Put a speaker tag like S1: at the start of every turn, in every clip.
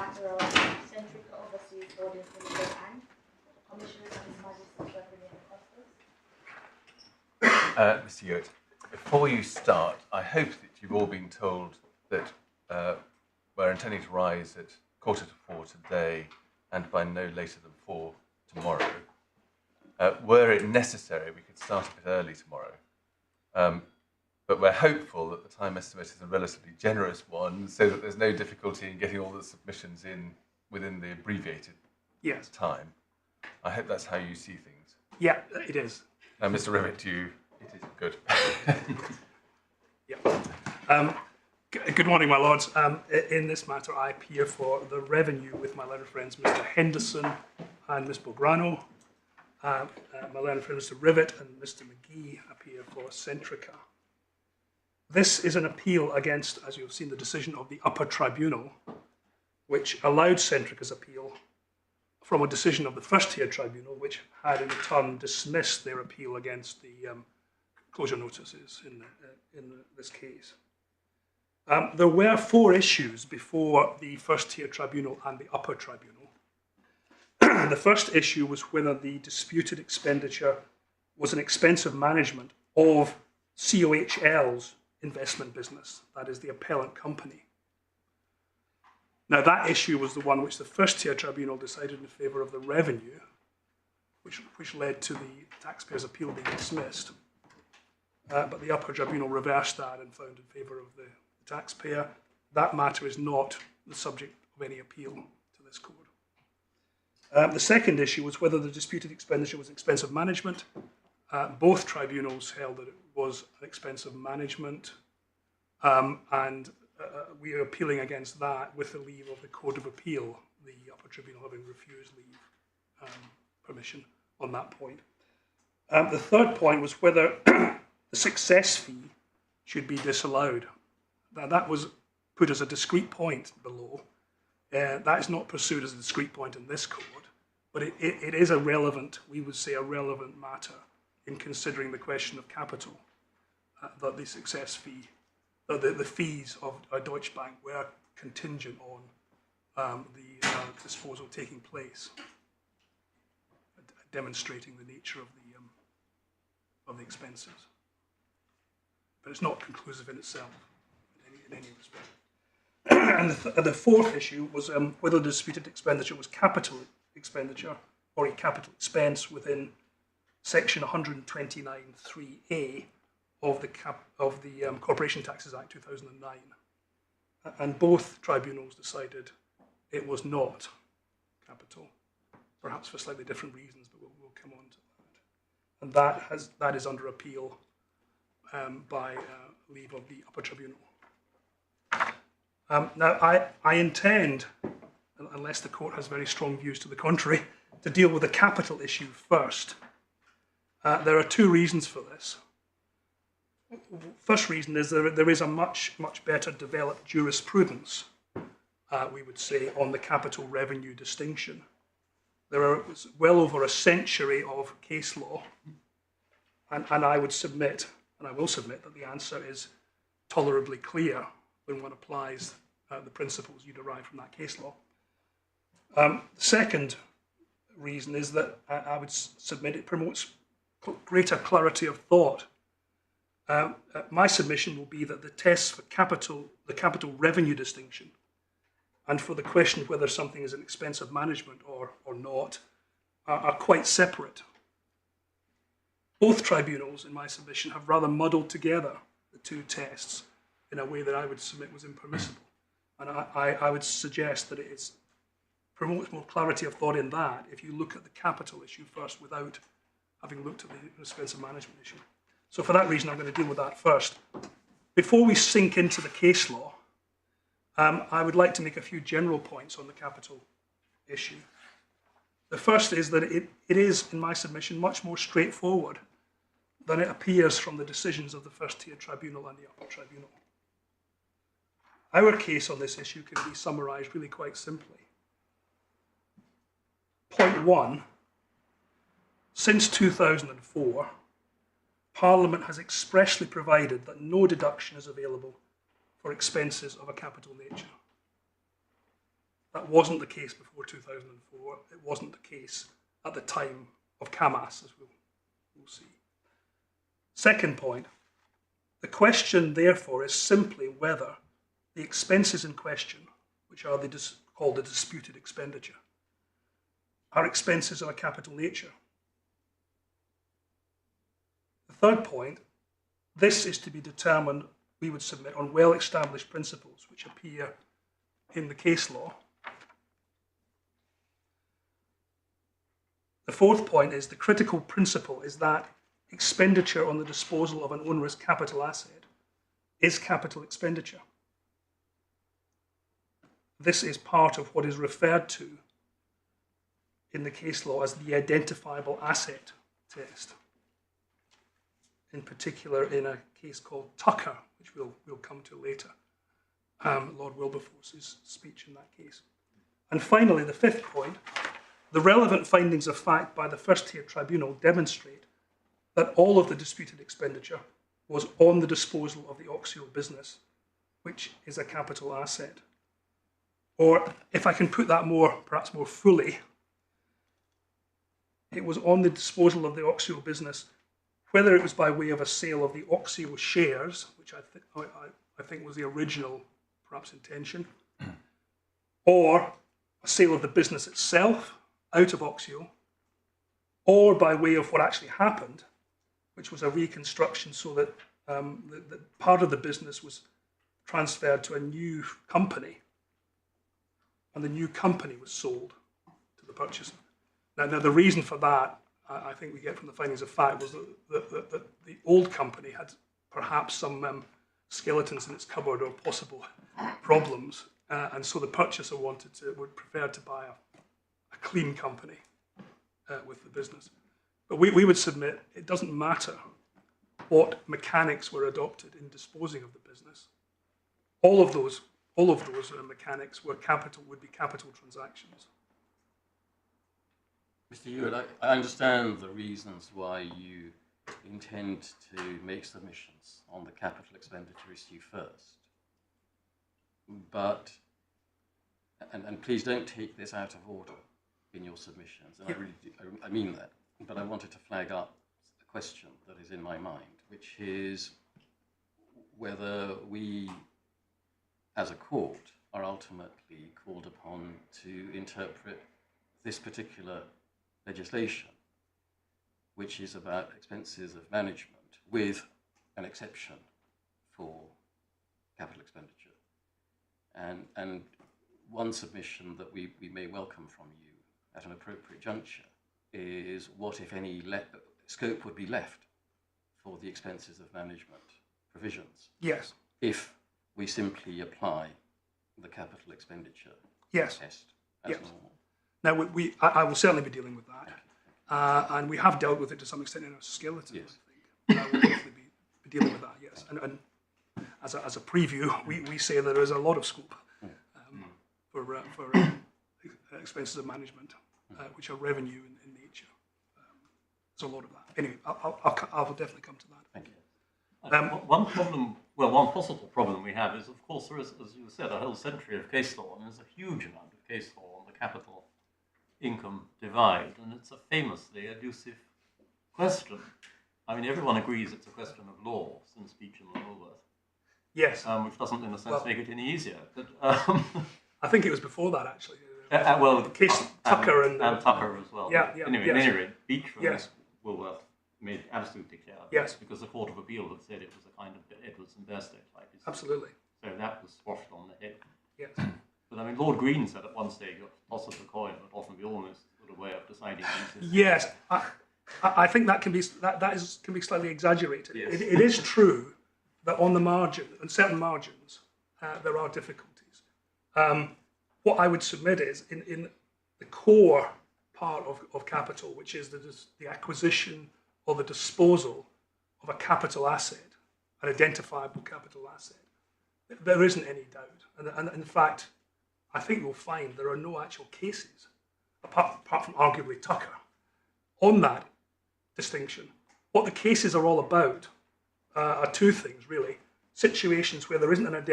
S1: matter of Centrica Overseas Holdings Limited and Commissioners and His Majesty's Revenue and Customs.
S2: Mr. Hewitt, before you start, I hope that you've all been told that we're intending to rise at 4:45 today and by no later than 4 tomorrow. Were it necessary, we could start a bit early tomorrow. But we're hopeful that the time estimate is a relatively generous one, so that there's no difficulty in getting all the submissions in within the abbreviated time. I hope that's how you see things.
S3: Yeah, it is.
S2: Now, Mr. Rivet, it is good.
S3: Yeah. Good morning, my lords. In this matter, I appear for the revenue with my learned friends, Mr. Henderson and Ms. Bograno. My learned friend, Mr. Rivet and Mr. McGee, appear for Centrica. This is an appeal against, as you have seen, the decision of the Upper Tribunal, which allowed Centrica's appeal from a decision of the First Tier Tribunal, which had in turn dismissed their appeal against the closure notices in this case. There were 4 issues before the First Tier Tribunal and the Upper Tribunal. The first issue was whether the disputed expenditure was an expense of management of COHL's investment business, that is the Appellant company. Now that issue was the one which the First Tier Tribunal decided in favour of the revenue, which led to the taxpayer's appeal being dismissed. But the Upper Tribunal reversed that and found in favour of the taxpayer. That matter is not the subject of any appeal to this court. The second issue was whether the disputed expenditure was expense of management. Both tribunals held that it was an expense of management, and we are appealing against that with the leave of the Court of Appeal, the Upper Tribunal having refused leave permission on that point. The third point was whether the success fee should be disallowed. Now, that was put as a discrete point below. That is not pursued as a discrete point in this court, but it is a relevant, we would say, a relevant matter in considering the question of capital, that the success fee, the fees of Deutsche Bank were contingent on the disposal taking place, demonstrating the nature of the expenses. But it's not conclusive in itself in any respect. And the fourth issue was whether the disputed expenditure was capital expenditure or a capital expense within Section 129(3)(a) of the Corporation Taxes Act 2009. And both tribunals decided it was not capital, perhaps for slightly different reasons, but we'll come on to that. And that is under appeal by leave of the Upper Tribunal. Now, I intend, unless the court has very strong views to the contrary, to deal with the capital issue first. There are 2 reasons for this. First reason is there is a much better developed jurisprudence, we would say, on the capital revenue distinction. There are well over a century of case law, and I would submit, and I will submit, that the answer is tolerably clear when one applies the principles you derive from that case law. The second reason is that I would submit it promotes greater clarity of thought. My submission will be that the tests for the capital revenue distinction, and for the question of whether something is an expense of management or not, are quite separate. Both tribunals, in my submission, have rather muddled together the 2 tests in a way that I would submit was impermissible. And I would suggest that it promotes more clarity of thought in that if you look at the capital issue first without having looked at the expense of management issue. So for that reason, I'm going to deal with that first. Before we sink into the case law, I would like to make a few general points on the capital issue. The first is that it is, in my submission, much more straightforward than it appears from the decisions of the First Tier Tribunal and the Upper Tribunal. Our case on this issue can be summarised really quite simply. Point 1, since 2004, Parliament has expressly provided that no deduction is available for expenses of a capital nature. That wasn't the case before 2004. It wasn't the case at the time of CAMAS, as we'll see. Second point, the question, therefore, is simply whether the expenses in question, which are called the disputed expenditure, are expenses of a capital nature. The third point, this is to be determined, we would submit, on well-established principles which appear in the case law. The fourth point is the critical principle is that expenditure on the disposal of an onerous capital asset is capital expenditure. This is part of what is referred to in the case law as the identifiable asset test. In particular, in a case called Tucker, which we'll come to later, Lord Wilberforce's speech in that case. And finally, the fifth point, the relevant findings of fact by the First Tier Tribunal demonstrate that all of the disputed expenditure was on the disposal of the OXIO business, which is a capital asset. Or, if I can put that perhaps more fully, it was on the disposal of the OXIO business, whether it was by way of a sale of the OXIO shares, which I think was the original, perhaps, intention, or a sale of the business itself out of OXIO, or by way of what actually happened, which was a reconstruction so that the part of the business was transferred to a new company, and the new company was sold to the purchaser. Now the reason for that, I think we get from the findings of fact, was that the old company had perhaps some skeletons in its cupboard or possible problems, and so the purchaser would prefer to buy a clean company with the business. But we would submit it doesn't matter what mechanics were adopted in disposing of the business. All of those mechanics would be capital transactions.
S4: Mr. Hewitt, I understand the reasons why you intend to make submissions on the capital expenditure issue first. But, and please don't take this out of order in your submissions, and I really do, I mean that, but I wanted to flag up a question that is in my mind, which is whether we, as a court, are ultimately called upon to interpret this particular legislation, which is about expenses of management, with an exception for capital expenditure. And one submission that we may welcome from you at an appropriate juncture is what, if any, scope would be left for the expenses of management provisions.
S3: Yes.
S4: If we simply apply the capital expenditure test as normal.
S3: Now, I will certainly be dealing with that, and we have dealt with it to some extent in our skeleton.
S4: Yes.
S3: I think. I will definitely be dealing with that. Yes, and as a preview, we say there is a lot of scope for expenses of management, which are revenue in nature. There's a lot of that. Anyway, I will definitely come to that.
S4: Thank you.
S5: One problem, well, one possible problem we have is, of course, there is, as you said, a whole century of case law, and there's a huge amount of case law on the capital income divide, and it's a famously elusive question. I mean, everyone agrees it's a question of law since Beecham and Woolworth.
S3: Yes.
S5: Which doesn't, in a sense, make it any easier. But,
S3: I think it was before that, actually.
S5: well,
S3: the case Tucker and
S5: Tucker as well.
S3: Yeah.
S5: Anyway,
S3: yes.
S5: in any rate, Beecham
S3: Yes.
S5: Woolworth made it absolutely clear.
S3: Yes.
S5: Because the Court of Appeal had said it was a kind of Edwards and Bairstow type issue.
S3: Absolutely.
S5: So that was squashed on the head.
S3: Yes.
S5: But I mean, Lord Green said at one stage, a toss of the coin would often be almost sort of way of deciding things.
S3: Yes, I think that can be slightly exaggerated.
S5: Yes.
S3: It is true that on the margin, on certain margins, there are difficulties. What I would submit is in the core part of capital, which is the acquisition or the disposal of a capital asset, an identifiable capital asset, there isn't any doubt. And in fact, I think you'll find there are no actual cases, apart from arguably Tucker, on that distinction. What the cases are all about are two things, really. Situations where there isn't an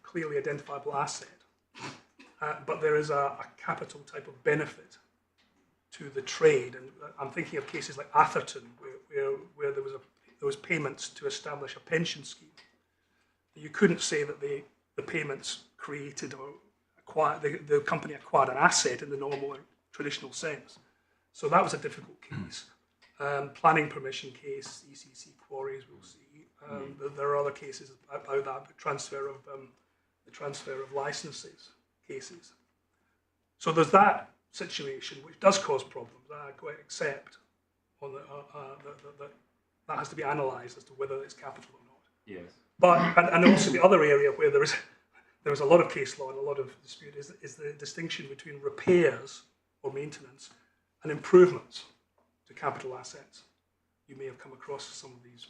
S3: clearly identifiable asset, but there is a capital type of benefit to the trade. And I'm thinking of cases like Atherton, where there was payments to establish a pension scheme. You couldn't say that the payments created or acquired, the company acquired an asset in the normal or traditional sense. So that was a difficult case. Planning permission case, ECC quarries, we'll see. There are other cases about that, the transfer of licenses cases. So there's that situation which does cause problems. I quite accept on that has to be analysed as to whether it's capital or not.
S5: Yes.
S3: But and also the other area where there is a lot of case law and a lot of dispute is the distinction between repairs or maintenance and improvements to capital assets. You may have come across some of these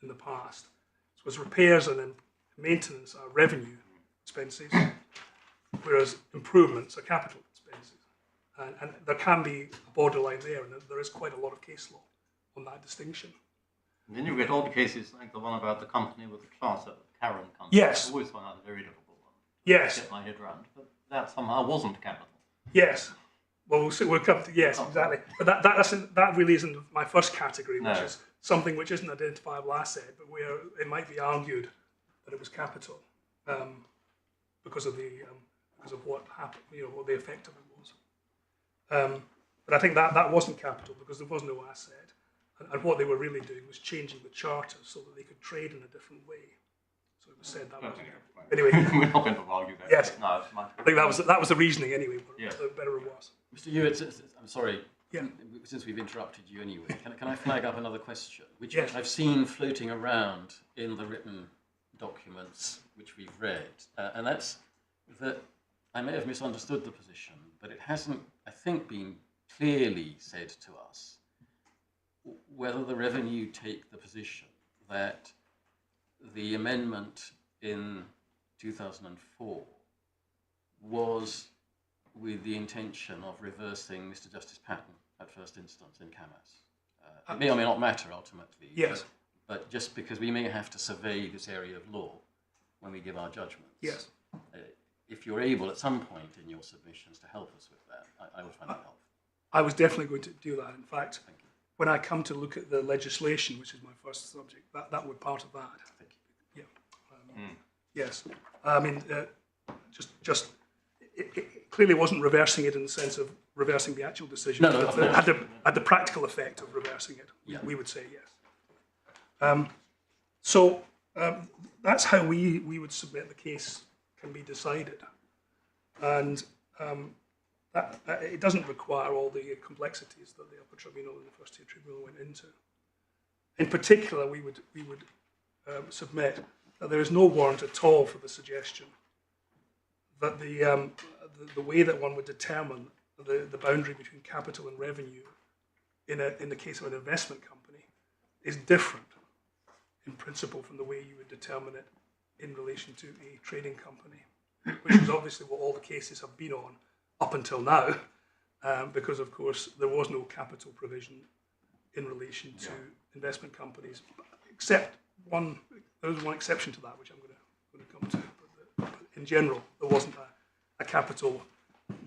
S3: in the past. So as repairs and maintenance are revenue expenses, whereas improvements are capital expenses. And there can be a borderline there, and there is quite a lot of case law on that distinction.
S5: And then you get all the cases like the one about the company with the charter, the Cannan company.
S3: Yes.
S5: I always find that a very difficult one.
S3: Yes.
S5: To get my head around. But that somehow wasn't capital.
S3: Yes. Well, we'll come to, yes, exactly. But that really isn't my first category, which is something which isn't an identifiable asset, but where it might be argued that it was capital because of what happened, what the effect of it was. But I think that wasn't capital because there was no asset, and what they were really doing was changing the charter so that they could trade in a different way. So it was said that wasn't capital. Anyway,
S5: we're not going to argue that.
S3: yes,
S5: No, it's my...
S3: I think that was the reasoning anyway.
S5: Yes.
S3: The better it was.
S4: Mr. Hewitt, I'm sorry,
S3: Yeah.
S4: since we've interrupted you anyway, can I flag up another question, which
S3: Yes.
S4: I've seen floating around in the written documents which we've read, and that's that I may have misunderstood the position, but it hasn't, I think, been clearly said to us whether the revenue take the position that the amendment in 2004 was with the intention of reversing Mr. Justice Patton at first instance in Camas. It may or may not matter ultimately.
S3: Yes.
S4: But just because we may have to survey this area of law when we give our judgments.
S3: Yes.
S4: If you're able at some point in your submissions to help us with that, I would find that helpful.
S3: I was definitely going to do that. In fact,
S4: Thank you.
S3: when I come to look at the legislation, which is my first subject, that would be part of that.
S4: Thank you.
S3: Yeah. Yes. I mean, it clearly wasn't reversing it in the sense of reversing the actual decision.
S4: No,
S3: but it had the practical effect of reversing it.
S4: Yeah.
S3: We would say yes. So that's how we would submit the case can be decided, and that it doesn't require all the complexities that the Upper Tribunal and the First Tier Tribunal went into. In particular, we would submit that there is no warrant at all for the suggestion that the way that one would determine the boundary between capital and revenue in the case of an investment company is different in principle from the way you would determine it in relation to a trading company, which is obviously what all the cases have been on up until now, because of course there was no capital provision in relation to investment companies, except there was one exception to that, which I'm going to come to. But in general, there wasn't a capital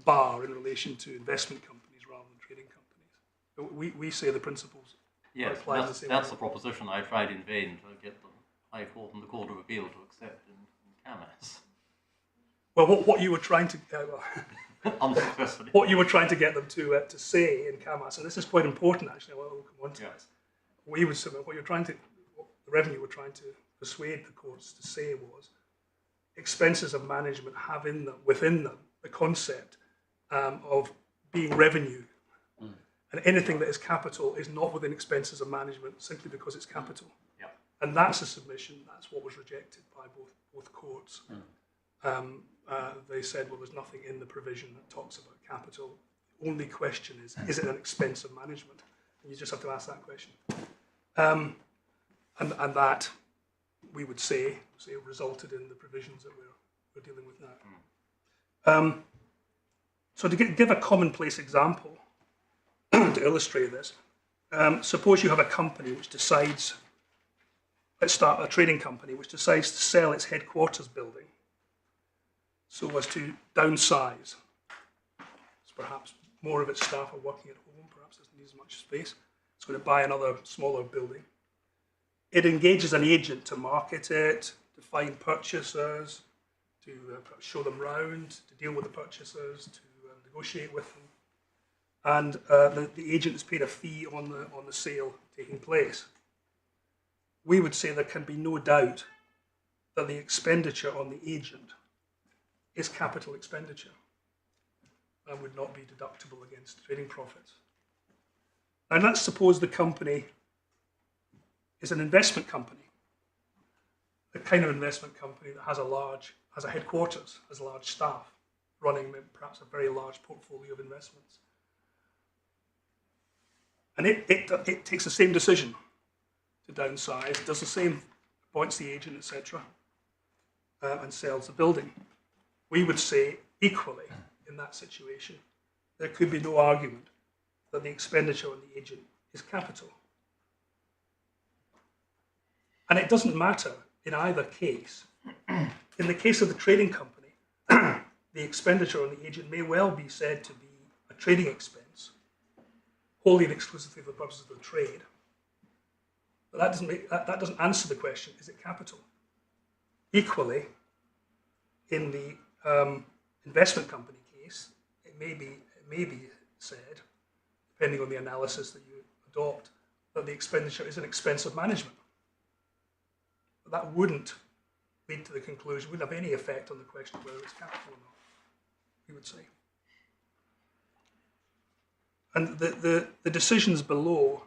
S3: bar in relation to investment companies rather than trading companies. We say the principles apply the same way.
S5: That's the proposition I tried in vain to get the High Court and the Court of Appeal to accept in Camas.
S3: Well, what you were trying to
S5: Unsuccessfully.
S3: what you were trying to get them to say in Camas, and this is quite important actually. Well, we'll come on to this. We would submit what the revenue were trying to persuade the courts to say was expenses of management have within them the concept of being revenue, and anything that is capital is not within expenses of management simply because it's capital.
S5: Yeah.
S3: And that's a submission. That's what was rejected by both courts. They said, well, there's nothing in the provision that talks about capital. The only question is it an expense of management? And you just have to ask that question. And that, we would say resulted in the provisions that we're dealing with now. So to give a commonplace example to illustrate this, suppose you have a company which decides, let's start a trading company which decides to sell its headquarters building so as to downsize. So perhaps more of its staff are working at home, perhaps doesn't need as much space. It's going to buy another smaller building. It engages an agent to market it, to find purchasers, to show them round, to deal with the purchasers, to negotiate with them. And the agent is paid a fee on the sale taking place. We would say there can be no doubt that the expenditure on the agent is capital expenditure and would not be deductible against trading profits. And let's suppose the company is an investment company, the kind of investment company that has a headquarters, has a large staff, running perhaps a very large portfolio of investments. And it takes the same decision to downsize, does the same, appoints the agent, etc., and sells the building. We would say equally in that situation, there could be no argument that the expenditure on the agent is capital. And it doesn't matter in either case. In the case of the trading company, the expenditure on the agent may well be said to be a trading expense, wholly and exclusively for the purposes of the trade. But that doesn't answer the question, is it capital? Equally, in the investment company case, it may be said, depending on the analysis that you adopt, that the expenditure is an expense of management. But that wouldn't lead to the conclusion, wouldn't have any effect on the question of whether it's capital or not, we would say. And the decisions below,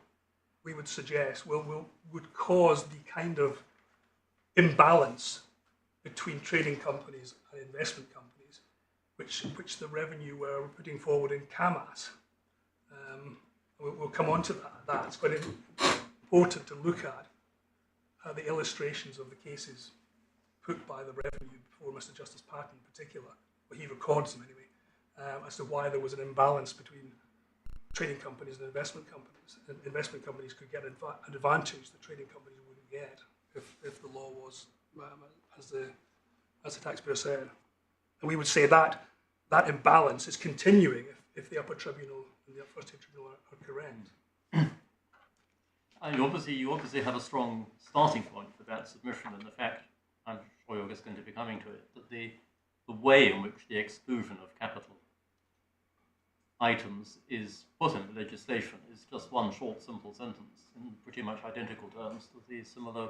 S3: we would suggest, would cause the kind of imbalance between trading companies and investment companies, which the revenue were putting forward in CAMAS. We'll come on to that. It's quite important to look at the illustrations of the cases put by the revenue before Mr. Justice Patton in particular, where he records them anyway, as to why there was an imbalance between trading companies and investment companies. And investment companies could get an advantage that trading companies wouldn't get if the law was as the taxpayer said. And we would say that imbalance is continuing if the Upper Tribunal and the First Tier Tribunal are correct.
S5: And you obviously have a strong starting point for that submission, and the fact, I'm sure you're just going to be coming to it, that the way in which the exclusion of capital items is put in the legislation is just one short, simple sentence in pretty much identical terms to the similar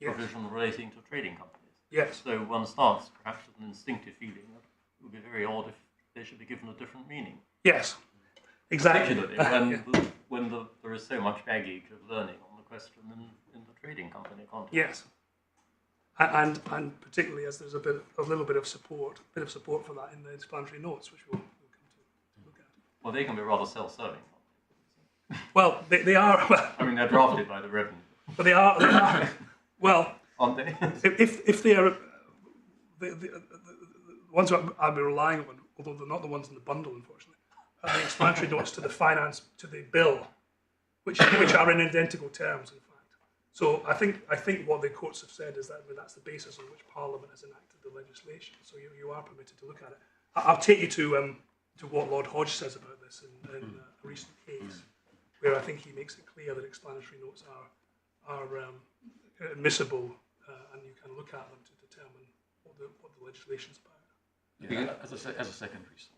S5: provision relating to trading companies.
S3: Yes.
S5: So one starts perhaps with an instinctive feeling that it would be very odd if they should be given a different meaning.
S3: Yes, exactly.
S5: Particularly when there is so much baggage of learning on the question in the trading company context.
S3: Yes, and particularly as there's a little bit of support for that in the explanatory notes, which we'll come to look at.
S5: Well, they can be rather self-serving.
S3: Well, they are. Well,
S5: I mean, they're drafted by the revenue.
S3: But they are well,
S5: aren't they?
S3: if they are the ones I'll be relying on, although they're not the ones in the bundle, unfortunately, are the explanatory notes to the bill, which are in identical terms, in fact. So I think what the courts have said is that that's the basis on which Parliament has enacted the legislation. So you are permitted to look at it. I'll take you to what Lord Hodge says about this in a recent case, where I think he makes it clear that explanatory notes are admissible, and you can look at them to determine what the legislation is about.
S4: Yeah, as a secondary source.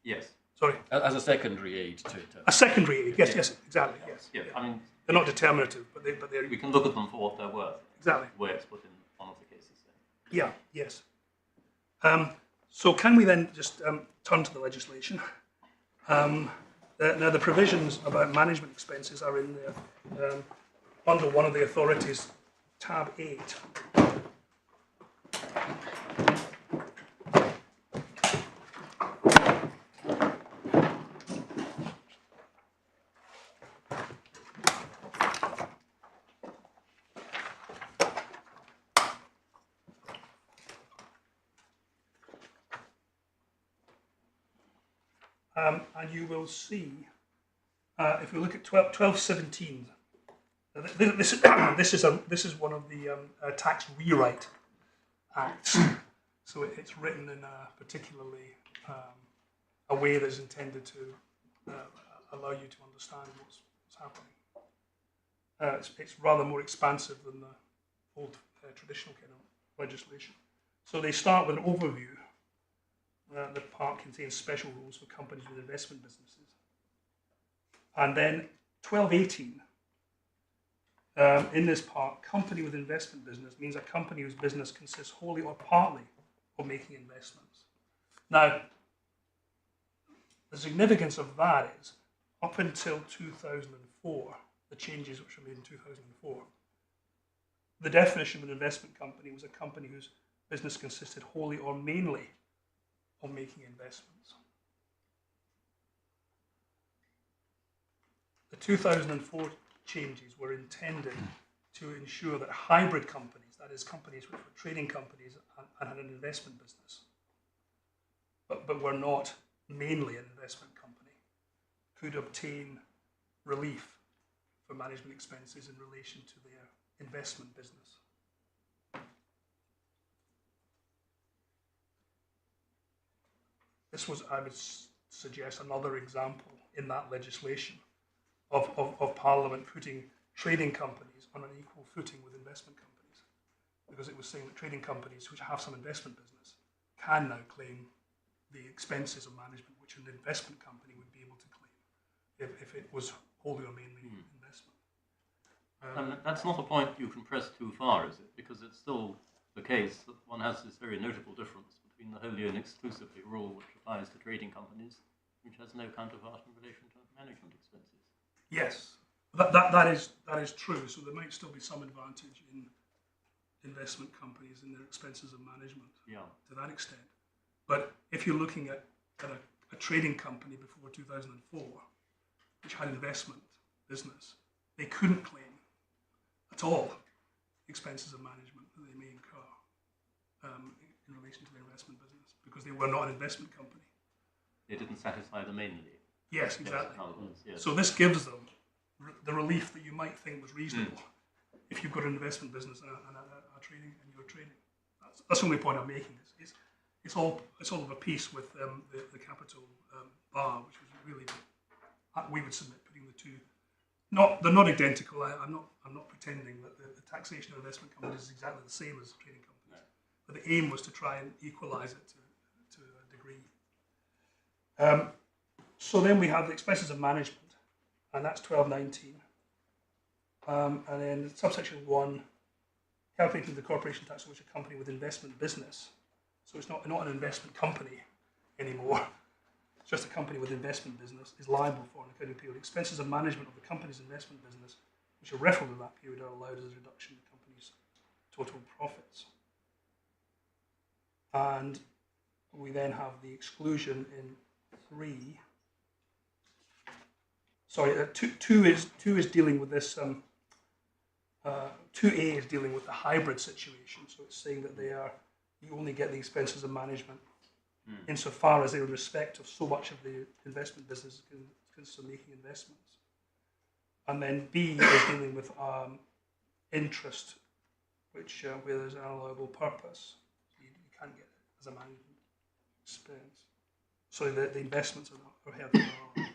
S5: Yes.
S3: Sorry.
S4: As a secondary aid to
S3: A secondary aid. Yes, exactly. Yes.
S5: Yeah. I mean,
S3: they're not determinative, but they're
S5: we can look at them for what they're worth.
S3: Exactly.
S5: The way it's put in one of the cases.
S3: Yeah. Yes. So can we then just turn to the legislation? Now the provisions about management expenses are in there under one of the authorities, tab 8. And you will see, if we look at 1217, this is one of the tax rewrite acts, So it's written in a particularly a way that's intended to allow you to understand what's happening. It's rather more expansive than the old traditional kind of legislation. So they start with an overview. The part contains special rules for companies with investment businesses. And then 1218, in this part, company with investment business means a company whose business consists wholly or partly of making investments. Now, the significance of that is, up until 2004, the changes which were made in 2004, the definition of an investment company was a company whose business consisted wholly or mainly of making investments. The 2004 changes were intended to ensure that hybrid companies, that is companies which were trading companies and had an investment business, but were not mainly an investment company, could obtain relief for management expenses in relation to their investment business. This was, I would suggest, another example in that legislation of Parliament putting trading companies on an equal footing with investment companies, because it was saying that trading companies which have some investment business can now claim the expenses of management which an investment company would be able to claim if it was wholly or mainly investment.
S5: And that's not a point you can press too far, is it? Because it's still the case that one has this very notable difference between the wholly and exclusively rule which applies to trading companies, which has no counterpart in relation to management expenses.
S3: Yes, that is true. So there might still be some advantage in investment companies in their expenses of management to that extent. But if you're looking at a trading company before 2004, which had investment business, they couldn't claim at all expenses of management that they may incur in relation to their investment business, because they were not an investment company.
S5: They didn't satisfy the mainly.
S3: Yes, exactly.
S5: Yes.
S3: So this gives them the relief that you might think was reasonable if you've got an investment business and a trading, and you're trading. That's the only point I'm making. It's all of a piece with the capital bar, which was really, we would submit putting the two. They're not identical. I'm not pretending that the taxation of investment companies is exactly the same as trading companies. But the aim was to try and equalise it to a degree. So then we have the expenses of management, and that's 1219. And then subsection 1, calculating the corporation tax on which a company with investment business. So it's not an investment company anymore. It's just a company with investment business is liable for an accounting period. Expenses of management of the company's investment business, which are referred to that period, are allowed as a reduction in the company's total profits. And we then have the exclusion in 3. Sorry, 2 is dealing with this. 2A is dealing with the hybrid situation. So it's saying that you only get the expenses of management insofar as they're in respect of so much of the investment business consists of making investments. And then B is dealing with interest, which where there's an allowable purpose. You can't get it as a management expense. So the investments are held in allowable purpose.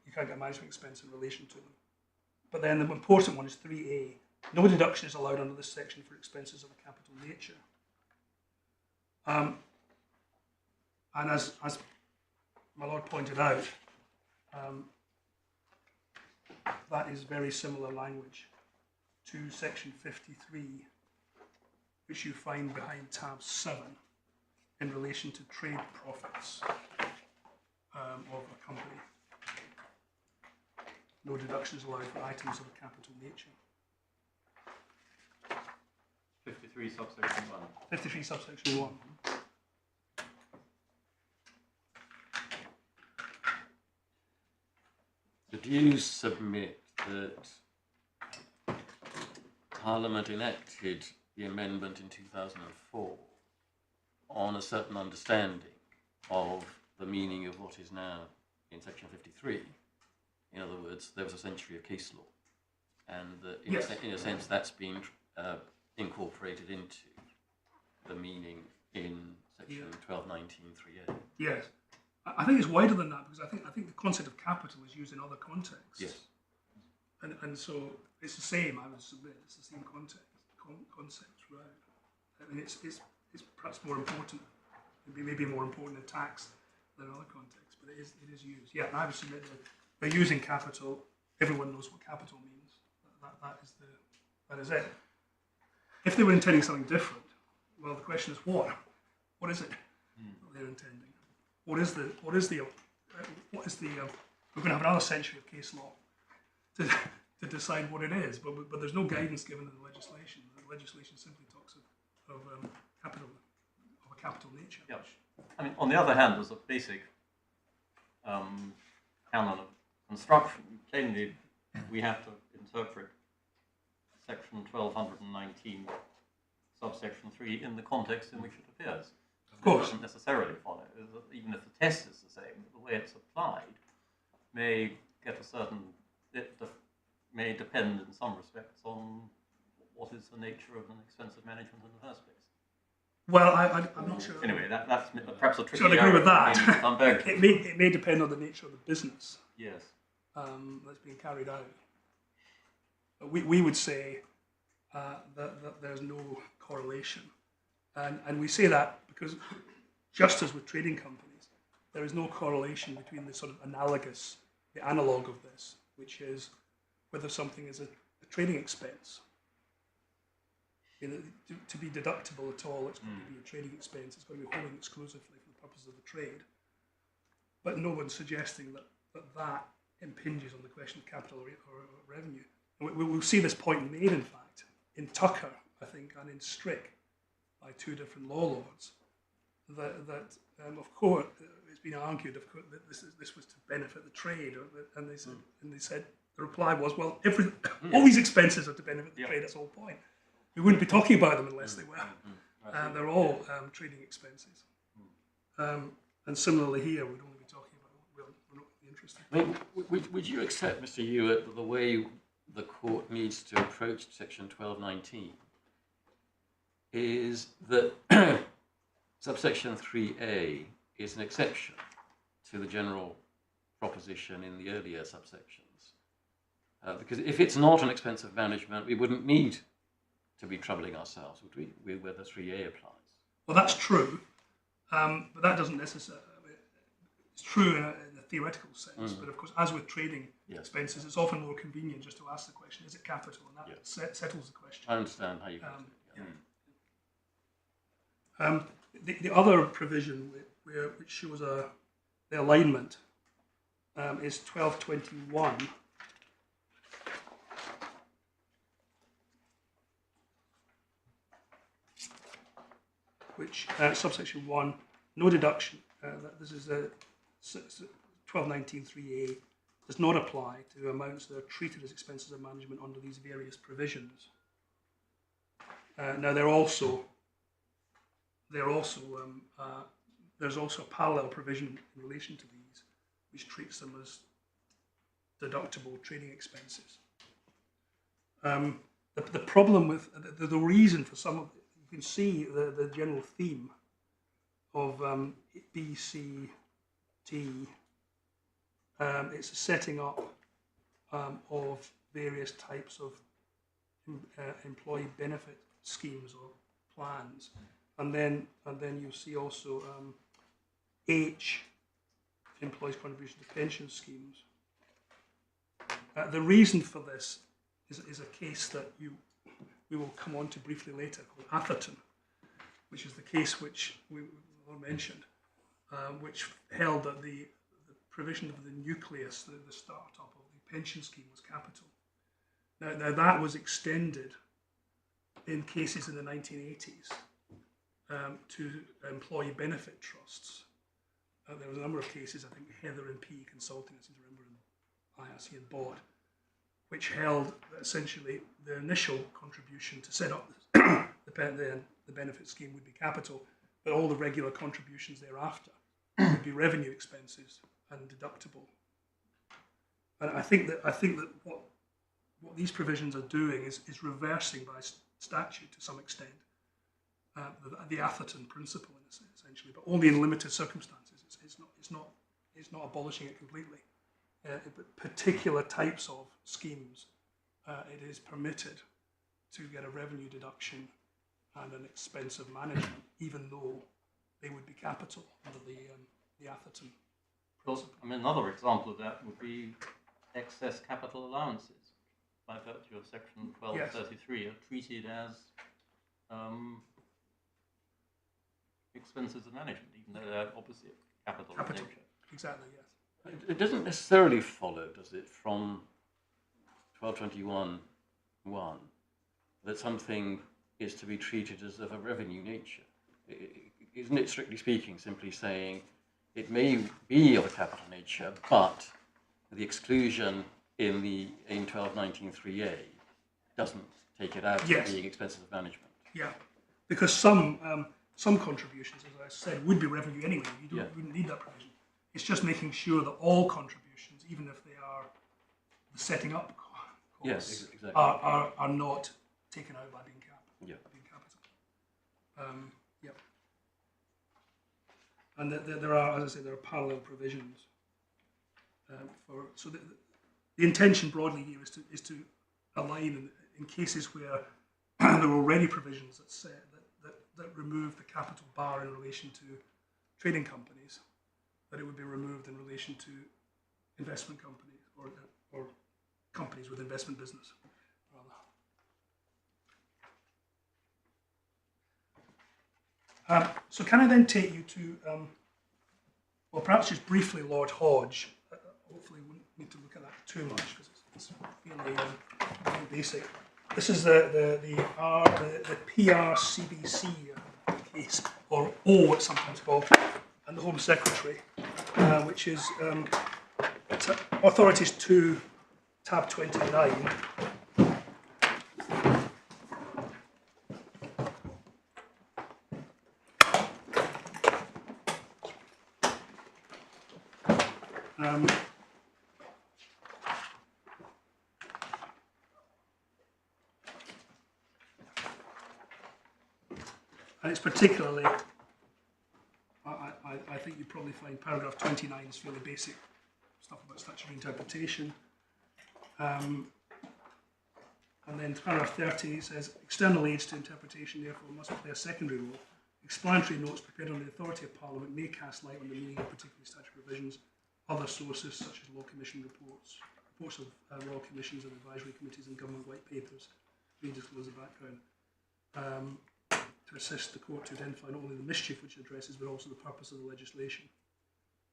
S3: You can't get a management expense in relation to them. But then the important one is 3A. No deduction is allowed under this section for expenses of a capital nature. And as my Lord pointed out, that is very similar language to section 53, which you find behind tab 7 in relation to trade profits of a company. No deduction is allowed for items of a capital nature.
S5: 53 subsection 1.
S3: 53 subsection 1.
S4: So do you submit that Parliament enacted the amendment in 2004 on a certain understanding of the meaning of what is now in section 53? In other words, there was a century of case law, and in a sense that's been incorporated into the meaning in section 1219(3)(a.
S3: Yes. I think it's wider than that, because I think the concept of capital is used in other contexts.
S4: Yes.
S3: And so it's the same, I would submit. It's the same concept throughout. I mean, it's perhaps more important. Maybe more important in tax than other contexts, but it is used. Yeah, and I would submit that by using capital, everyone knows what capital means. That is it. If they were intending something different, well, the question is what? What is it that they're intending? What is the? We're going to have another century of case law to decide what it is, but there's no guidance given in the legislation. The legislation simply talks of capital, of a capital nature.
S5: Yeah. I mean, on the other hand, there's a basic canon of construction. Plainly, we have to interpret section 1219, subsection 3, in the context in which it appears.
S3: Of course.
S5: It doesn't necessarily follow, even if the test is the same, the way it's applied may get a certain, may depend in some respects on what is the nature of an expensive management in the first place.
S3: Well, I'm not sure.
S5: Anyway, that's perhaps a tricky
S3: So I agree with
S5: area.
S3: that. It may depend on the nature of the business
S5: Yes.
S3: that's being carried out. But we would say that there's no correlation. And we say that because, just as with trading companies, there is no correlation between the sort of the analogue of this, which is whether something is a trading expense. To be deductible at all, it's going to be a trading expense. It's going to be holding exclusively for the purposes of the trade. But no one's suggesting that impinges on the question of capital or revenue. And we'll see this point made, in fact, in Tucker, I think, and in Strick, by two different law lords, that of course, it's been argued, of course, that this was to benefit the trade, and they said the reply was, well, all these expenses are to benefit the trade. That's the whole point. We wouldn't be talking about them unless they were. They're all trading expenses. And similarly here, we'd only be talking about what we're not interested in.
S4: I mean, would you accept, Mr. Hewitt, that the way the court needs to approach section 1219 is that subsection 3A is an exception to the general proposition in the earlier subsections? Because if it's not an expensive management, we wouldn't need to be troubling ourselves, would we, with whether 3A applies?
S3: Well, that's true, but that doesn't necessarily. It's true in a theoretical sense, but of course, as with trading expenses, it's often more convenient just to ask the question: is it capital? And that settles the question.
S4: I understand how you got it.
S3: The other provision which shows the alignment is 1221. Which subsection 1, no deduction. This is 1219(3)(a) does not apply to amounts that are treated as expenses of management under these various provisions. Now, there's also a parallel provision in relation to these, which treats them as deductible trading expenses. The problem with the reason for some of you can see the general theme of BCT. It's a setting up of various types of employee benefit schemes or plans, and then you see also H, employees' contribution to pension schemes. The reason for this is a case that we will come on to briefly later, called Atherton, which is the case which we mentioned, which held that the provision of the nucleus, the start-up of the pension scheme, was capital. Now that was extended in cases in the 1980s to employee benefit trusts. There was a number of cases, I think Heather and P Consulting, I seem to remember, in IRC and Board, which held that essentially the initial contribution to set up the benefit scheme would be capital, but all the regular contributions thereafter would be revenue expenses and deductible. And I think that what these provisions are doing is reversing by statute to some extent the Atherton principle, essentially, but only in limited circumstances. It's not abolishing it completely. But particular types of schemes, it is permitted to get a revenue deduction and an expense of management, even though they would be capital under the Atherton principle.
S5: I mean, another example of that would be excess capital allowances, by virtue of Section 1233, are treated as expenses of management, even though they're obviously capital in nature.
S3: Exactly, yes.
S4: It doesn't necessarily follow, does it, from 1221(1) that something is to be treated as of a revenue nature. Isn't it, strictly speaking, simply saying it may be of a capital nature, but the exclusion in 1219(3)(a) doesn't take it out
S3: Yes.
S4: as being expenses of management?
S3: Yeah, because some contributions, as I said, would be revenue anyway. You wouldn't need that provision. It's just making sure that all contributions, even if they are the setting up costs,
S4: Yes, exactly.
S3: are not taken out by being capital. Yep. And there are, as I say, there are parallel provisions so the intention broadly here is to align in cases where there are already provisions that remove the capital bar in relation to trading companies, that it would be removed in relation to investment companies or companies with investment business, rather. So can I then take you to, well, perhaps just briefly Lord Hodge. Hopefully we wouldn't need to look at that too much because it's fairly basic. This is the PRCBC case, or O it's sometimes called, and the Home Secretary, which is Authorities 2, tab 29. And it's particularly, I think you probably find paragraph 29 is fairly basic stuff about statutory interpretation. And then paragraph 30 says, external aids to interpretation therefore must play a secondary role. Explanatory notes prepared under the authority of Parliament may cast light on the meaning of particular statutory provisions. Other sources such as Law Commission reports of Royal Commissions and advisory committees and government white papers may disclose the background. To assist the court to identify not only the mischief which it addresses, but also the purpose of the legislation,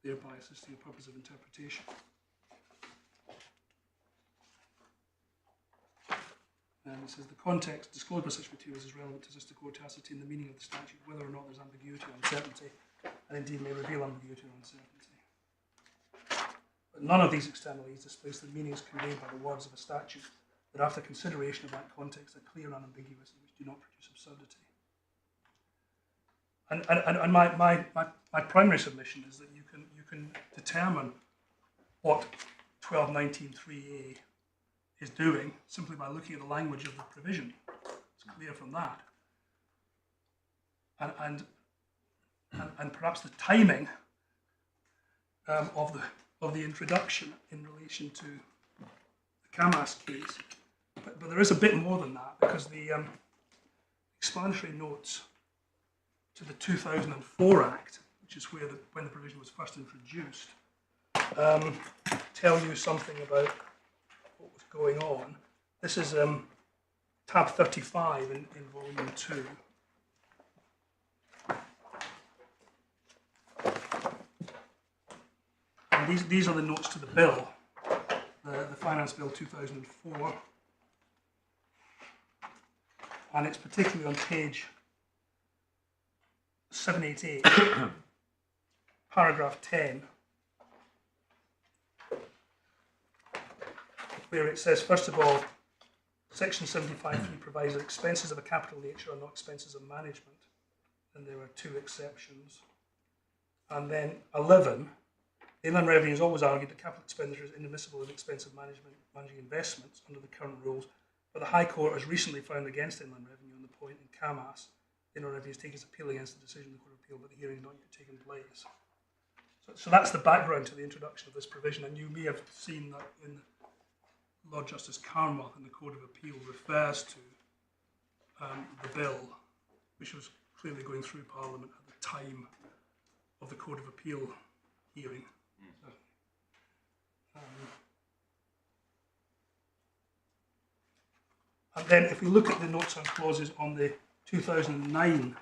S3: thereby assisting the purpose of interpretation. And it says the context disclosed by such materials is relevant to assist the court to ascertain the meaning of the statute, whether or not there's ambiguity or uncertainty, and indeed may reveal ambiguity or uncertainty. But none of these external aids displace the meanings conveyed by the words of a statute that, after consideration of that context, are clear and unambiguous and which do not produce absurdity. And my primary submission is that you can determine what 1219(3)(a) is doing simply by looking at the language of the provision. It's clear from that. And perhaps the timing of the introduction in relation to the Camas case. But there is a bit more than that, because the explanatory notes to the 2004 Act, which is when the provision was first introduced, tell you something about what was going on. This is tab 35 in volume 2. And these are the notes to the bill, the Finance Bill 2004. And it's particularly on page 788, paragraph 10, where it says, first of all, section 75(3) provides that expenses of a capital nature are not expenses of management, and there are two exceptions. And then 11, the Inland Revenue has always argued that capital expenditure is inadmissible as expense of managing investments under the current rules, but the High Court has recently found against Inland Revenue on the point in Camas. in or if he has taken his appeal against the decision of the Court of Appeal, but the hearing has not yet taken place. So that's the background to the introduction of this provision, and you may have seen that in Lord Justice Carnwath in the Court of Appeal refers to the bill, which was clearly going through Parliament at the time of the Court of Appeal hearing. So, and then if we look at the notes and clauses on the 2009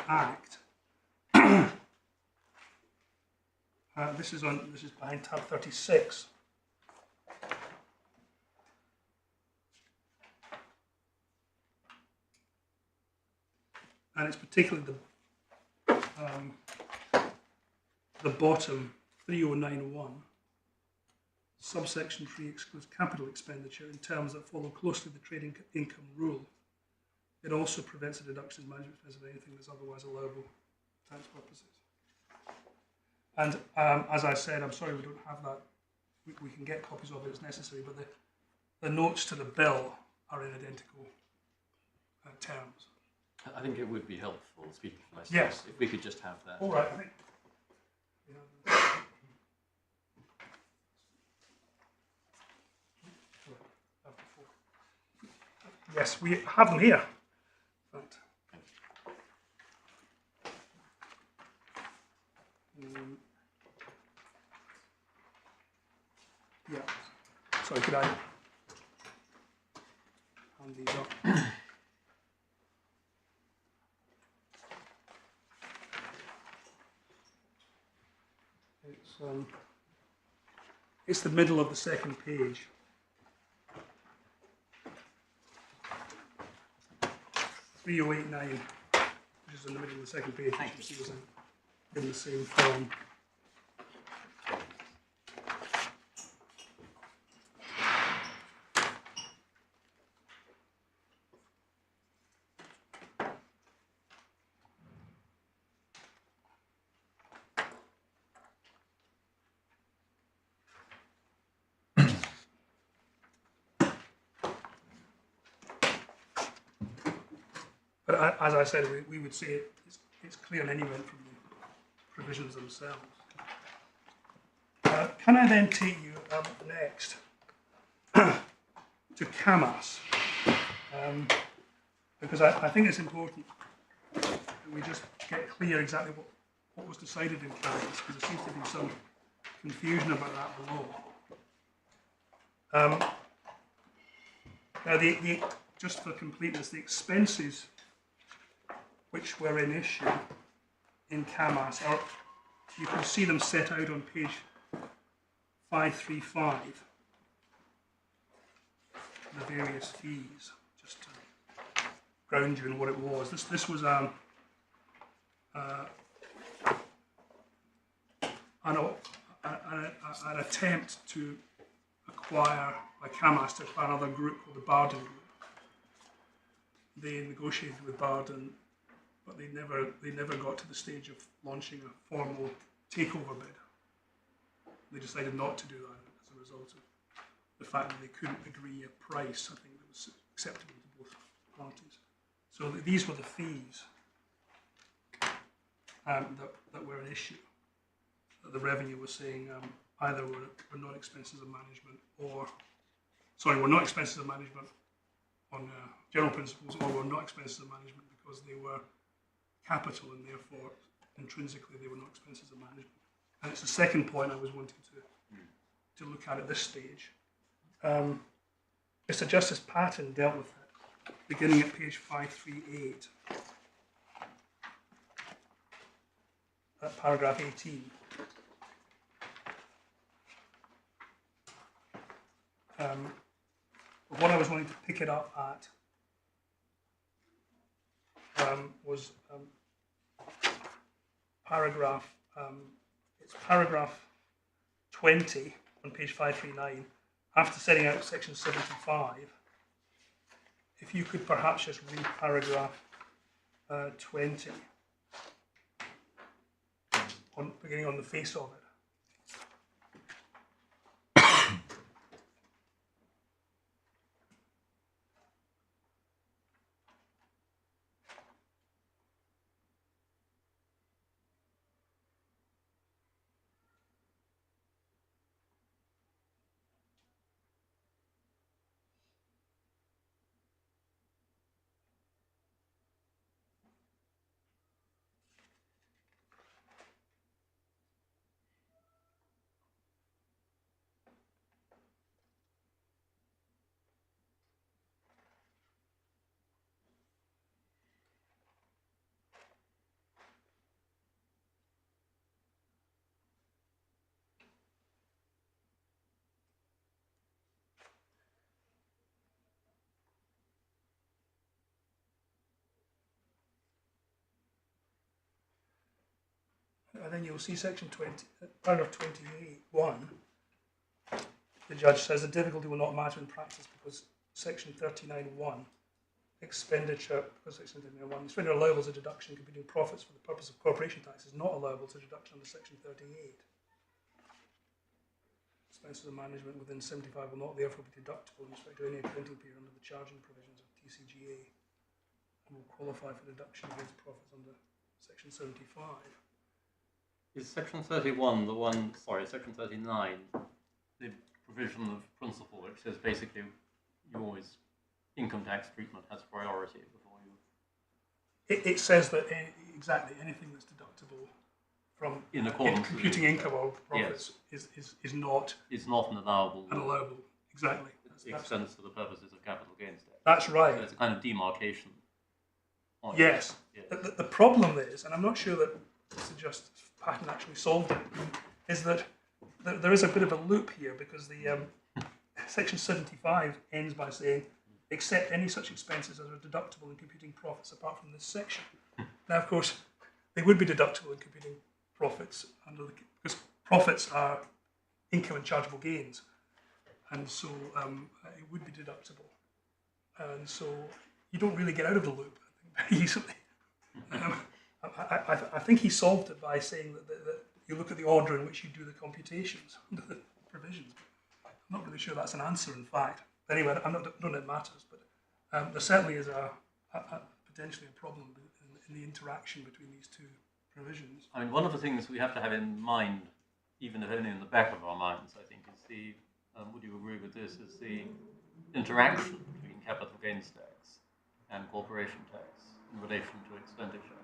S3: Act, this is behind tab 36. And it's particularly the bottom 3091, subsection 3 excludes capital expenditure in terms that follow closely the trading income rule. It also prevents a deduction of management expense of anything that's otherwise allowable for tax purposes. And as I said, I'm sorry we don't have that. We can get copies of it as necessary, but the notes to the bill are in identical terms.
S4: I think it would be helpful, speaking for myself,
S3: Yes.
S4: if we could just have that.
S3: All right, I think. Yes, we have them here. Right. Yeah. Sorry, could I hand these up? It's the middle of the second page. .3089, which is in the middle of the second page, which you see is in the same form. But as I said, we would say it's clear in any event from the provisions themselves. Can I then take you next to CAMAS? Because I think it's important that we just get clear exactly what was decided in CAMAS, because there seems to be some confusion about that below. Now, just for completeness, the expenses which were in issue in CAMAS are, you can see them set out on page 535, the various fees, just to ground you in what it was. This was an attempt to acquire, by CAMAS, to acquire another group called the Barden Group. They negotiated with Barden, but they never got to the stage of launching a formal takeover bid. They decided not to do that as a result of the fact that they couldn't agree a price, I think, that was acceptable to both parties. So these were the fees that were an issue. That the revenue was saying either were not expenses of management, were not expenses of management on general principles, or were not expenses of management because they were capital and therefore intrinsically they were not expenses of management. And it's the second point I was wanting to look at this stage. Mr. Justice Patton dealt with it, beginning at page 538, at paragraph 18. What I was wanting to pick it up at was paragraph 20 on page 539, after setting out section 75. If you could perhaps just read paragraph 20, beginning on the face of it. And then you'll see section 20, paragraph 28(1). The judge says the difficulty will not matter in practice because section 39(1), expenditure, because section 39(1), expenditure allowable as a deduction computing profits for the purpose of corporation tax is not allowable as a deduction under section 38. Expenses of management within 75 will not therefore be deductible in respect to any accounting period under the charging provisions of TCGA and will qualify for deduction against profits under section 75.
S5: Is section 31 the one, sorry, section 39, the provision of principle which says basically you always, income tax treatment has priority before you...
S3: It says that exactly anything that's deductible from
S5: In accordance
S3: computing
S5: with,
S3: income or profits is not
S5: is not an allowable
S3: exactly.
S5: expense for the purposes of capital gains tax.
S3: That's right.
S5: So it's a kind of demarcation. point.
S3: Yes.
S5: Yes.
S3: The problem is, and I'm not sure that Mr. Justice Patton actually solved it, is that there is a bit of a loop here because the section 75 ends by saying, except any such expenses as are deductible in computing profits apart from this section. Now, of course, they would be deductible in computing profits because profits are income and chargeable gains, and so it would be deductible. And so you don't really get out of the loop, I think, very easily. I think he solved it by saying that you look at the order in which you do the computations under the provisions. I'm not really sure that's an answer, in fact. Anyway, I don't know if it matters, but there certainly is potentially a problem in the interaction between these two provisions.
S5: I mean, one of the things we have to have in mind, even if only in the back of our minds, I think, is the, would you agree with this, is the interaction between capital gains tax and corporation tax in relation to expenditure.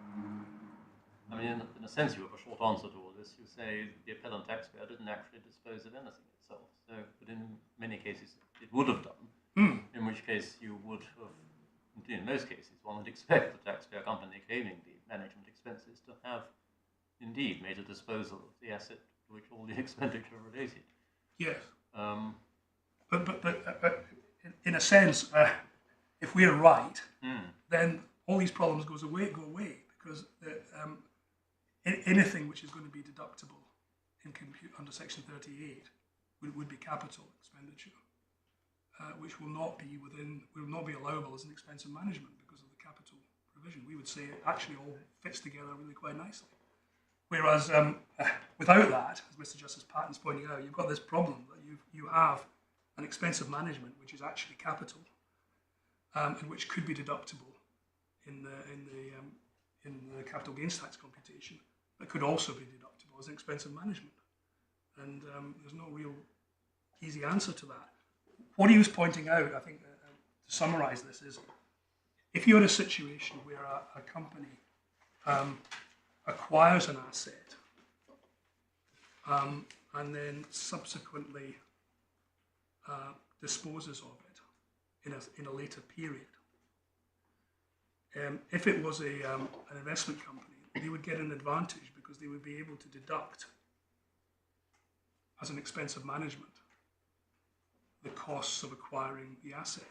S5: I mean, in a sense, you have a short answer to all this. You say the appellant taxpayer didn't actually dispose of anything itself. So, but in many cases, it would have done. In which case, you would have, in most cases, one would expect the taxpayer company claiming the management expenses to have indeed made a disposal of the asset to which all the expenditure related.
S3: Yes. But in a sense, if we're right, then all these problems go away because anything which is going to be deductible in under Section 38 would be capital expenditure, which will not be allowable as an expense of management because of the capital provision. We would say it actually all fits together really quite nicely. Whereas without that, as Mr. Justice Patton's pointing out, you've got this problem that you have an expense of management which is actually capital, and which could be deductible in the capital gains tax computation, but could also be deductible as an expense of management. And there's no real easy answer to that. What he was pointing out, I think, to summarise this, is if you're in a situation where a company acquires an asset and then subsequently disposes of it in a later period, if it was an investment company, they would get an advantage because they would be able to deduct as an expense of management the costs of acquiring the asset.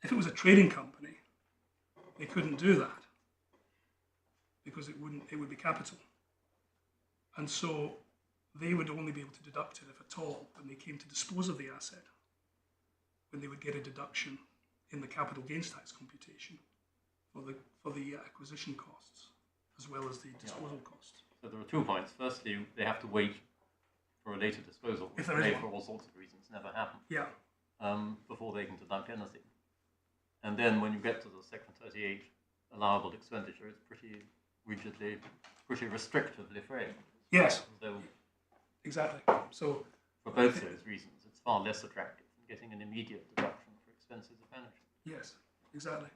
S3: If it was a trading company, they couldn't do that because it would be capital. And so they would only be able to deduct it, if at all, when they came to dispose of the asset, when they would get a deduction in the capital gains tax computation for the acquisition costs as well as the disposal costs.
S5: So there are 2 points. Firstly, they have to wait for a later disposal, which may, for all sorts of reasons, never happen.
S3: Yeah.
S5: Before they can deduct anything. And then when you get to the Section 38 allowable expenditure, it's pretty rigidly, pretty restrictively framed.
S3: Yes.
S5: So
S3: exactly. So
S5: for both those reasons, it's far less attractive than getting an immediate deduction for expenses of management.
S3: Yes, exactly.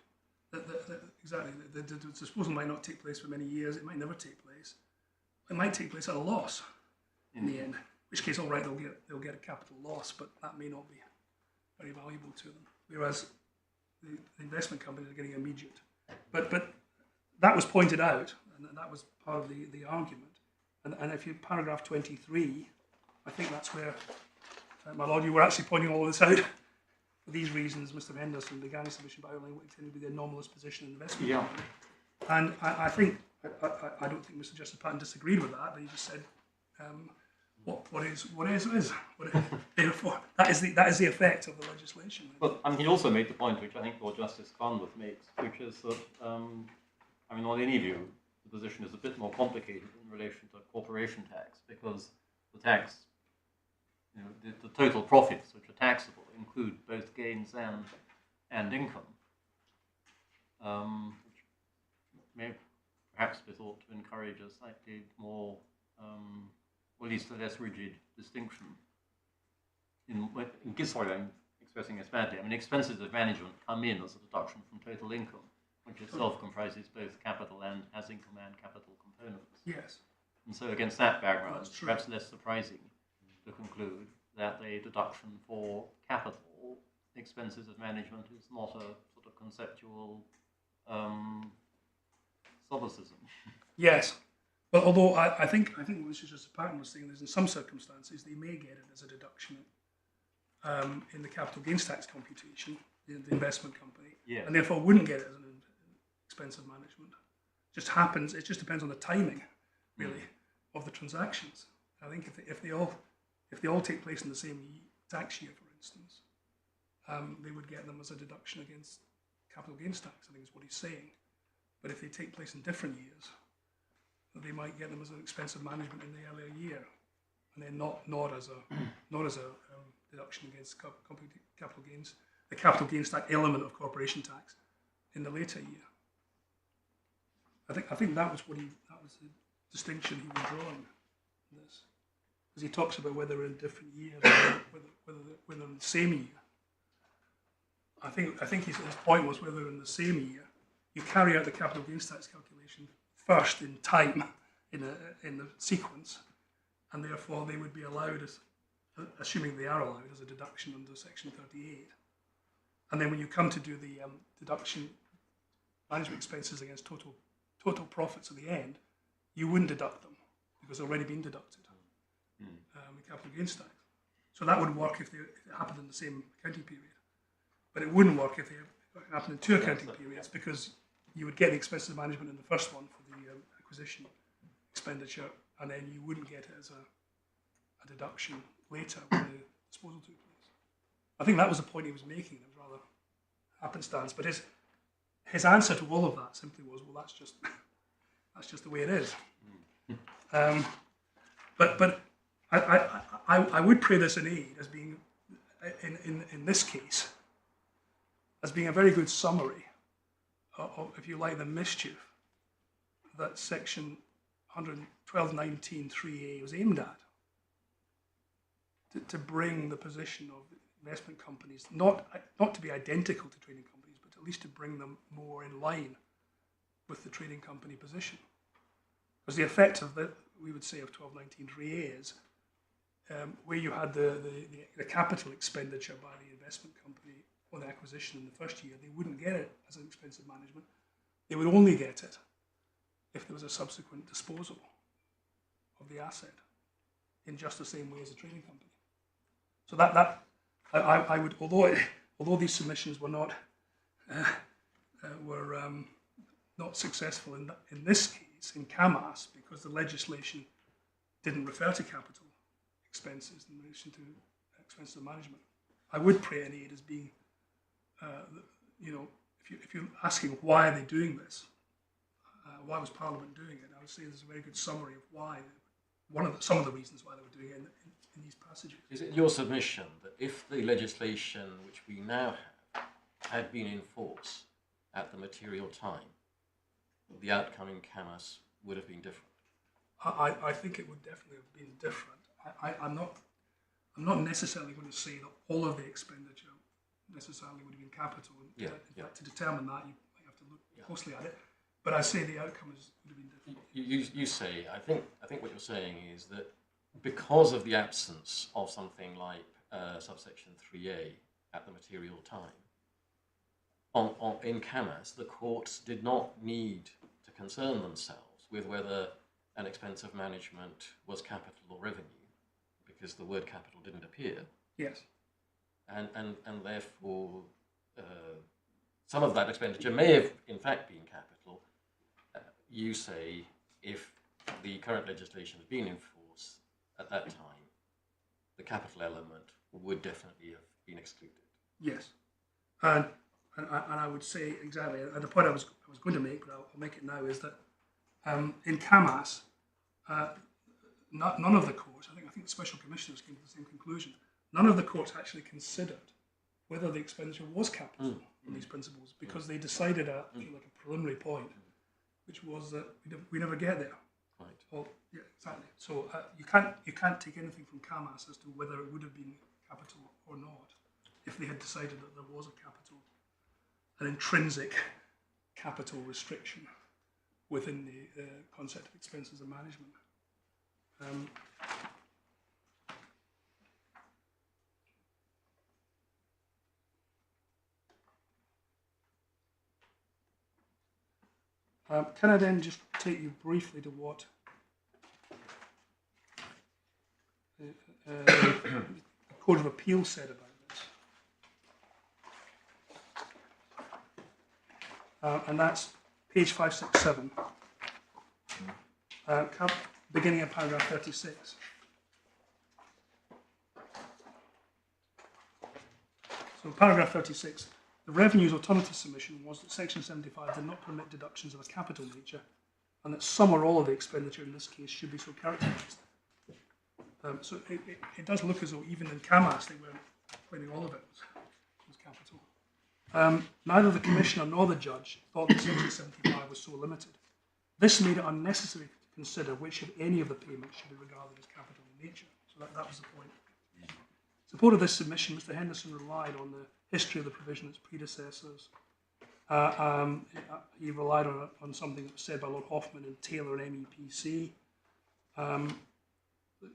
S3: Exactly. The disposal might not take place for many years. It might never take place. It might take place at a loss in the end. In which case, all right, they'll get a capital loss, but that may not be very valuable to them. Whereas the investment companies are getting immediate. But that was pointed out, and that was part of the argument. And if you paragraph 23, I think that's where, my lord, you were actually pointing all of this out. For these reasons, Mr. Henderson began his submission by outlining what intended to be the anomalous position in the investment company. And I think I don't think Mr. Justice Patton disagreed with that, but he just said, what is. Therefore, that is the effect of the legislation.
S5: But he also made the point, which I think Lord Justice Farnworth makes, which is that, on any view, the position is a bit more complicated in relation to corporation tax, because the tax, the total profits which are taxable include both gains and income, which may perhaps be thought to encourage a slightly more, or at least a less rigid distinction. Sorry, I'm expressing this badly. Expenses of management come in as a deduction from total income, which itself comprises both capital and has income and capital components.
S3: Yes.
S5: And so against that background, it's perhaps less surprising to conclude that a deduction for capital expenses of management is not a sort of conceptual solecism.
S3: Yes. But although I think what Mr. Justice Patton was saying is in some circumstances they may get it as a deduction in the capital gains tax computation, the investment company, and therefore wouldn't get it as an expense of management. It just depends on the timing, really, of the transactions. I think if they all take place in the same tax year, for instance, they would get them as a deduction against capital gains tax, I think is what he's saying. But if they take place in different years, they might get them as an expense of management in the earlier year, and then not as a deduction against capital gains, the capital gains tax element of corporation tax in the later year. I think that was the distinction he was drawing in this, because he talks about whether in different years, whether in the same year. I think his point was whether in the same year you carry out the capital gains tax calculation first in time in the sequence, and therefore they would be allowed, assuming they are allowed, as a deduction under Section 38. And then when you come to do the deduction management expenses against total profits at the end, you wouldn't deduct them because they've already been deducted with capital gains tax. So that would work if it happened in the same accounting period, but it wouldn't work if it happened in two accounting periods, because you would get the expenses of management in the first one for the acquisition expenditure, and then you wouldn't get it as a deduction later when the disposal took place. I think that was the point he was making. It was rather happenstance, but his answer to all of that simply was, well, that's just the way it is. But I would pray this in aid as being, in this case, as being a very good summary of, if you like, the mischief that Section 112.19.3a was aimed at, to bring the position of investment companies not to be identical to trading companies, but at least to bring them more in line with the trading company position. Because the effect of that, we would say, of 12.19.3a is where you had the capital expenditure by the investment company on the acquisition in the first year, they wouldn't get it as an expense of management. They would only get it if there was a subsequent disposal of the asset in just the same way as a trading company. So I would, although these submissions were not successful in this case in CAMAS, because the legislation didn't refer to capital expenses in relation to expenses of management, I would pray in aid as being, if you're asking why are they doing this, why was Parliament doing it, I would say there's a very good summary of why. Some of the reasons why they were doing it in these passages.
S4: Is it your submission that if the legislation which we now have had been in force at the material time, the outcome in CAMAS would have been different?
S3: I think it would definitely have been different. I'm not necessarily going to say that all of the expenditure necessarily would have been capital. In fact, to determine that, you might have to look closely at it. But I say the outcome would have been different.
S4: You say, I think what you're saying is that because of the absence of something like subsection 3a at the material time, in CAMAS, the courts did not need to concern themselves with whether an expense of management was capital or revenue, because the word capital didn't appear.
S3: Yes.
S4: And therefore, some of that expenditure may have in fact been capital. you say if the current legislation has been in force at that time, the capital element would definitely have been excluded.
S3: Yes. And I would say exactly, and the point I was going to make, but I'll make it now, is that in CAMAS, none of the courts, I think the special commissioners came to the same conclusion, none of the courts actually considered whether the expenditure was capital on these principles, because they decided at like a preliminary point, which was that we never get there.
S4: Right.
S3: Well, yeah, exactly. So you can't take anything from CAMAS as to whether it would have been capital or not if they had decided that there was a capital, an intrinsic capital restriction within the concept of expenses of management. Can I then just take you briefly to what the Court of Appeal said about this? And that's page 567, beginning of paragraph 36. So paragraph 36, the revenue's alternative submission was that section 75 did not permit deductions of a capital nature, and that some or all of the expenditure in this case should be so characterised. So it does look as though even in CAMAS they weren't claiming all of it was capital. Neither the commissioner nor the judge thought that section 75 was so limited. This made it unnecessary to consider which, if any, of the payments should be regarded as capital in nature. So that was the point. In support of this submission, Mr. Henderson relied on the history of the provision of its predecessors. He relied on something that was said by Lord Hoffman and Taylor and MEPC.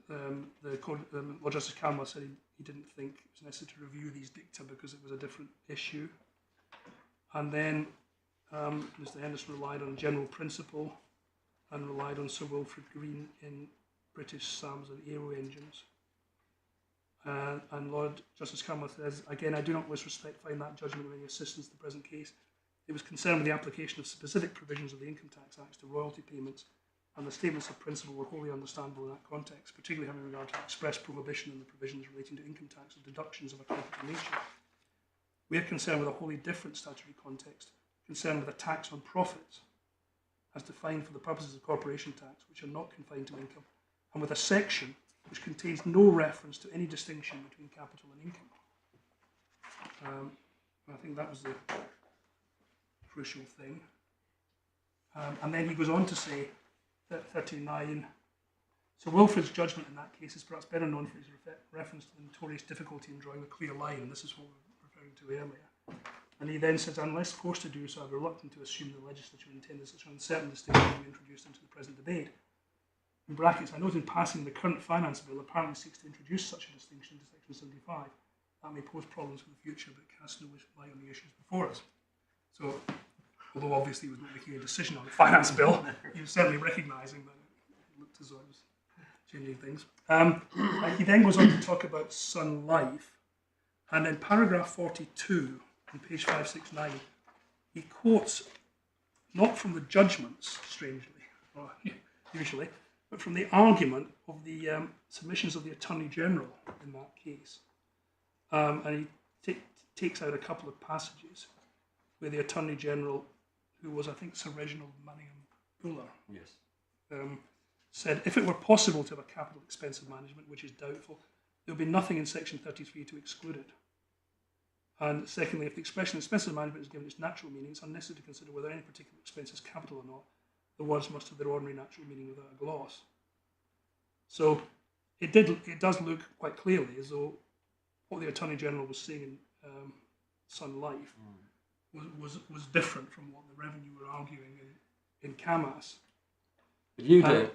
S3: Lord Justice Cannan said he didn't think it was necessary to review these dicta because it was a different issue. And then Mr. Henderson relied on a general principle and relied on Sir Wilfrid Green in British SAMs and Aero engines. And Lord Justice Cannan says, again, I do not with respect find that judgment of any assistance in the present case. It was concerned with the application of specific provisions of the Income Tax Act to royalty payments, and the statements of principle were wholly understandable in that context, particularly having regard to express prohibition in the provisions relating to income tax or deductions of a capital nature. We are concerned with a wholly different statutory context, concerned with a tax on profits, as defined for the purposes of corporation tax, which are not confined to income, and with a section which contains no reference to any distinction between capital and income. I think that was the crucial thing. And then he goes on to say that 39, so Wilfrid's judgment in that case is perhaps better known for his reference to the notorious difficulty in drawing a clear line, and this is what we were referring to earlier. And he then says, unless forced to do so, I'm reluctant to assume the legislature intended such an uncertain distinction being introduced into the present debate. In brackets, I note in passing the current finance bill apparently seeks to introduce such a distinction into section 75. That may pose problems for the future, but casts no light on the issues before us. So, although obviously he was not making a decision on the finance bill, he was certainly recognising that it looked as though it was changing things. He then goes on to talk about Sun Life, and in paragraph 42 on page 569, he quotes not from the judgments, strangely, or usually, but from the argument of the submissions of the Attorney General in that case. And he takes out a couple of passages where the Attorney General, who was, I think, Sir Reginald Manningham Buller, said, if it were possible to have a capital expense of management, which is doubtful, there would be nothing in section 33 to exclude it. And secondly, if the expression expenses of management is given its natural meaning, it's unnecessary to consider whether any particular expense is capital or not. The words must have their ordinary natural meaning without a gloss. So it does look quite clearly as though what the Attorney General was saying in Sun Life was different from what the Revenue were arguing in CAMAS.
S4: But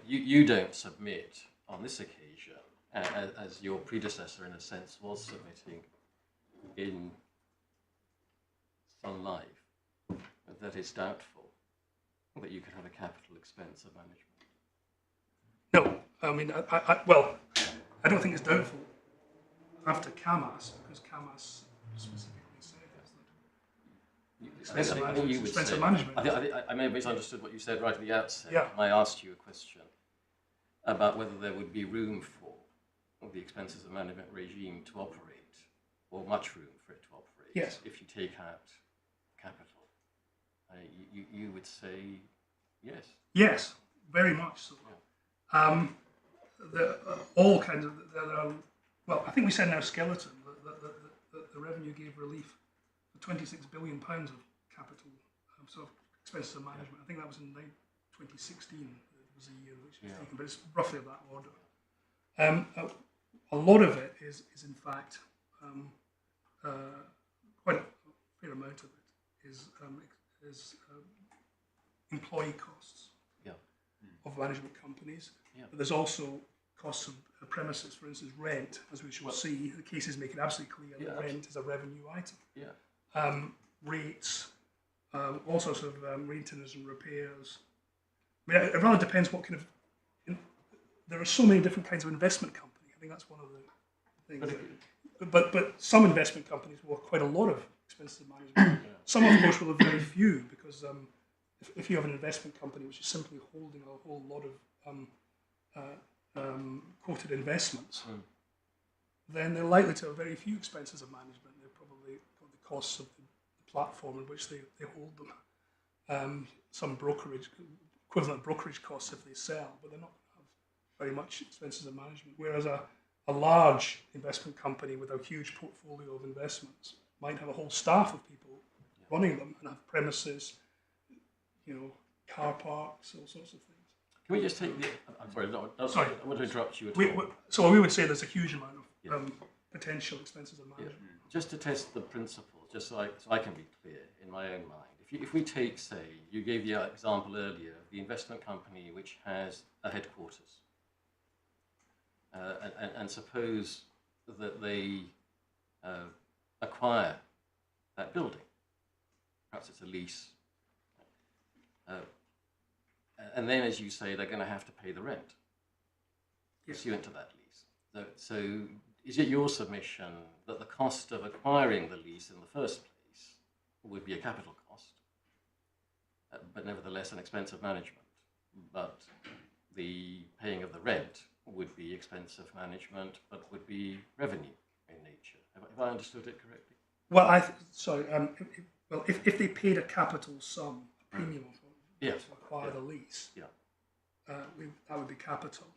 S4: you don't submit on this occasion, as your predecessor in a sense was submitting in Sun Life, that it's doubtful that you could have a capital expense of management.
S3: No, I mean, I don't think it's doubtful after CAMAS, because CAMAS specifically said expense of
S4: I think
S3: management
S4: you
S3: is
S4: would
S3: expense
S4: say,
S3: of management.
S4: I may have misunderstood what you said right at the outset.
S3: Yeah.
S4: I asked you a question about whether there would be room for the expenses of management regime to operate, or much room for it to operate,
S3: Yes.
S4: if you take out capital. You would say yes.
S3: Yes, very much so. All kinds of, well, I think we said in our skeleton that the revenue gave relief for £26 billion of capital, sort of expenses of management. I think that was in 2016, was the year which was taken, but it's roughly of that order. A lot of it is in fact, quite a fair amount of it is employee costs of management companies. But there's also costs of premises, for instance, rent, as we shall see. The cases make it absolutely clear that rent is a revenue item. Rates, all sorts of maintenance and repairs. I mean, it rather depends what kind of. There are so many different kinds of investment company. I think that's one of the things. But some investment companies will have quite a lot of expenses of management. Some, of course, will have very few, because if you have an investment company which is simply holding a whole lot of quoted investments, then they're likely to have very few expenses of management. They're probably got the costs of the platform in which they hold them. Some brokerage, equivalent brokerage costs if they sell, but they're not going to have very much expenses of management. Whereas a large investment company with a huge portfolio of investments might have a whole staff of people running them and have premises, car parks, all sorts of things.
S4: Can we just take the? I'm sorry,
S3: Sorry.
S4: I want to interrupt you at all.
S3: So we would say there's a huge amount of potential expenses of management.
S4: Just to test the principles, just so I can be clear in my own mind. If we take, say, you gave the example earlier of the investment company which has a headquarters, and suppose that they acquire that building. Perhaps it's a lease. And then, as you say, they're going to have to pay the rent pursuant to that lease. So is it your submission that the cost of acquiring the lease in the first place would be a capital cost, but nevertheless an expense of management, but the paying of the rent would be expense of management, but would be revenue in nature? Have I understood it correctly?
S3: Well, if they paid a capital sum, a premium to acquire the lease, that would be capital.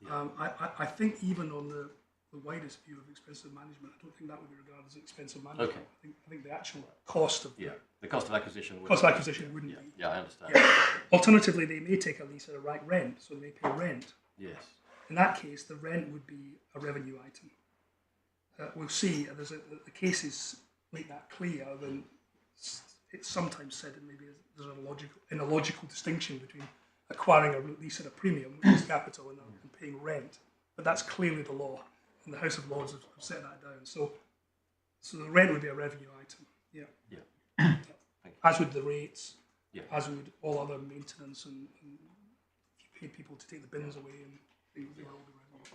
S3: I think even on the widest view of expensive management, I don't think that would be regarded as expensive management.
S4: Okay.
S3: I think the actual cost of
S4: the cost of acquisition
S3: wouldn't be.
S4: Yeah, I understand.
S3: Alternatively, they may take a lease at a right rent, so they may pay rent.
S4: Yes.
S3: In that case, the rent would be a revenue item. We'll see. The cases make that clear. Then it's sometimes said that maybe there's a logical distinction between acquiring a lease at a premium, which is capital, and paying rent. But that's clearly the law, and the House of Lords have set that down. So the rent would be a revenue item. Yeah. As would the rates. Yeah. As would all other maintenance, and if you paid people to take the bins away, and they would all be revenue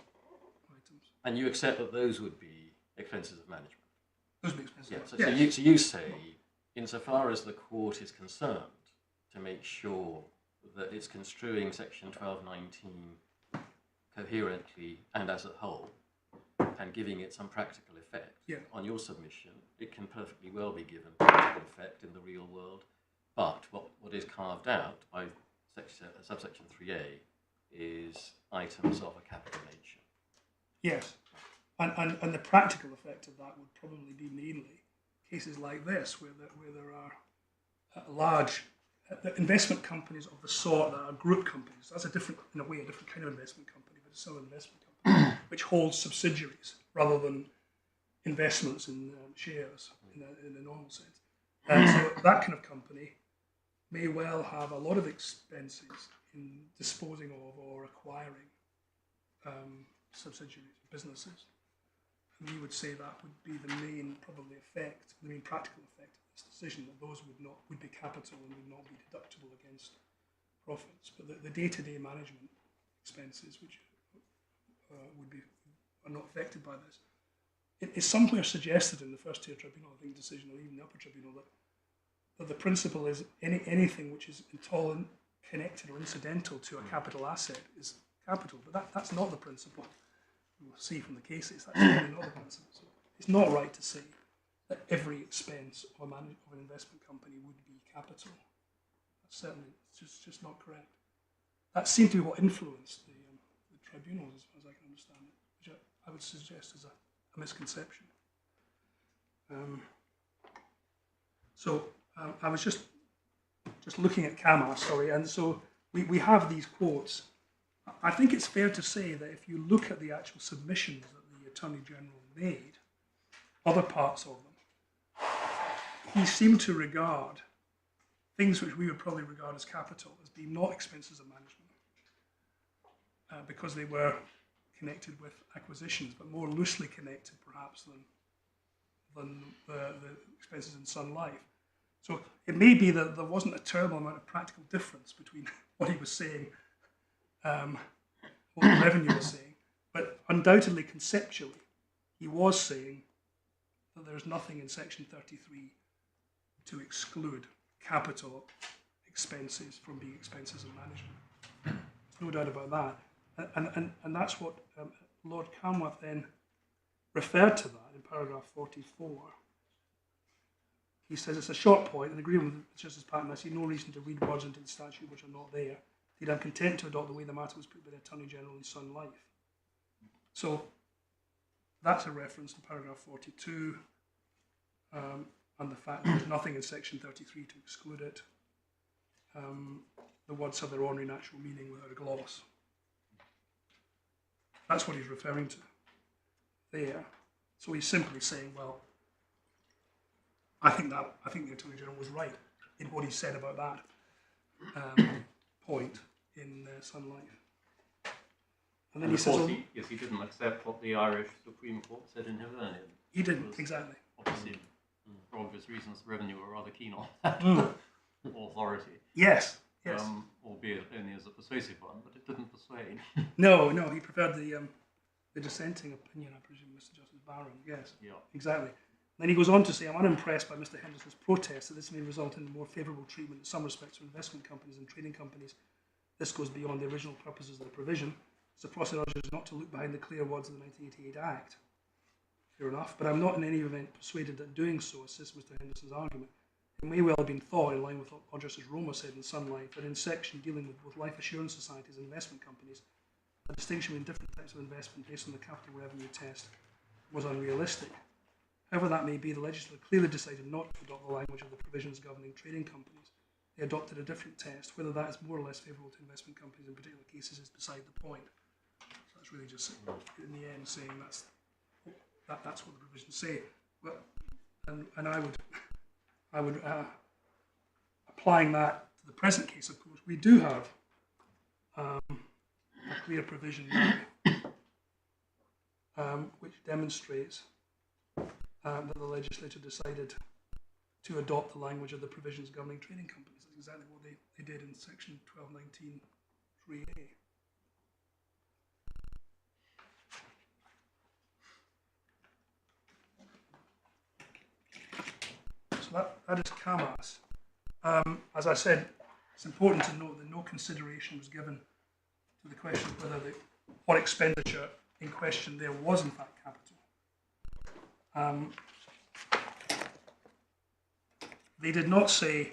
S3: items.
S4: And you accept that those would be expenses of management?
S3: Those would be expenses.
S4: Yeah. So you say, insofar as the court is concerned, to make sure that it's construing Section 1219 coherently and as a whole, and giving it some practical effect, on your submission, it can perfectly well be given practical effect in the real world. But what is carved out by subsection 3A is items of a capital nature.
S3: Yes, and the practical effect of that would probably be mainly cases like this, where there are large investment companies of the sort that are group companies. That's in a way, a different kind of investment company, but it's still an investment company, which holds subsidiaries rather than investments in shares in the normal sense. So that kind of company may well have a lot of expenses in disposing of or acquiring subsidiaries, businesses. And we would say that would be the main practical effect of this decision, that those would be capital and would not be deductible against profits. But the day-to-day management expenses, which are not affected by this, it is somewhere suggested in the First Tier Tribunal, I think, decision, or even the Upper Tribunal, that the principle is anything which is at all connected or incidental to a capital asset is capital, but that's not the principle. We'll see from the cases that's really not the principle. So it's not right to say that every expense of an investment company would be capital. That's certainly just not correct. That seemed to be what influenced the tribunals, as far as I can understand it, which I would suggest is a misconception. I was just looking at Camas, sorry, and so we have these quotes. I think it's fair to say that if you look at the actual submissions that the Attorney General made, other parts of them, he seemed to regard things which we would probably regard as capital as being not expenses of management, because they were connected with acquisitions, but more loosely connected perhaps than the expenses in Sun Life. So it may be that there wasn't a terrible amount of practical difference between what he was saying, what the revenue was saying, but undoubtedly conceptually, he was saying that there's nothing in Section 33 to exclude capital expenses from being expenses of management. There's no doubt about that. And that's what Lord Camworth then referred to that in paragraph 44. He says it's a short point, and agreeing with Justice Patton, I see no reason to read words into the statute which are not there. Indeed, I'm content to adopt the way the matter was put by the Attorney General in Sun Life. So that's a reference to paragraph 42, and the fact that there's nothing in section 33 to exclude it. The words have their ordinary natural meaning without a gloss. That's what he's referring to there. So he's simply saying, well, I think the Attorney General was right in what he said about that point in Sun Life. And then he says,
S5: he didn't accept what the Irish Supreme Court said in Hibernian.
S3: He didn't, exactly.
S5: Obviously, for obvious reasons, the Revenue were rather keen on that authority.
S3: Yes.
S5: Albeit only as a persuasive one, but it didn't persuade.
S3: No, he preferred the dissenting opinion, I presume, Mr. Justice Barron. Yes,
S5: Yeah.
S3: Exactly. Then he goes on to say, I'm unimpressed by Mr. Henderson's protest that this may result in more favourable treatment in some respects for investment companies and trading companies. This goes beyond the original purposes of the provision. The process urges not to look behind the clear words of the 1988 Act. Fair enough, but I'm not in any event persuaded that doing so assists Mr. Henderson's argument. It may well have been thought, in line with what Justice Roma said in Sun Life, that in section dealing with both life assurance societies and investment companies, a distinction between different types of investment based on the capital revenue test was unrealistic. However that may be, the legislature clearly decided not to adopt the language of the provisions governing trading companies. They adopted a different test. Whether that is more or less favourable to investment companies in particular cases is beside the point. So that's really just, in the end, saying that's what the provisions say. But, and I would applying that to the present case, of course, we do have a clear provision now, which demonstrates that the legislature decided to adopt the language of the provisions governing trading companies. That's exactly what they did in section 1219 3A. So that is Camas. As I said, it's important to note that no consideration was given to the question of whether what expenditure in question there was in fact capital. They did not say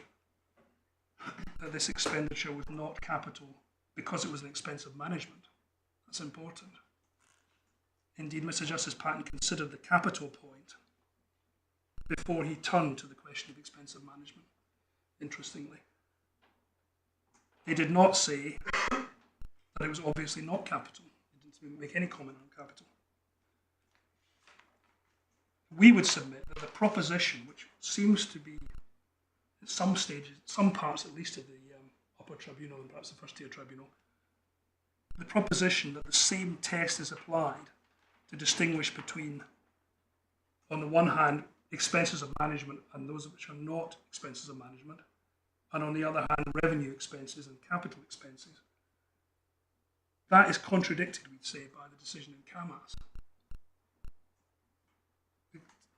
S3: that this expenditure was not capital because it was an expense of management. That's important. Indeed, Mr. Justice Patton considered the capital point before he turned to the question of expense of management, interestingly. They did not say that it was obviously not capital. They didn't make any comment on capital. We would submit that the proposition, which seems to be at some stages, some parts at least of the Upper Tribunal and perhaps the First Tier Tribunal, the proposition that the same test is applied to distinguish between, on the one hand, expenses of management and those which are not expenses of management, and on the other hand, revenue expenses and capital expenses. That is contradicted, we'd say, by the decision in Camas.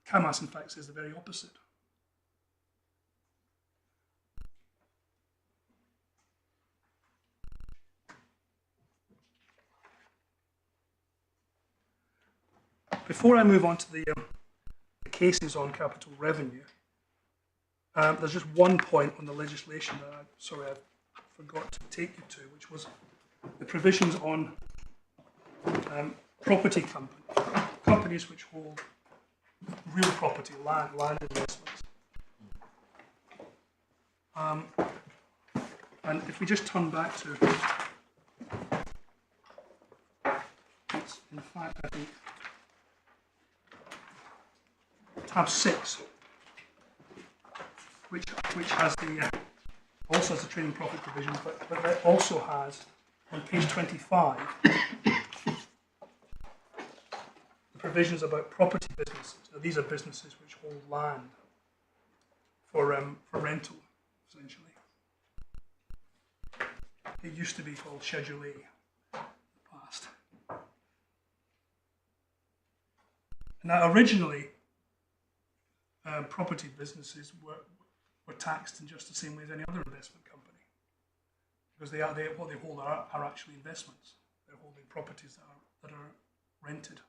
S3: Camas, in fact, says the very opposite. before I move on to the cases on capital revenue, there's just one point on the legislation that I forgot to take you to, which was the provisions on property companies which hold real property, land investments. And if we just turn back to, it's in fact, I think, tab 6, which has the also has the trading profit provision, but it also has on page 25 the provisions about property businesses. Now these are businesses which hold land for rental, essentially. It used to be called Schedule A in the past. Now originally, property businesses were taxed in just the same way as any other investment company, because what they hold are actually investments. They're holding properties that are rented.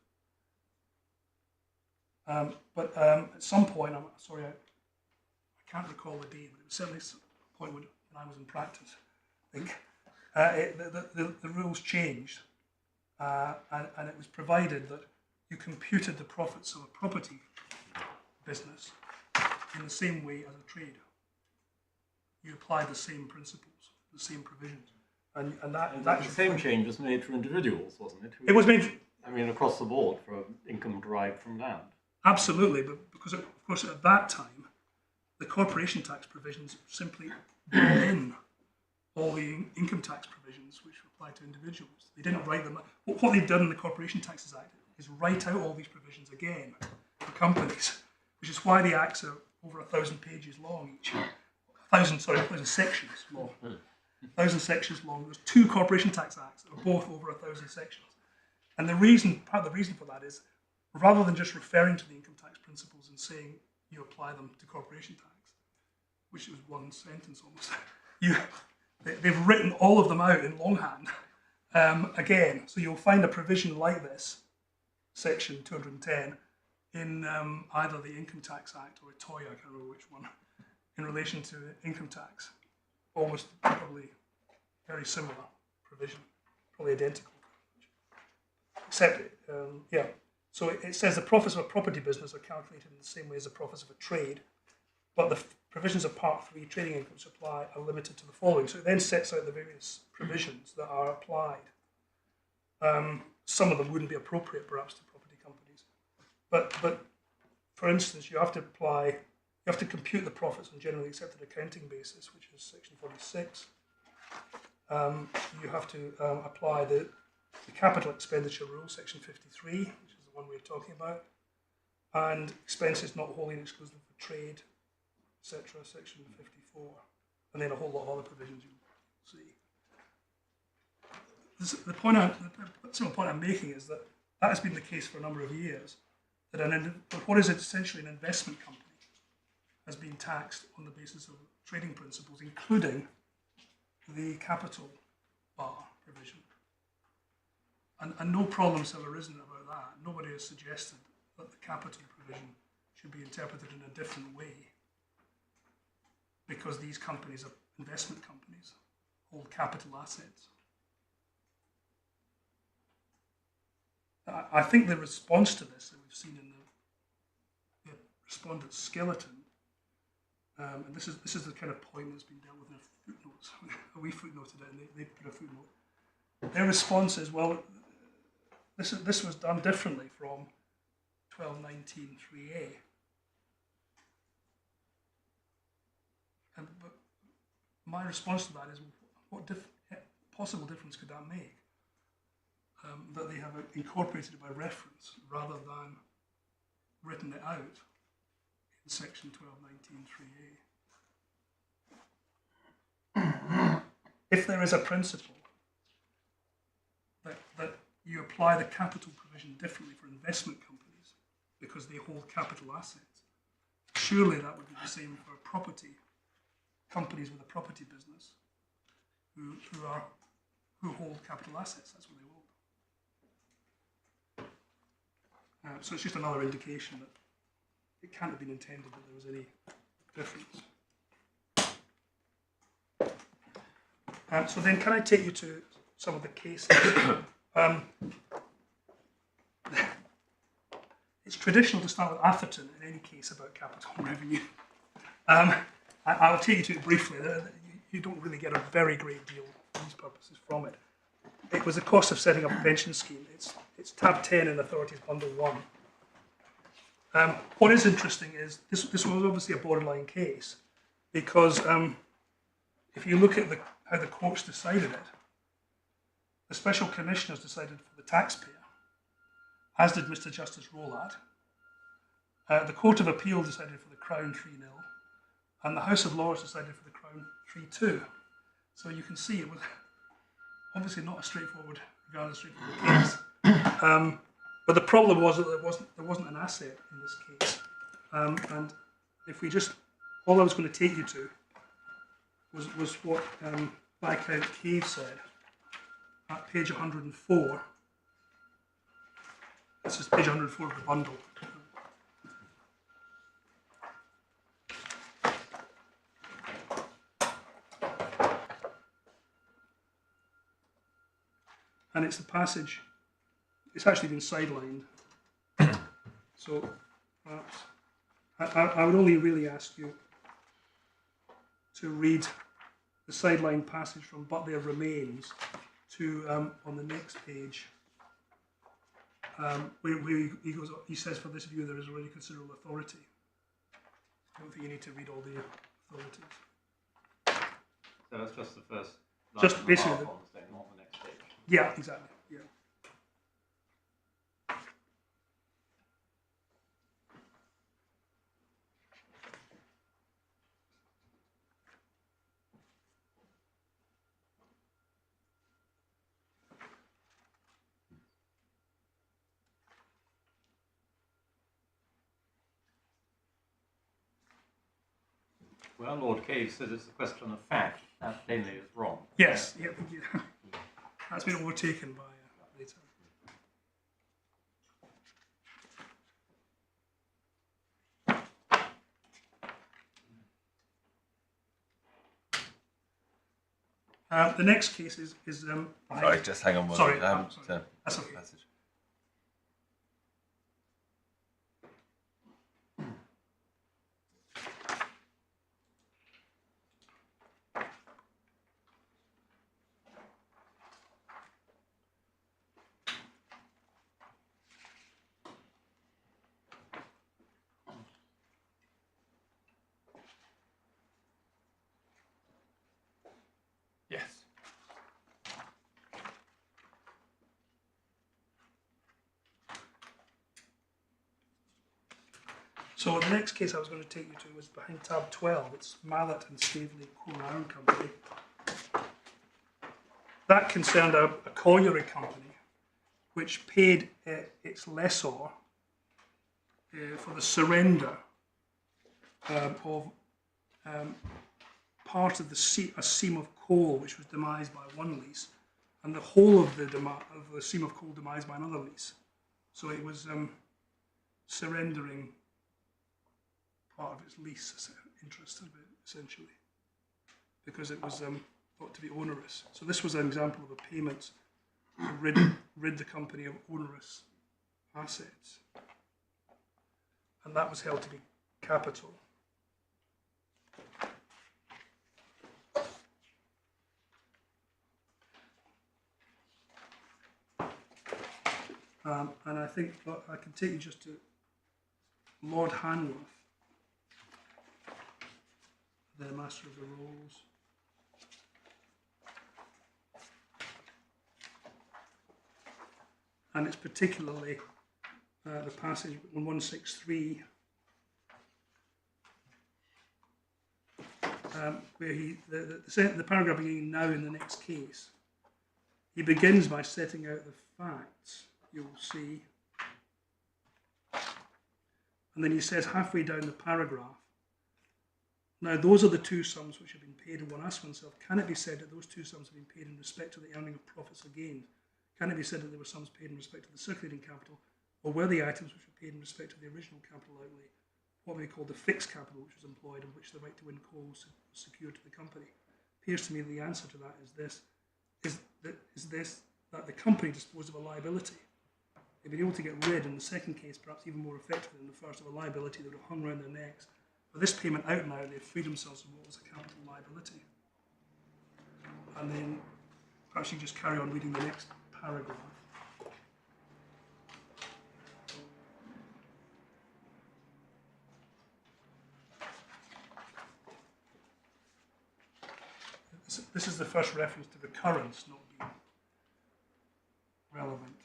S3: But at some point, I'm sorry, I can't recall the date, but it was certainly a point when I was in practice, I think, the rules changed, and it was provided that you computed the profits of a property business in the same way as a trade. You apply the same principles, the same provisions, and that
S5: the same change was made for individuals, wasn't it?
S3: It was made.
S5: I mean, across the board for income derived from land.
S3: Absolutely, but because of course at that time, the corporation tax provisions simply brought in all the income tax provisions which apply to individuals. They didn't write them. What they've done in the Corporation Taxes Act is write out all these provisions again for companies, which is why the acts are over 1,000 pages long each. 1,000 sections long. 1,000 sections long. There's 2 Corporation Tax Acts that are both over 1,000 sections. And part of the reason for that is, rather than just referring to the income tax principles and saying you apply them to corporation tax, which was one sentence almost, they've written all of them out in longhand again. So you'll find a provision like this, section 210, in either the Income Tax Act or a TOI, I can't remember which one, in relation to income tax. Almost probably very similar provision, probably identical. Except, so it says the profits of a property business are calculated in the same way as the profits of a trade, but the provisions of Part 3 trading income supply are limited to the following. So it then sets out the various provisions that are applied. Some of them wouldn't be appropriate perhaps to property companies, but for instance, you have to compute the profits on generally accepted accounting basis, which is section 46. You have to apply the capital expenditure rule, section 53, which is the one we're talking about, and expenses not wholly and exclusively for trade, etc., section 54, and then a whole lot of other provisions you'll see. The simple point I'm making is that has been the case for a number of years, that what is essentially an investment company has been taxed on the basis of trading principles, including the capital bar provision. And no problems have arisen about that. Nobody has suggested that the capital provision should be interpreted in a different way, because these companies are investment companies, hold capital assets. I think the response to this that we've seen in the respondent's skeleton, and this is the kind of point that's been dealt with in footnotes. We footnoted it, and they put a footnote. Their response is, well, this was done differently from 1219(3)A. But my response to that is, what possible difference could that make? That they have incorporated it by reference rather than written it out in section 1219(3)A. If there is a principle that you apply the capital provision differently for investment companies because they hold capital assets, surely that would be the same for property companies with a property business who hold capital assets. That's what they hold. So it's just another indication that it can't have been intended that there was any difference. So then can I take you to some of the cases? It's traditional to start with Atherton in any case about capital revenue. I'll take you to it briefly. You don't really get a very great deal for these purposes from it. It was the cost of setting up a pension scheme. It's tab 10 in Authorities Bundle 1. What is interesting is this was obviously a borderline case because if you look at how the courts decided it, the special commissioners decided for the taxpayer, as did Mr. Justice Rowlatt. The Court of Appeal decided for the Crown 3-0, and the House of Lords decided for the Crown 3-2. So you can see it was obviously not a straightforward case. But the problem was that there wasn't an asset in this case. And if we just, all I was going to take you to was what Viscount Cave said at page 104. This is page 104 of the bundle. And it's the passage, it's actually been sidelined. So I would only really ask you to read the sideline passage from "But There Remains" to on the next page, where he says, "For this view there is already considerable authority." I don't think you need to read all the authorities.
S5: So that's just the first.
S3: Just basically
S5: on the thing, not the next page.
S3: Yeah, exactly. Yeah.
S5: Well, Lord Cave says it's a question of fact. That plainly is wrong.
S3: Yes. Yeah. That's been overtaken by later. The next case is
S2: Sorry, just hang on one
S3: Sorry,
S2: minute.
S3: sorry. That's okay.
S2: Passage. Yes.
S3: So the next case I was going to take you to was behind tab 12. It's Mallet and Staveley Coal Iron Company. That concerned a colliery company which paid its lessor for the surrender of part of a seam of coal which was demised by one lease, and the whole of the seam of coal demised by another lease. So it was surrendering part of its lease interest, essentially, because it was thought to be onerous. So this was an example of a payment to rid the company of onerous assets, and that was held to be capital. And I think I can take you just to Lord Hanworth, the Master of the Rolls. And it's particularly the passage on 163, where the paragraph beginning "now in the next case," he begins by setting out the facts, you'll see. And then he says halfway down the paragraph, "Now those are the two sums which have been paid," and one asks oneself, can it be said that those two sums have been paid in respect to the earning of profits or gains? Can it be said that there were sums paid in respect to the circulating capital or were the items which were paid in respect of the original capital outlay what we call the fixed capital which was employed and which the right to win call was secured to the company? Appears to me the answer to that is that the company disposed of a liability. They've been able to get rid, in the second case, perhaps even more effectively than the first, of a liability that would have hung around their necks. For this payment out now, they've freed themselves from what was a capital liability. And then perhaps you just carry on reading the next paragraph. This is the first reference to recurrence not being relevant.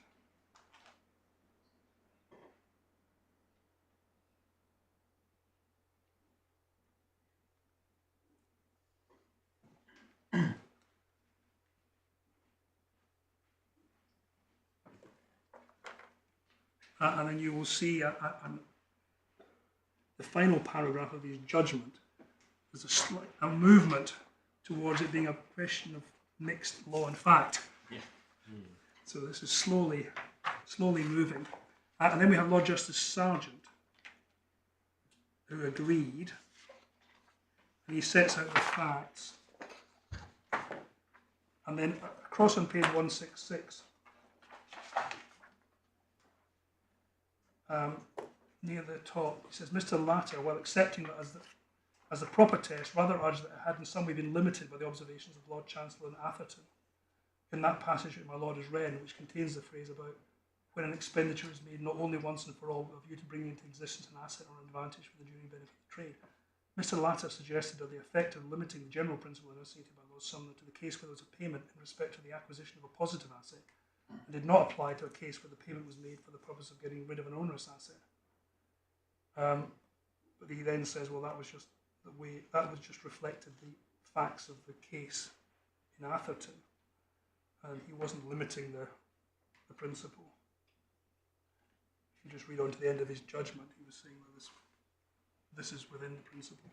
S3: And then you will see the final paragraph of his judgment. There's a movement towards it being a question of mixed law and fact.
S5: Yeah.
S3: So this is slowly moving. And then we have Lord Justice Sargent, who agreed, and he sets out the facts. And then across on page 166, near the top, he says, Mr. Latter, while accepting that as the proper test, rather urged that it had in some way been limited by the observations of Lord Chancellor and Atherton. In that passage which my Lord has read, which contains the phrase about when an expenditure is made not only once and for all, but with a view to bringing into existence an asset or an advantage for the enduring benefit of trade, Mr. Latter suggested that the effect of limiting the general principle enunciated by Lord Sumner to the case where there was a payment in respect to the acquisition of a positive asset, and did not apply to a case where the payment was made for the purpose of getting rid of an onerous asset. But he then says, well, that was just reflected the facts of the case in Atherton, and he wasn't limiting the principle. If you just read on to the end of his judgment, he was saying that this is within the principle.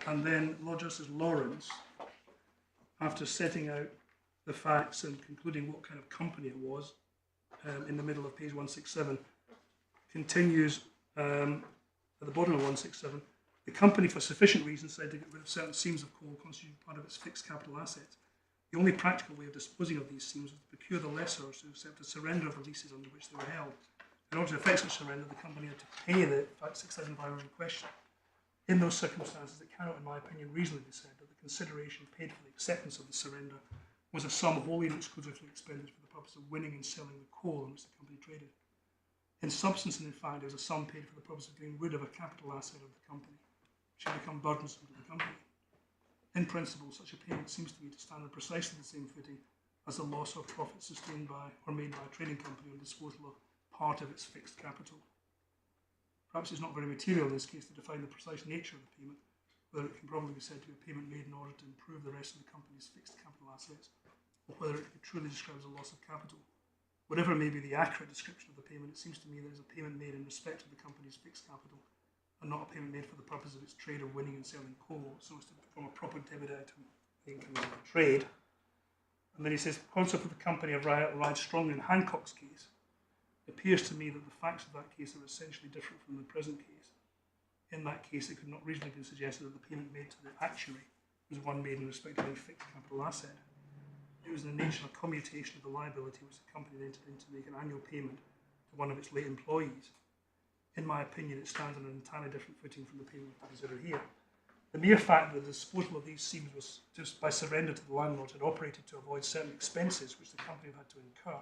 S3: And then Lord Justice Lawrence, after setting out the facts and concluding what kind of company it was, in the middle of page 167, continues at the bottom of 167, the company for sufficient reasons said to get rid of certain seams of coal constituted part of its fixed capital assets. The only practical way of disposing of these seams was to procure the lessors to accept a surrender of the leases under which they were held. In order to effect such surrender, the company had to pay the 6,500 in question. In those circumstances, it cannot, in my opinion, reasonably be said that the consideration paid for the acceptance of the surrender was a sum wholly and exclusively expended for the purpose of winning and selling the coal on which the company traded. In substance and in fact, it was a sum paid for the purpose of getting rid of a capital asset of the company, which had become burdensome to the company. In principle, such a payment seems to me to stand on precisely the same footing as the loss or profit sustained by or made by a trading company on disposal of part of its fixed capital. Perhaps it's not very material in this case to define the precise nature of the payment, whether it can probably be said to be a payment made in order to improve the rest of the company's fixed capital assets, or whether it truly describes a loss of capital. Whatever may be the accurate description of the payment, it seems to me that it is a payment made in respect of the company's fixed capital, and not a payment made for the purpose of its trade of winning and selling coal, so as to form a proper debit item of the income of the trade. And then he says, concept of the company have relied strongly on Hancock's case. It appears to me that the facts of that case are essentially different from the present case. In that case, it could not reasonably be suggested that the payment made to the actuary was one made in respect of any fixed capital asset. It was in the nature of a commutation of the liability which the company entered in to make an annual payment to one of its late employees. In my opinion, it stands on an entirely different footing from the payment we consider here. The mere fact that the disposal of these seams was just by surrender to the landlord had operated to avoid certain expenses which the company had to incur,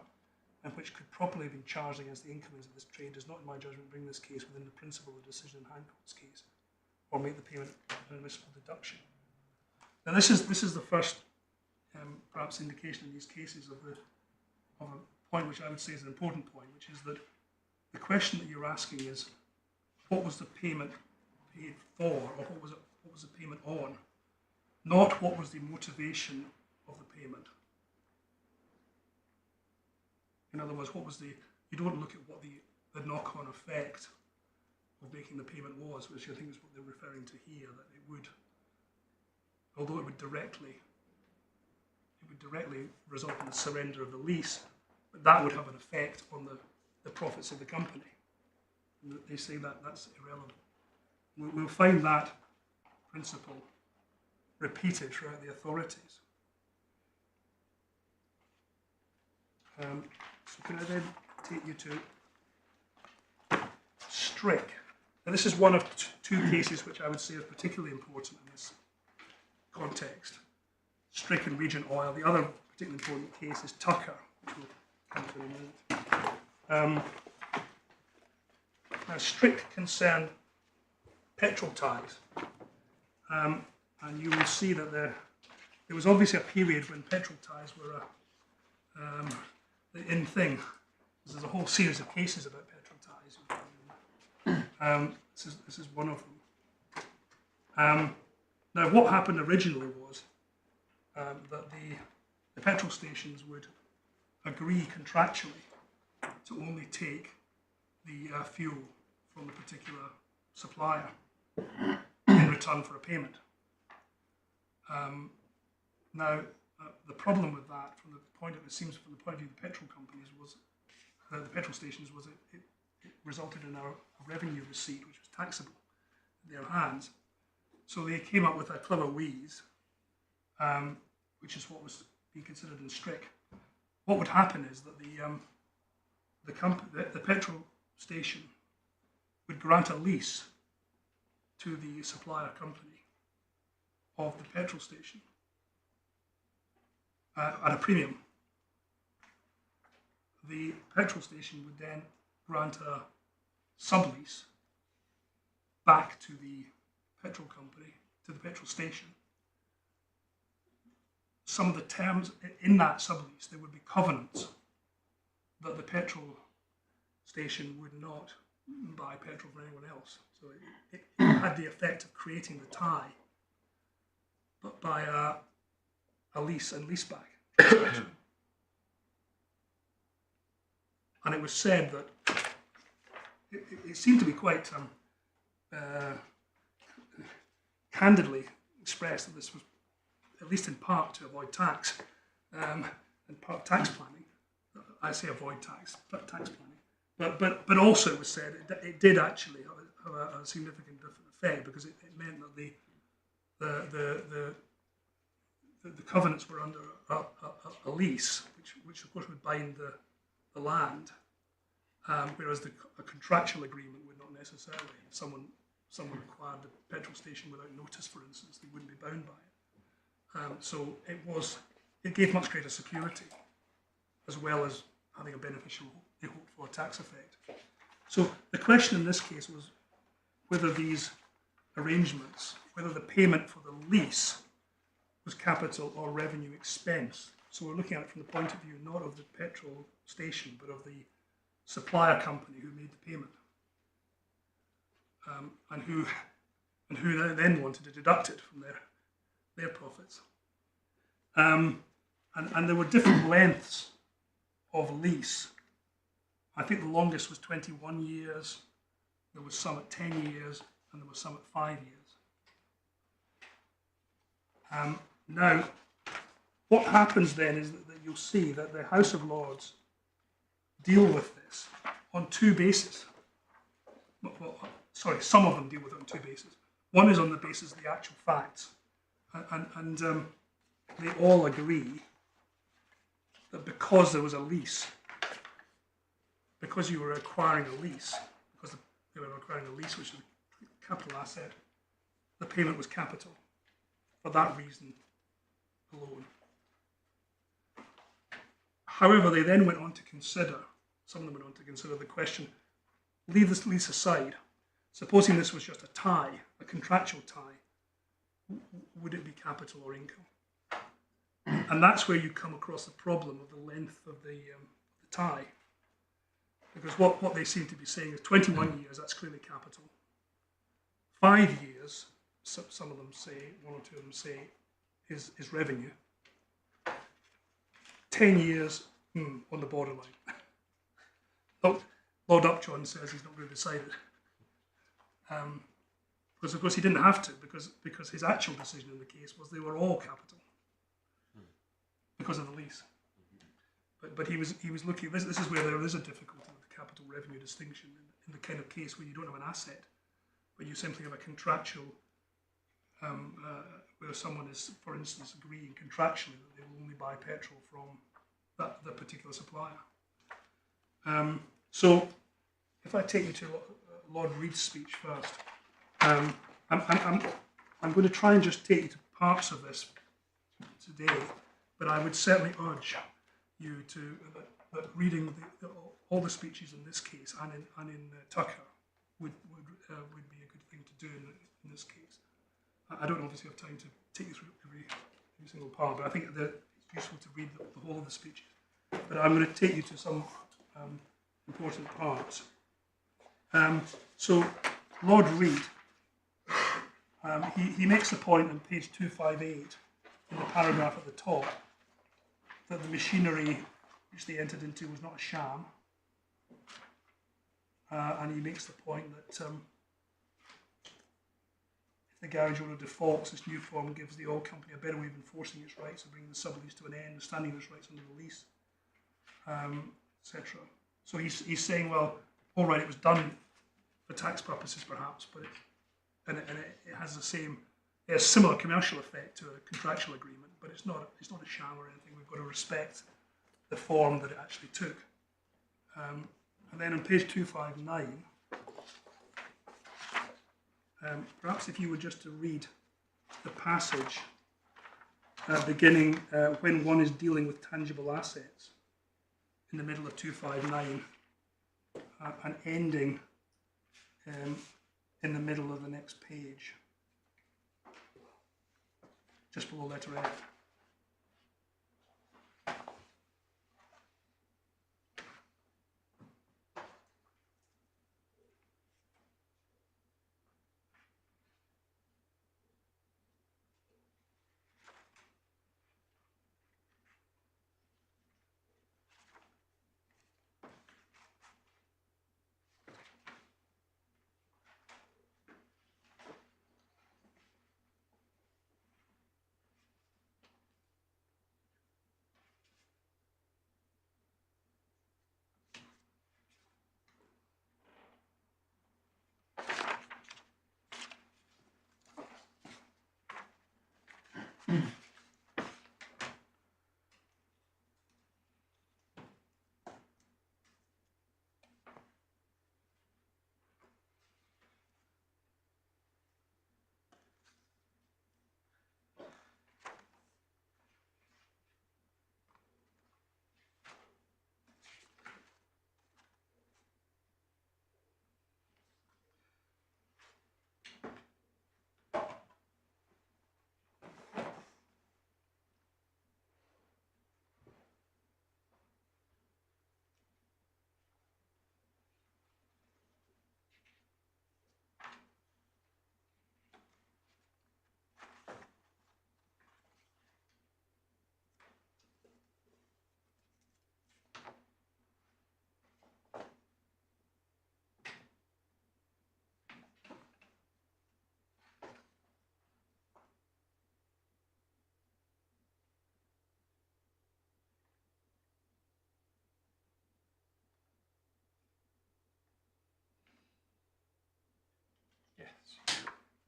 S3: and which could properly have been charged against the incomings of this trade, does not, in my judgment, bring this case within the principle of the decision in Hancock's case, or make the payment an admissible deduction. Now, this is the first, perhaps, indication in these cases of of a point which I would say is an important point, which is that the question that you're asking is, what was the payment paid for, or what was the payment on, not what was the motivation of the payment. In other words, you don't look at what the knock-on effect of making the payment was, which I think is what they're referring to here, that it would, although it would directly result in the surrender of the lease, but that would have an effect on the profits of the company. And they say that that's irrelevant. We'll find that principle repeated throughout the authorities. So can I then take you to Strick? Now this is one of two cases which I would say is particularly important in this context. Strick and Regent Oil. The other particularly important case is Tucker, which we'll come to in a minute. Now Strick concerned petrol ties. And you will see that there was obviously a period when petrol ties were the in thing. There's a whole series of cases about petrol ties. This is one of them. Now, what happened originally was that the petrol stations would agree contractually to only take the fuel from a particular supplier in return for a payment. Now, the problem with that, from the point of view of the petrol companies, was the petrol stations, was it resulted in a revenue receipt which was taxable in their hands. So they came up with a clever wheeze, which is what was being considered in Strick. What would happen is that the petrol station would grant a lease to the supplier company of the petrol station at a premium. The petrol station would then grant a sublease back to the petrol company, to the petrol station. Some of the terms in that sublease, there would be covenants that the petrol station would not buy petrol from anyone else. So it had the effect of creating the tie, but by a lease and leaseback transaction. And it was said that it seemed to be quite candidly expressed that this was, at least in part, to avoid tax, and part of tax planning. I say avoid tax, but tax planning. But also it was said it did actually have a significant different effect, because it meant that the covenants were under a lease, which of course would bind the land, whereas a contractual agreement would not necessarily. If someone acquired the petrol station without notice, for instance, they wouldn't be bound by it. So it gave much greater security, as well as having a beneficial, they hoped for, tax effect. So the question in this case was whether these arrangements, whether the payment for the lease was capital or revenue expense. So we're looking at it from the point of view not of the petrol station, but of the supplier company who made the payment, and who then wanted to deduct it from their profits. And there were different lengths of lease. I think the longest was 21 years. There was some at 10 years, and there was some at 5 years. Now, what happens then is that you'll see that the House of Lords deal with this on two bases. Sorry, some of them deal with it on two bases. One is on the basis of the actual facts, and they all agree that because there was a lease, because you were acquiring a lease, because they were acquiring a lease, which is a capital asset, the payment was capital for that reason alone. However, they then went on to consider, some of them went on to consider the question, leave this lease aside, supposing this was just a tie, a contractual tie, would it be capital or income? And that's where you come across the problem of the length of the tie. Because what they seem to be saying is 21 years, that's clearly capital. 5 years, some of them say, one or two of them say, is revenue. 10 years, on the borderline. Lord Upjohn says he's not going to decide it. Because of course he didn't have to, because his actual decision in the case was they were all capital because of the lease. But he was looking. This is where there is a difficulty with the capital revenue distinction in the kind of case where you don't have an asset, but you simply have a contractual, where someone is, for instance, agreeing contractually that they will only buy petrol from the particular supplier. So, if I take you to Lord Reid's speech first, I'm going to try and just take you to parts of this today, but I would certainly urge you to that reading all the speeches in this case and in Tucker would be a good thing to do in this case. I don't obviously have time to take you through every single part, but I think that it's useful to read the whole of the speeches. But I'm going to take you to some important parts. So Lord Reid, he makes the point on page 258 in the paragraph at the top that the machinery which they entered into was not a sham, and he makes the point that if the garage owner defaults, this new form gives the oil company a better way of enforcing its rights and bringing the sublease to an end, understanding its rights under the lease, etc. So he's saying, well, all right, it was done for tax purposes perhaps, but it has the same, it has similar commercial effect to a contractual agreement, but it's not a sham or anything. We've got to respect the form that it actually took. And then on page 259, perhaps if you were just to read the passage beginning when one is dealing with tangible assets in the middle of 259 and ending in the middle of the next page, just below letter F.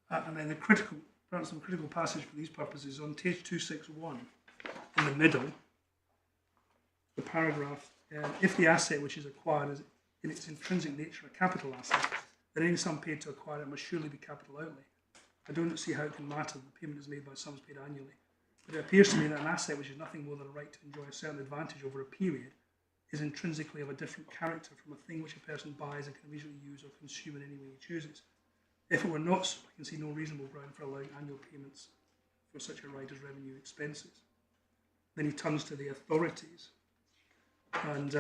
S3: And then perhaps some critical passage for these purposes on page 261, in the middle, the paragraph, if the asset which is acquired is in its intrinsic nature a capital asset, then any sum paid to acquire it must surely be capital outlay. I don't see how it can matter that the payment is made by sums paid annually, but it appears to me that an asset which is nothing more than a right to enjoy a certain advantage over a period is intrinsically of a different character from a thing which a person buys and can immediately use or consume in any way he chooses. If it were not so, I can see no reasonable ground for allowing annual payments for such a right as revenue expenses. Then he turns to the authorities, and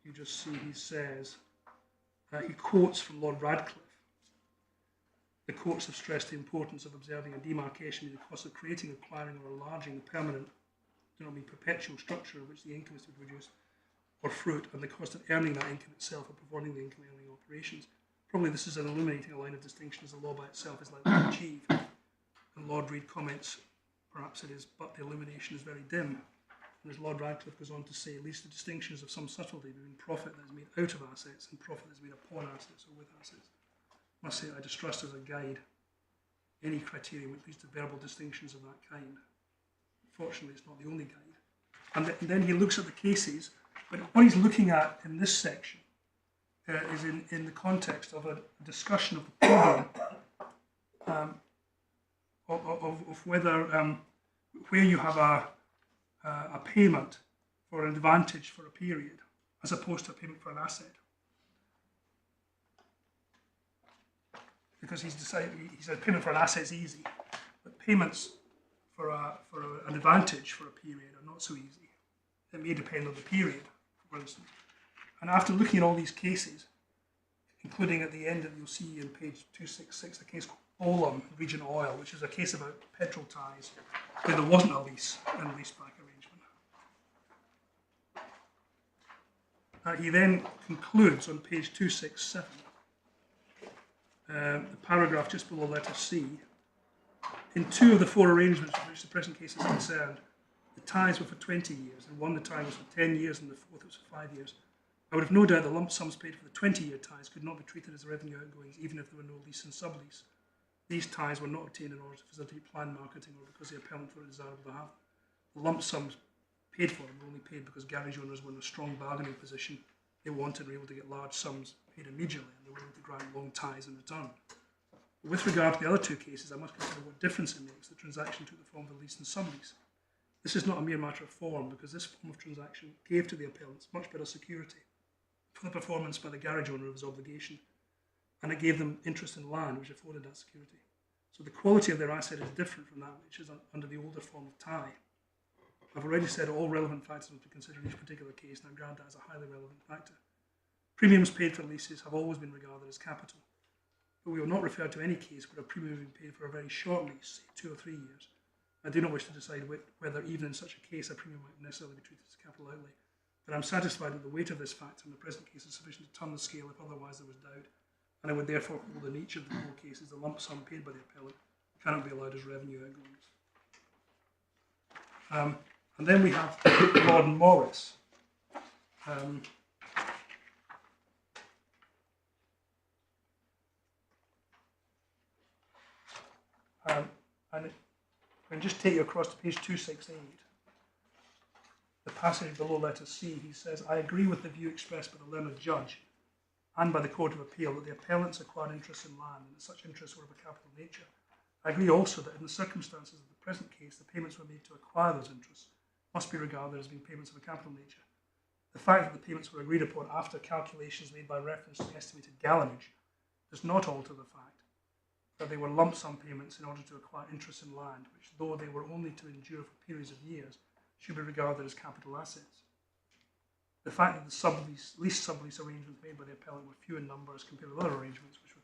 S3: you just see he says, he quotes from Lord Radcliffe. The courts have stressed the importance of observing a demarcation between the cost of creating, acquiring, or enlarging the permanent, do not mean perpetual structure of which the income is to be produced, or fruit, and the cost of earning that income itself or performing the income earning operations. Probably this is an illuminating a line of distinction as the law by itself is likely to achieve. And Lord Reid comments, perhaps it is, but the illumination is very dim. And as Lord Radcliffe goes on to say, at least the distinctions of some subtlety between profit that is made out of assets and profit that is made upon assets or with assets. I must say I distrust as a guide any criterion which leads to verbal distinctions of that kind. Fortunately, it's not the only guide. And then he looks at the cases, but what he's looking at in this section is in the context of a discussion of the problem of whether where you have a payment for an advantage for a period as opposed to a payment for an asset. Because he's decided, he said payment for an asset is easy, but payments for an advantage for a period are not so easy. It may depend on the period, for instance. And after looking at all these cases, including at the end that you'll see in page 266, a case called Olam Region Oil, which is a case about petrol ties where there wasn't a lease and leaseback arrangement. He then concludes on page 267, the paragraph just below letter C. In 2 of the 4 arrangements for which the present case is concerned, the ties were for 20 years, and one the tie was for 10 years, and the fourth was for 5 years. I would have no doubt the lump sums paid for the 20-year ties could not be treated as revenue outgoings, even if there were no lease and sublease. These ties were not obtained in order to facilitate planned marketing or because the appellant thought it desirable to have them. The lump sums paid for them were only paid because garage owners were in a strong bargaining position. They wanted and were able to get large sums paid immediately, and they were able to grant long ties in return. But with regard to the other 2 cases, I must consider what difference it makes. The transaction took the form of a lease and sublease. This is not a mere matter of form, because this form of transaction gave to the appellants much better security for the performance by the garage owner of his obligation, and it gave them interest in land, which afforded that security. So the quality of their asset is different from that which is under the older form of tie. I've already said all relevant factors must be considered in each particular case, and I grant that as a highly relevant factor. Premiums paid for leases have always been regarded as capital, but we will not refer to any case where a premium has been paid for a very short lease, say 2 or 3 years. I do not wish to decide whether even in such a case a premium might necessarily be treated as capital outlay, but I'm satisfied that the weight of this factor in the present case is sufficient to turn the scale if otherwise there was doubt, and I would therefore hold in each of the 4 cases the lump sum paid by the appellant cannot be allowed as revenue outgoings. And then we have Lord Morris. And I can just take you across to page 268. The passage below letter C, he says, I agree with the view expressed by the learned judge and by the Court of Appeal that the appellants acquired interest in land and that such interests were of a capital nature. I agree also that in the circumstances of the present case, the payments were made to acquire those interests must be regarded as being payments of a capital nature. The fact that the payments were agreed upon after calculations made by reference to estimated gallonage does not alter the fact that they were lump sum payments in order to acquire interest in land, which, though they were only to endure for periods of years, should be regarded as capital assets. The fact that the lease-sublease arrangements made by the appellant were few in number as compared with other arrangements which were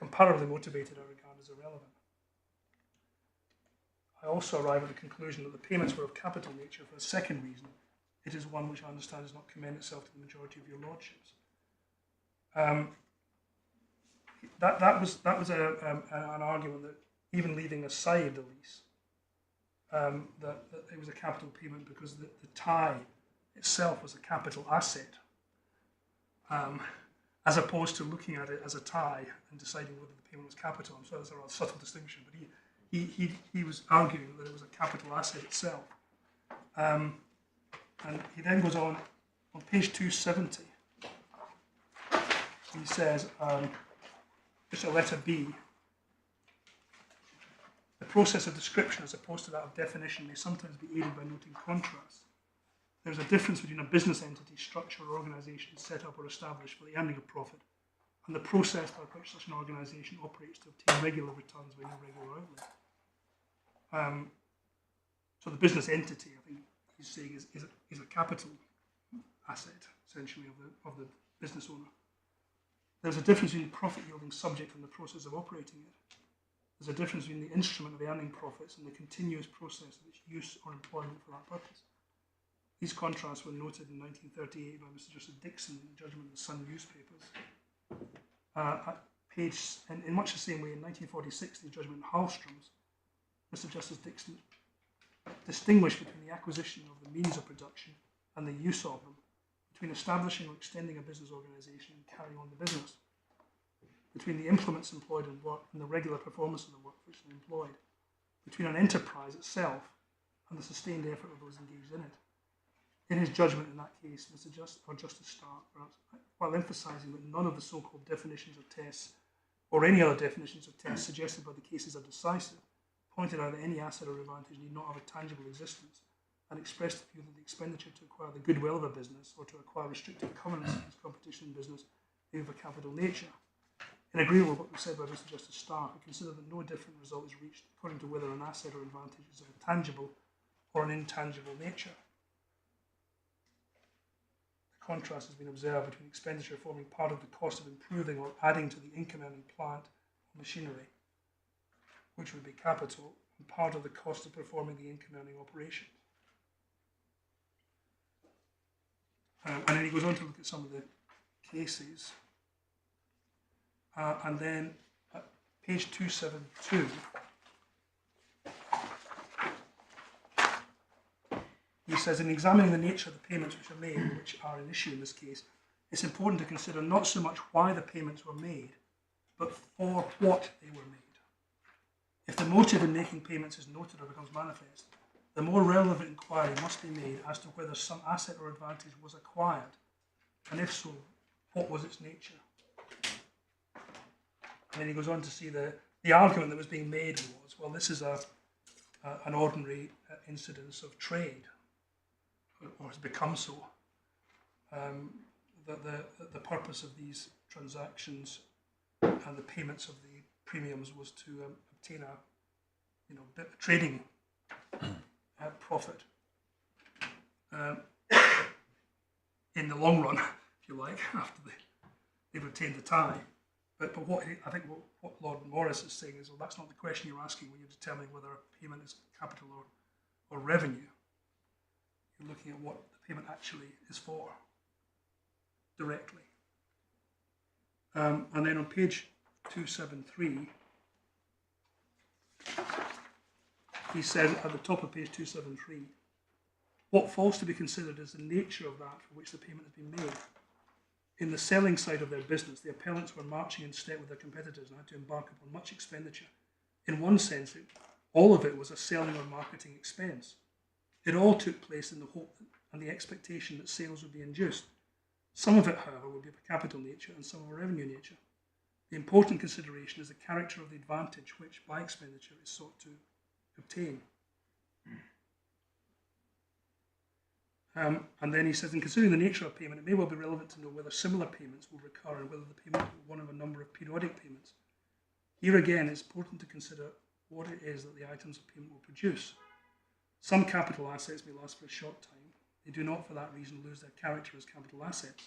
S3: comparably motivated are regarded as irrelevant. I also arrive at the conclusion that the payments were of capital nature for a second reason. It is one which I understand does not commend itself to the majority of your lordships. That was an argument that even leaving aside the lease, that it was a capital payment because the tie itself was a capital asset, as opposed to looking at it as a tie and deciding whether the payment was capital. I'm sorry, that's a rather subtle distinction, but he was arguing that it was a capital asset itself. And he then goes on page 270, he says, just a letter B, the process of description as opposed to that of definition may sometimes be aided by noting contrasts. There's a difference between a business entity, structure, or organisation set up or established for the earning of profit and the process by which such an organisation operates to obtain regular returns by irregular outlay. So the business entity, I think he's saying, is a capital asset, essentially, of the business owner. There's a difference between profit-yielding subject and the process of operating it. There's a difference between the instrument of earning profits and the continuous process of its use or employment for that purpose. These contrasts were noted in 1938 by Mr. Justice Dixon in the judgment of the Sun newspapers. In much the same way, in 1946, the judgment in Hallstrom's, Mr. Justice Dixon distinguished between the acquisition of the means of production and the use of them, between establishing or extending a business organisation and carrying on the business, between the implements employed in work and the regular performance of the work which they employed, between an enterprise itself and the sustained effort of those engaged in it. In his judgment in that case, Justice Stark, while emphasising that none of the so-called definitions of tests or any other definitions of tests suggested by the cases are decisive, pointed out that any asset or advantage need not have a tangible existence, and expressed the view that the expenditure to acquire the goodwill of a business or to acquire restricted covenants against competition in business be of a capital nature. In agreement with what was said by Mr. Justice Stark, we consider that no different result is reached according to whether an asset or advantage is of a tangible or an intangible nature. The contrast has been observed between expenditure forming part of the cost of improving or adding to the income-earning plant or machinery, which would be capital, and part of the cost of performing the income-earning operation. And then he goes on to look at some of the cases. And then at page 272, he says, in examining the nature of the payments which are made, which are an issue in this case, it's important to consider not so much why the payments were made, but for what they were made. If the motive in making payments is noted or becomes manifest, the more relevant inquiry must be made as to whether some asset or advantage was acquired, and if so, what was its nature. And then he goes on to see the argument that was being made was, well, this is an ordinary incidence of trade, or has become so. That the purpose of these transactions and the payments of the premiums was to obtain a trading profit in the long run, if you like, after they've obtained the tie. But what Lord Morris is saying is, well, that's not the question you're asking when you're determining whether a payment is capital or revenue. You're looking at what the payment actually is for, directly. And then on page 273, he says at the top of page 273, what falls to be considered is the nature of that for which the payment has been made. In the selling side of their business, the appellants were marching in step with their competitors and had to embark upon much expenditure. In one sense, all of it was a selling or marketing expense. It all took place in the hope and the expectation that sales would be induced. Some of it, however, would be of a capital nature and some of a revenue nature. The important consideration is the character of the advantage which, by expenditure, is sought to obtain. And then he says, in considering the nature of payment, it may well be relevant to know whether similar payments will recur and whether the payment will be one of a number of periodic payments. Here again, it's important to consider what it is that the items of payment will produce. Some capital assets may last for a short time. They do not, for that reason, lose their character as capital assets.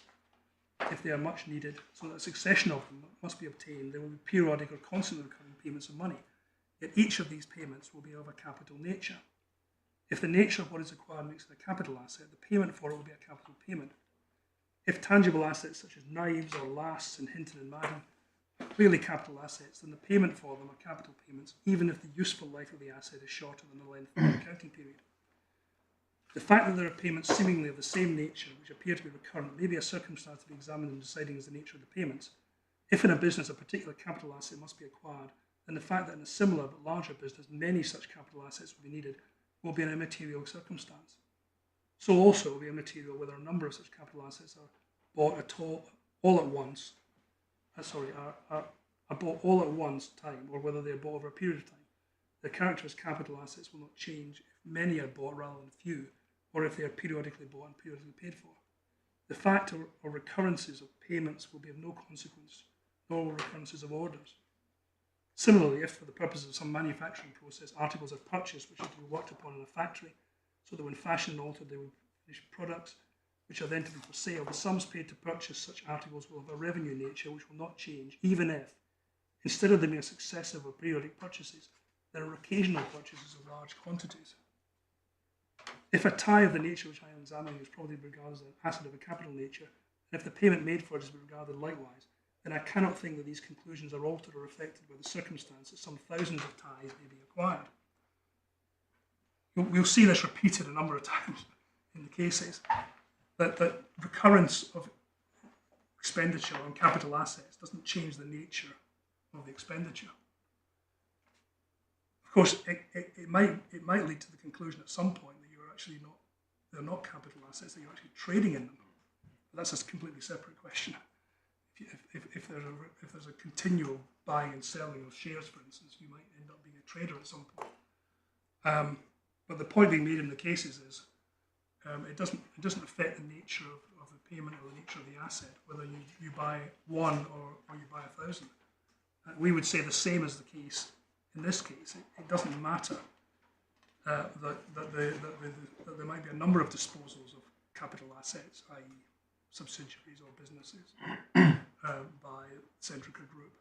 S3: If they are much needed, so that a succession of them must be obtained, there will be periodic or constantly recurring payments of money. Yet each of these payments will be of a capital nature. If the nature of what is acquired makes it a capital asset, the payment for it will be a capital payment. If tangible assets such as knives or lasts in Hinton and Madden are clearly capital assets, then the payment for them are capital payments, even if the useful life of the asset is shorter than the length of the accounting period. The fact that there are payments seemingly of the same nature, which appear to be recurrent, may be a circumstance to be examined in deciding as the nature of the payments. If in a business a particular capital asset must be acquired, then the fact that in a similar but larger business many such capital assets will be needed will be an immaterial circumstance. So also will be immaterial whether a number of such capital assets are bought all at once time, or whether they are bought over a period of time. Their character as capital assets will not change if many are bought rather than few, or if they are periodically bought and periodically paid for. The fact or recurrences of payments will be of no consequence, nor will recurrences of orders. Similarly, if for the purposes of some manufacturing process, articles are purchased which are to be worked upon in a factory, so that when fashioned and altered they will be finished products, which are then to be for sale, the sums paid to purchase such articles will have a revenue nature which will not change, even if, instead of them being successive or periodic purchases, there are occasional purchases of large quantities. If a tie of the nature which I am examining is probably regarded as an asset of a capital nature, and if the payment made for it is regarded likewise, then I cannot think that these conclusions are altered or affected by the circumstance that some thousands of ties may be acquired. We'll see this repeated a number of times in the cases, that recurrence of expenditure on capital assets doesn't change the nature of the expenditure. Of course, it might lead to the conclusion at some point that you're actually not, they're not capital assets, that you're actually trading in them. But that's a completely separate question. If there's a continual buying and selling of shares, for instance, you might end up being a trader at some point. But the point being made in the cases is it doesn't affect the nature of the payment or the nature of the asset, whether you buy one or you buy 1,000. We would say the same as the case in this case. It doesn't matter that there might be a number of disposals of capital assets, i.e. subsidiaries or businesses, by Centrica Group.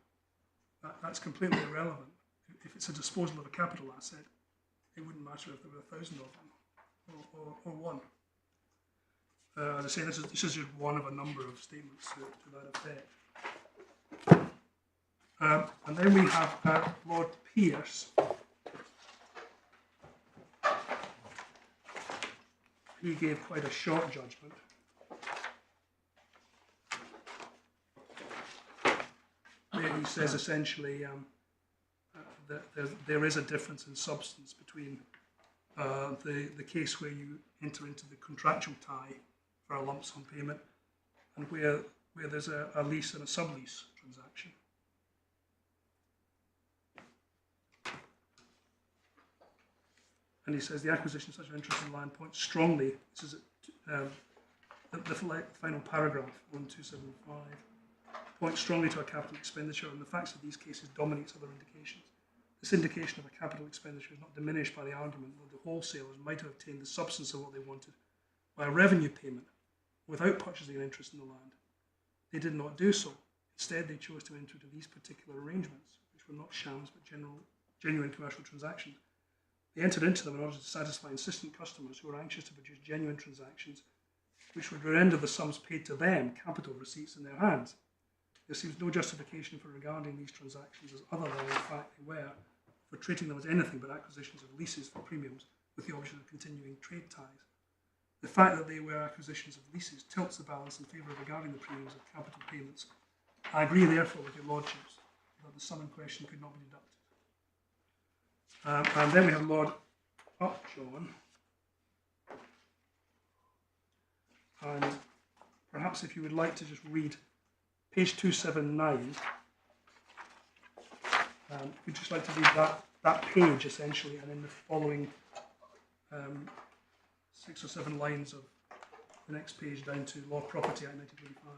S3: That's completely irrelevant. If it's a disposal of a capital asset, it wouldn't matter if there were 1,000 of them or one. As I say, this is just one of a number of statements to that effect. And then we have Lord Pearce. He gave quite a short judgment. Where he says essentially that there is a difference in substance between the case where you enter into the contractual tie for a lump sum payment and where there's a lease and a sublease transaction. And he says the acquisition of such an interest in land points strongly, this is the final paragraph, 1275, points strongly to a capital expenditure, and the facts of these cases dominates other indications. This indication of a capital expenditure is not diminished by the argument that the wholesalers might have obtained the substance of what they wanted by a revenue payment without purchasing an interest in the land. They did not do so. Instead, they chose to enter into these particular arrangements, which were not shams but genuine commercial transactions. They entered into them in order to satisfy insistent customers who were anxious to produce genuine transactions, which would render the sums paid to them capital receipts in their hands. There seems no justification for regarding these transactions as other than, in fact, they were, for treating them as anything but acquisitions of leases for premiums with the option of continuing trade ties. The fact that they were acquisitions of leases tilts the balance in favour of regarding the premiums of capital payments. I agree, therefore, with your lordships that the sum in question could not be deducted. And then we have Lord Upjohn. And perhaps if you would like to just read page 279, we'd just like to read that page essentially, and then the following 6 or 7 lines of the next page down to Law Property Act 1925.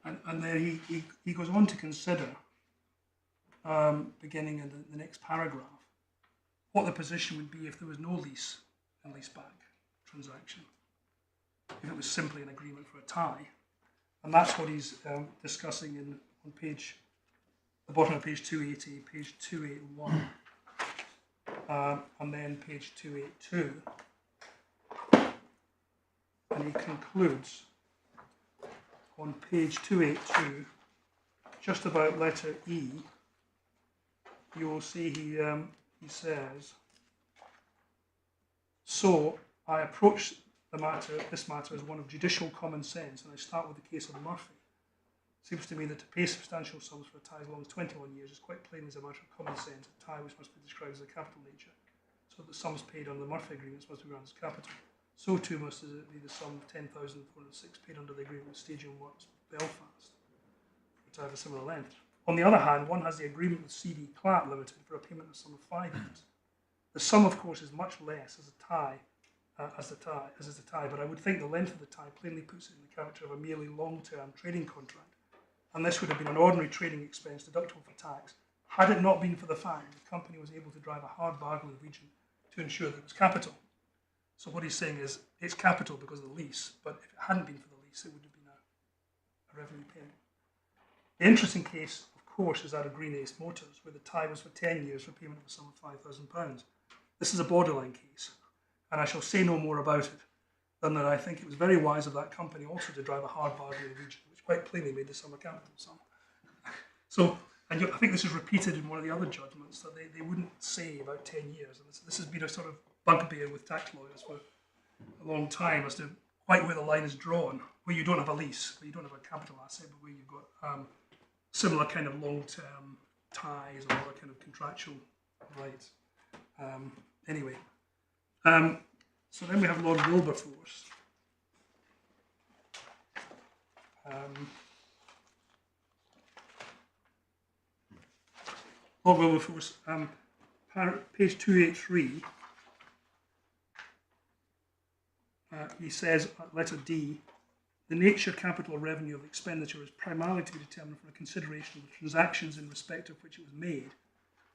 S3: And then he goes on to consider, beginning in the next paragraph, what the position would be if there was no lease and leaseback transaction, if it was simply an agreement for a tie. And that's what he's discussing on the bottom of page 280, page 281, and then page 282. And he concludes on page 282, just about letter E. You will see he says, so I approach this matter as one of judicial common sense, and I start with the case of Murphy. It seems to me that to pay substantial sums for a tie as long as 21 years is quite plainly as a matter of common sense, a tie which must be described as a capital nature, so that the sums paid under the Murphy agreements must be run as capital. So too must it be the sum of 10,406 paid under the agreement with Stadium Works Belfast, for a tie of a similar length. On the other hand, one has the agreement with CD Clark Limited for a payment of sum of 5 years. The sum, of course, is much less as a tie, but I would think the length of the tie plainly puts it in the character of a merely long-term trading contract, and this would have been an ordinary trading expense deductible for tax, had it not been for the fact that the company was able to drive a hard bargain with Regent to ensure that it was capital. So what he's saying is it's capital because of the lease, but if it hadn't been for the lease, it would have been a revenue payment. The interesting case, of course, is that of Green Ace Motors, where the tie was for 10 years for payment of a sum of £5,000. This is a borderline case, and I shall say no more about it than that I think it was very wise of that company also to drive a hard bargain with Regent, which quite plainly made the sum a capital sum. So, and I think this is repeated in one of the other judgments, that they wouldn't say about 10 years, and this has been a sort of bugbear with tax lawyers for a long time as to quite where the line is drawn, where you don't have a lease, where you don't have a capital asset, but where you've got similar kind of long-term ties or other kind of contractual rights. Anyway, so then we have Lord Wilberforce. Lord Wilberforce, page 283, he says, letter D, the nature, capital, or revenue of expenditure is primarily to be determined from a consideration of the transactions in respect of which it was made,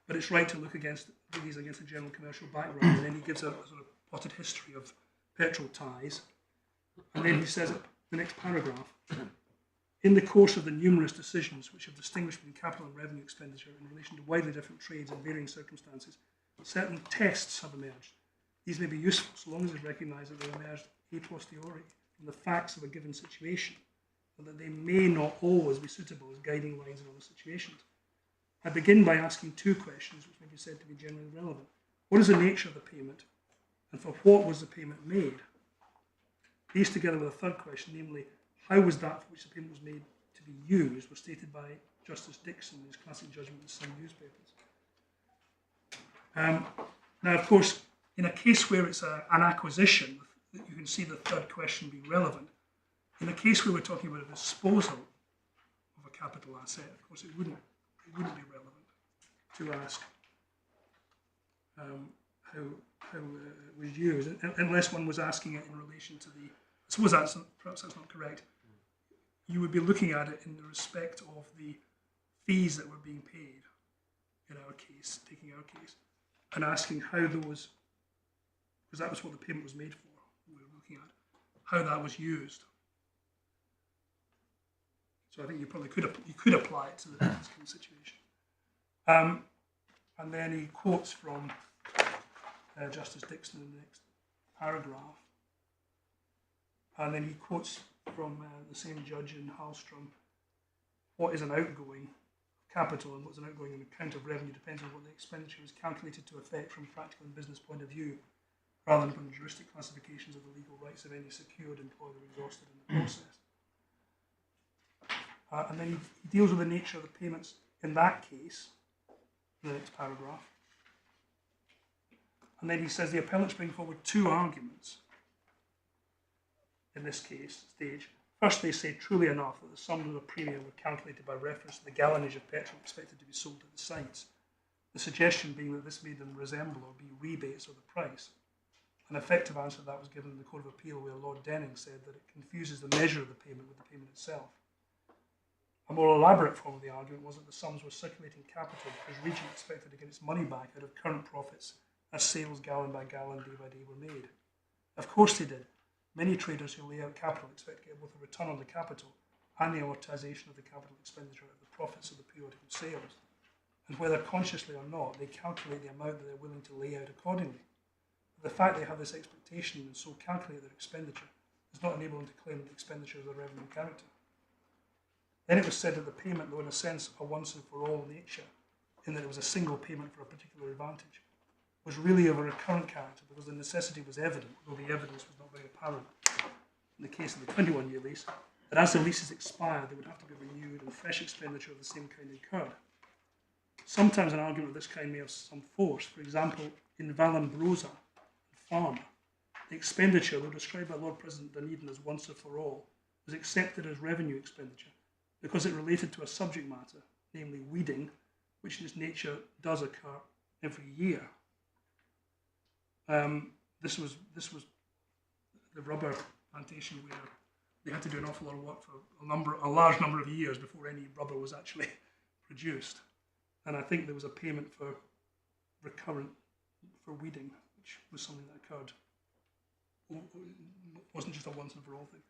S3: but it's right to look against these against the general commercial background. And then he gives a sort of plotted history of petrol ties. And then he says, the next paragraph, in the course of the numerous decisions which have distinguished between capital and revenue expenditure in relation to widely different trades and varying circumstances, certain tests have emerged. These may be useful so long as it's recognised that they emerged a posteriori from the facts of a given situation, but that they may not always be suitable as guiding lines in other situations. I begin by asking two questions which may be said to be generally relevant. What is the nature of the payment, and for what was the payment made? These, together with a third question, namely, how was that for which the payment was made to be used, was stated by Justice Dixon in his classic judgment in the Singh newspapers. Now, of course, in a case where it's an acquisition, you can see the third question being relevant. In a case where we're talking about a disposal of a capital asset, of course, it wouldn't be relevant to ask how it was used, unless one was asking it in relation to the. I suppose perhaps that's not correct. You would be looking at it in the respect of the fees that were being paid, in our case, taking our case, and asking how those, because that was what the payment was made for. We were looking at how that was used. So I think you probably could apply it to this kind of situation. And then he quotes from Justice Dixon in the next paragraph. And then he quotes from the same judge in Hallstrom, what is an outgoing capital and what's an outgoing in account of revenue depends on what the expenditure is calculated to affect from a practical and business point of view, rather than from the juristic classifications of the legal rights of any secured, employed, or exhausted in the process. And then he deals with the nature of the payments in that case, in the next paragraph. And then he says the appellants bring forward two arguments in this case, stage. First, they say, truly enough, that the sums of the premium were calculated by reference to the gallonage of petrol expected to be sold at the sites. The suggestion being that this made them resemble or be rebates of the price. An effective answer to that was given in the Court of Appeal, where Lord Denning said that it confuses the measure of the payment with the payment itself. A more elaborate form of the argument was that the sums were circulating capital because Regent expected to get its money back out of current profits as sales gallon by gallon, day by day were made. Of course they did. Many traders who lay out capital expect to get both a return on the capital and the amortisation of the capital expenditure out of the profits of the periodical sales. And whether consciously or not, they calculate the amount that they're willing to lay out accordingly. But the fact they have this expectation and so calculate their expenditure does not enable them to claim that the expenditure is of a revenue character. Then it was said that the payment, though in a sense a once and for all nature, in that it was a single payment for a particular advantage, was really of a recurrent character because the necessity was evident, though the evidence was not very apparent. In the case of the 21-year lease, that as the leases expired, they would have to be renewed and fresh expenditure of the same kind incurred. Sometimes an argument of this kind may have some force. For example, in Vallombrosa, Farmer, the expenditure, though described by Lord President Dunedin as once and for all, was accepted as revenue expenditure because it related to a subject matter, namely weeding, which in its nature does occur every year. This was the rubber plantation where they had to do an awful lot of work for a large number of years before any rubber was actually produced. And I think there was a payment for weeding, which was something that occurred. It wasn't just a once and for all thing.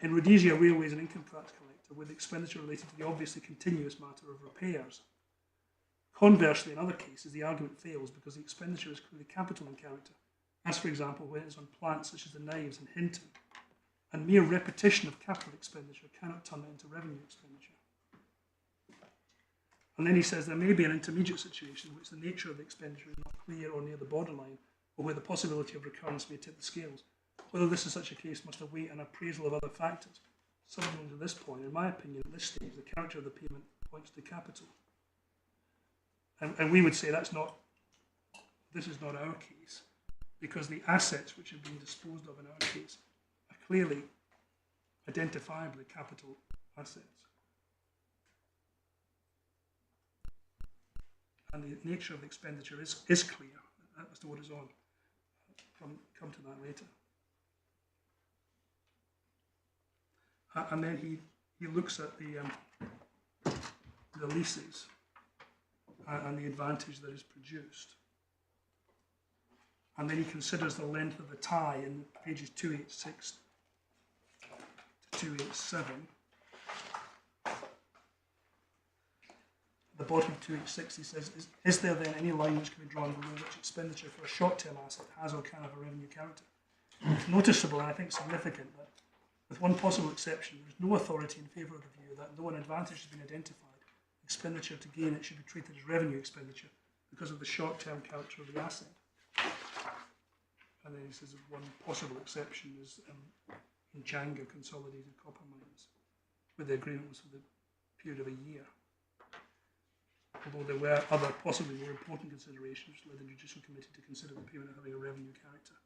S3: In Rhodesia, Railways and Income Tax Collector, with expenditure related to the obviously continuous matter of repairs. Conversely, in other cases, the argument fails because the expenditure is clearly capital in character, as for example when it is on plants such as the knives in Hinton, and mere repetition of capital expenditure cannot turn it into revenue expenditure. And then he says there may be an intermediate situation in which the nature of the expenditure is not clear or near the borderline, or where the possibility of recurrence may tip the scales. Whether this is such a case must await an appraisal of other factors. Subsequent to this point, in my opinion, at this stage, the character of the payment points to capital. And we would say this is not our case, because the assets which have been disposed of in our case are clearly, identifiably capital assets. And the nature of the expenditure is clear as to what is on. Come to that later. And then he looks at the leases and the advantage that is produced. And then he considers the length of the tie in pages 286 to 287. At the bottom of 286 he says, is there then any line which can be drawn below which expenditure for a short-term asset has or can have a revenue character? It's noticeable and I think significant that, with one possible exception, there is no authority in favour of the view that though an advantage has been identified, expenditure to gain it should be treated as revenue expenditure because of the short-term character of the asset. And then he says that one possible exception is in Janga Consolidated Copper Mines, where the agreement was for the period of a year. Although there were other possibly more important considerations which led the Judicial Committee to consider the payment having a revenue character.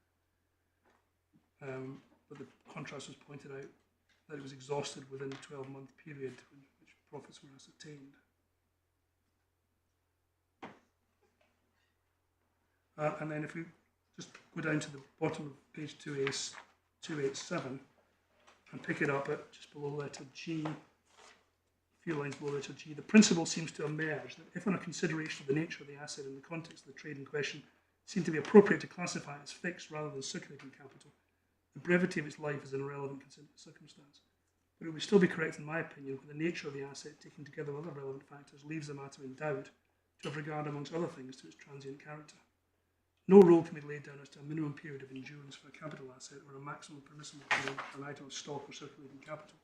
S3: But the contrast was pointed out that it was exhausted within the 12-month period in which profits were ascertained. And then if we just go down to the bottom of page 287 and pick it up at just below letter G, a few lines below letter G, the principle seems to emerge that if on a consideration of the nature of the asset in the context of the trade in question it seemed to be appropriate to classify it as fixed rather than circulating capital, the brevity of its life is an irrelevant circumstance. But it would still be correct, in my opinion, when the nature of the asset, taken together with other relevant factors, leaves the matter in doubt, to have regard, amongst other things, to its transient character. No rule can be laid down as to a minimum period of endurance for a capital asset or a maximum permissible period for an item of stock or circulating capital.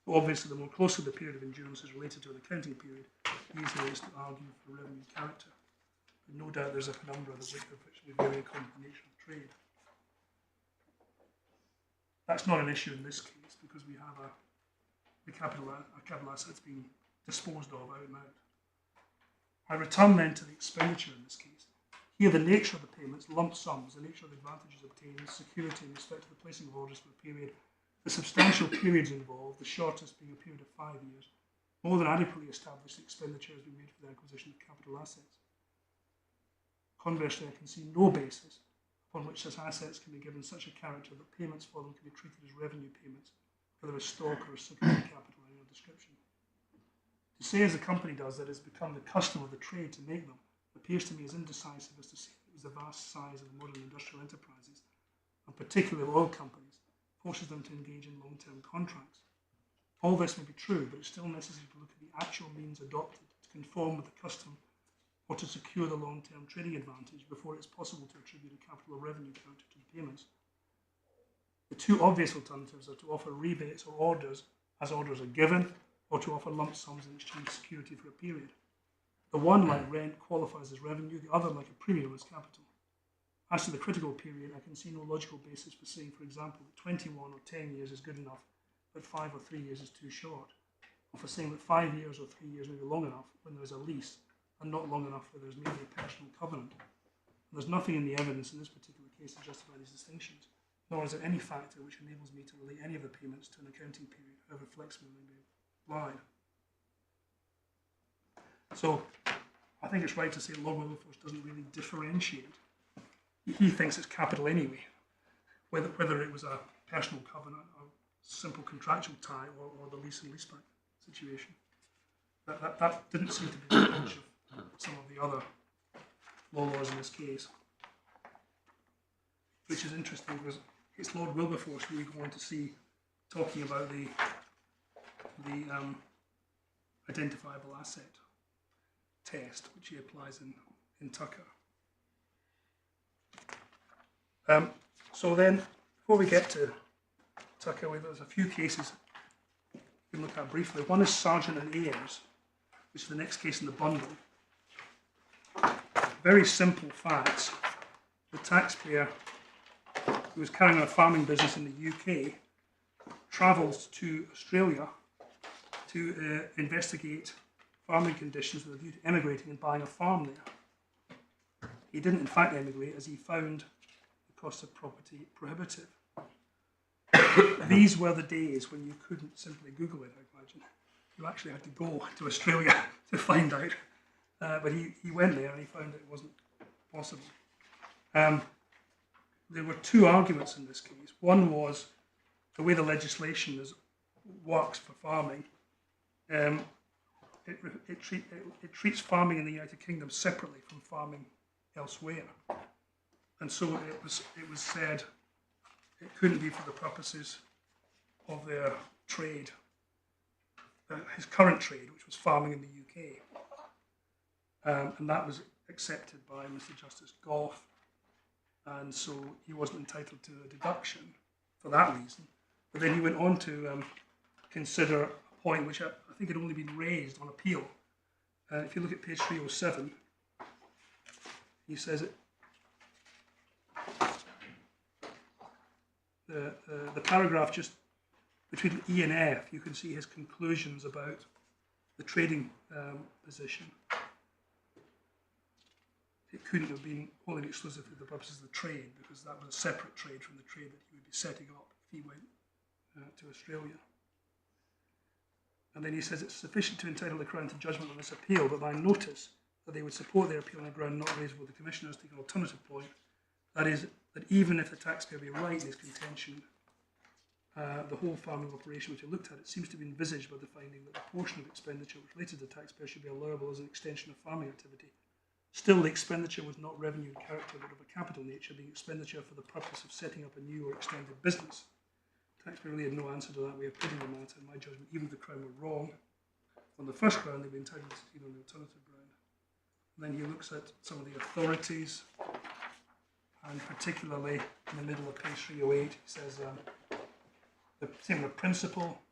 S3: But obviously, the more closely the period of endurance is related to an accounting period, the easier it is to argue for revenue character. But no doubt there's a penumbra the weight of which will be very according to the nature of trade. That's not an issue in this case because we have a capital assets being disposed of out and out. I return then to the expenditure in this case. Here the nature of the payments, lump sums, the nature of the advantages obtained, security in respect to the placing of orders for a period, the substantial periods involved, the shortest being a period of 5 years, more than adequately established the expenditure has been made for the acquisition of capital assets. Conversely, I can see no basis upon which such assets can be given such a character that payments for them can be treated as revenue payments, whether a stock or a security capital of any description. To say, as the company does, that it's become the custom of the trade to make them appears to me as indecisive as to say it was the vast size of the modern industrial enterprises, and particularly oil companies, forces them to engage in long-term contracts. All this may be true, but it's still necessary to look at the actual means adopted to conform with the custom or to secure the long-term trading advantage before it's possible to attribute a capital or revenue counter to the payments. The two obvious alternatives are to offer rebates or orders as orders are given, or to offer lump sums in exchange for security for a period. The one, like rent, qualifies as revenue, the other, like a premium, as capital. As to the critical period, I can see no logical basis for saying, for example, that 21 or 10 years is good enough, but 5 or 3 years is too short, or for saying that 5 years or 3 years may be long enough when there is a lease, and not long enough where there is merely a personal covenant. And there's nothing in the evidence in this particular case to justify these distinctions, nor is there any factor which enables me to relate any of the payments to an accounting period, however flexible they may be applied. So I think it's right to say Lord Wilberforce doesn't really differentiate. He thinks it's capital anyway, whether it was a personal covenant, or simple contractual tie, or the lease and leaseback situation. That didn't seem to be the approach of some of the other laws in this case, which is interesting because it's Lord Wilberforce who we go on to see talking about the identifiable asset test, which he applies in Tucker. So then, before we get to Tucker, there's a few cases we can look at briefly. One is Sargent and Ayers, which is the next case in the bundle. Very simple facts. The taxpayer who was carrying on a farming business in the UK travels to Australia to investigate farming conditions with a view to emigrating and buying a farm there. He didn't in fact emigrate, as he found the cost of property prohibitive. These were the days when you couldn't simply Google it, I imagine. You actually had to go to Australia to find out. But he went there and he found it wasn't possible. There were two arguments in this case. One was the way the legislation works for farming. It treats farming in the United Kingdom separately from farming elsewhere, and so it was said it couldn't be for the purposes of their trade, his current trade, which was farming in the UK, and that was accepted by Mr. Justice Gough, and so he wasn't entitled to a deduction for that reason. But then he went on to consider a point which I think had only been raised on appeal. If you look at page 307, he says it. The paragraph just between E and F, you can see his conclusions about the trading position. It couldn't have been wholly exclusive for the purposes of the trade, because that was a separate trade from the trade that he would be setting up if he went to Australia. And then he says it's sufficient to entitle the Crown to judgment on this appeal, but by notice that they would support their appeal on a ground not raised with the Commissioners, take an alternative point, that is, that even if the taxpayer be right in his contention, the whole farming operation which he looked at, it seems to be envisaged by the finding that the portion of expenditure which related to the taxpayer should be allowable as an extension of farming activity. Still, the expenditure was not revenue in character, but of a capital nature, being expenditure for the purpose of setting up a new or extended business. The taxpayer really had no answer to that way of putting the matter. In my judgment, even if the Crown were wrong on the first ground, they'd be entitled to succeed on the alternative ground. And then he looks at some of the authorities, and particularly in the middle of page 308, he says the statement of principle,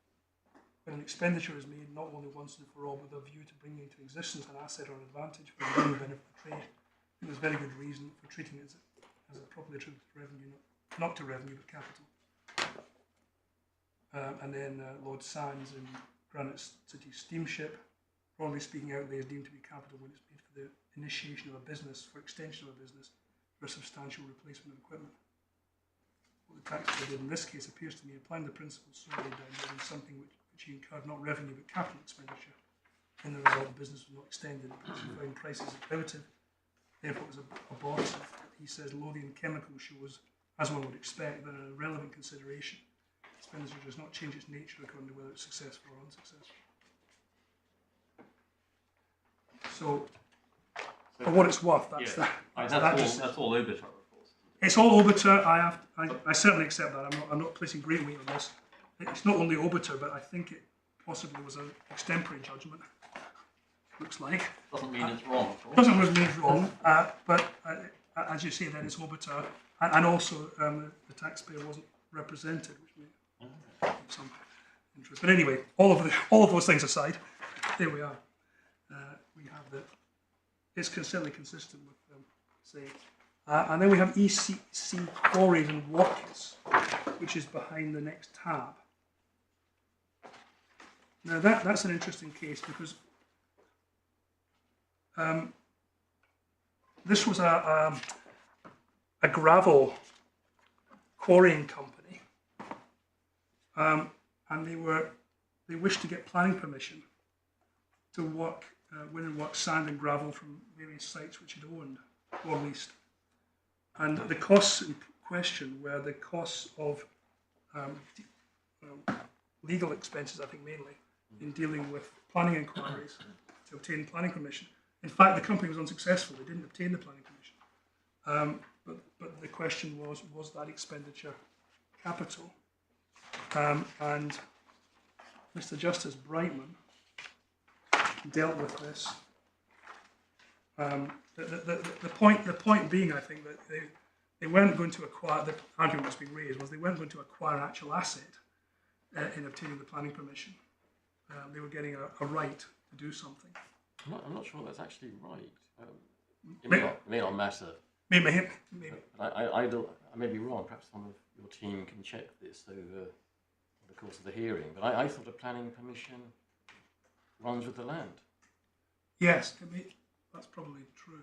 S3: when an expenditure is made not only once and for all with a view to bringing into existence an asset or an advantage for the general benefit of the trade, I think there's very good reason for treating it as a properly attributed revenue, not to revenue but capital. And then Lord Sands in Granite City Steamship, broadly speaking, outlay is deemed to be capital when it's made for the initiation of a business, for extension of a business, for a substantial replacement of equipment. What the taxpayer did in this case appears to me applying the principle solely down to something which he incurred not revenue but capital expenditure. In the result, the business was not extended because he found prices prohibitive, therefore it was abortive. He says Lothian Chemical shows, as one would expect, that an irrelevant consideration. It's expenditure does not change its nature according to whether it's successful or unsuccessful. So, for what it's worth, that's that.
S5: That's all obiter, of course.
S3: It's all obiter. I certainly accept that. I'm not placing great weight on this. It's not only obiter, but I think it possibly was an extempore judgment. Looks like.
S5: Doesn't mean it's wrong. Of course.
S3: Doesn't mean it's wrong, but as you say, then it's obiter, and also the taxpayer wasn't represented, which may have some interest. But anyway, all of those things aside, there we are. We have the. It's certainly consistent with say, and then we have ECC quarries and works, which is behind the next tab. Now that's an interesting case because this was a gravel quarrying company, and they wished to get planning permission to work win and work sand and gravel from various sites which it owned or leased, and the costs in question were the costs of legal expenses, I think mainly, in dealing with planning inquiries to obtain planning permission. In fact, the company was unsuccessful. They didn't obtain the planning permission. But the question was that expenditure capital? And Mr. Justice Brightman dealt with this. The point being, I think, that they weren't going to acquire, the argument that's been raised was they weren't going to acquire an actual asset in obtaining the planning permission. They were getting a right to do something.
S4: I'm not sure that's actually right. It may not matter.
S3: Maybe.
S4: I may be wrong. Perhaps one of your team can check this over the course of the hearing. But I thought a planning permission runs with the land.
S3: Yes, that's probably true.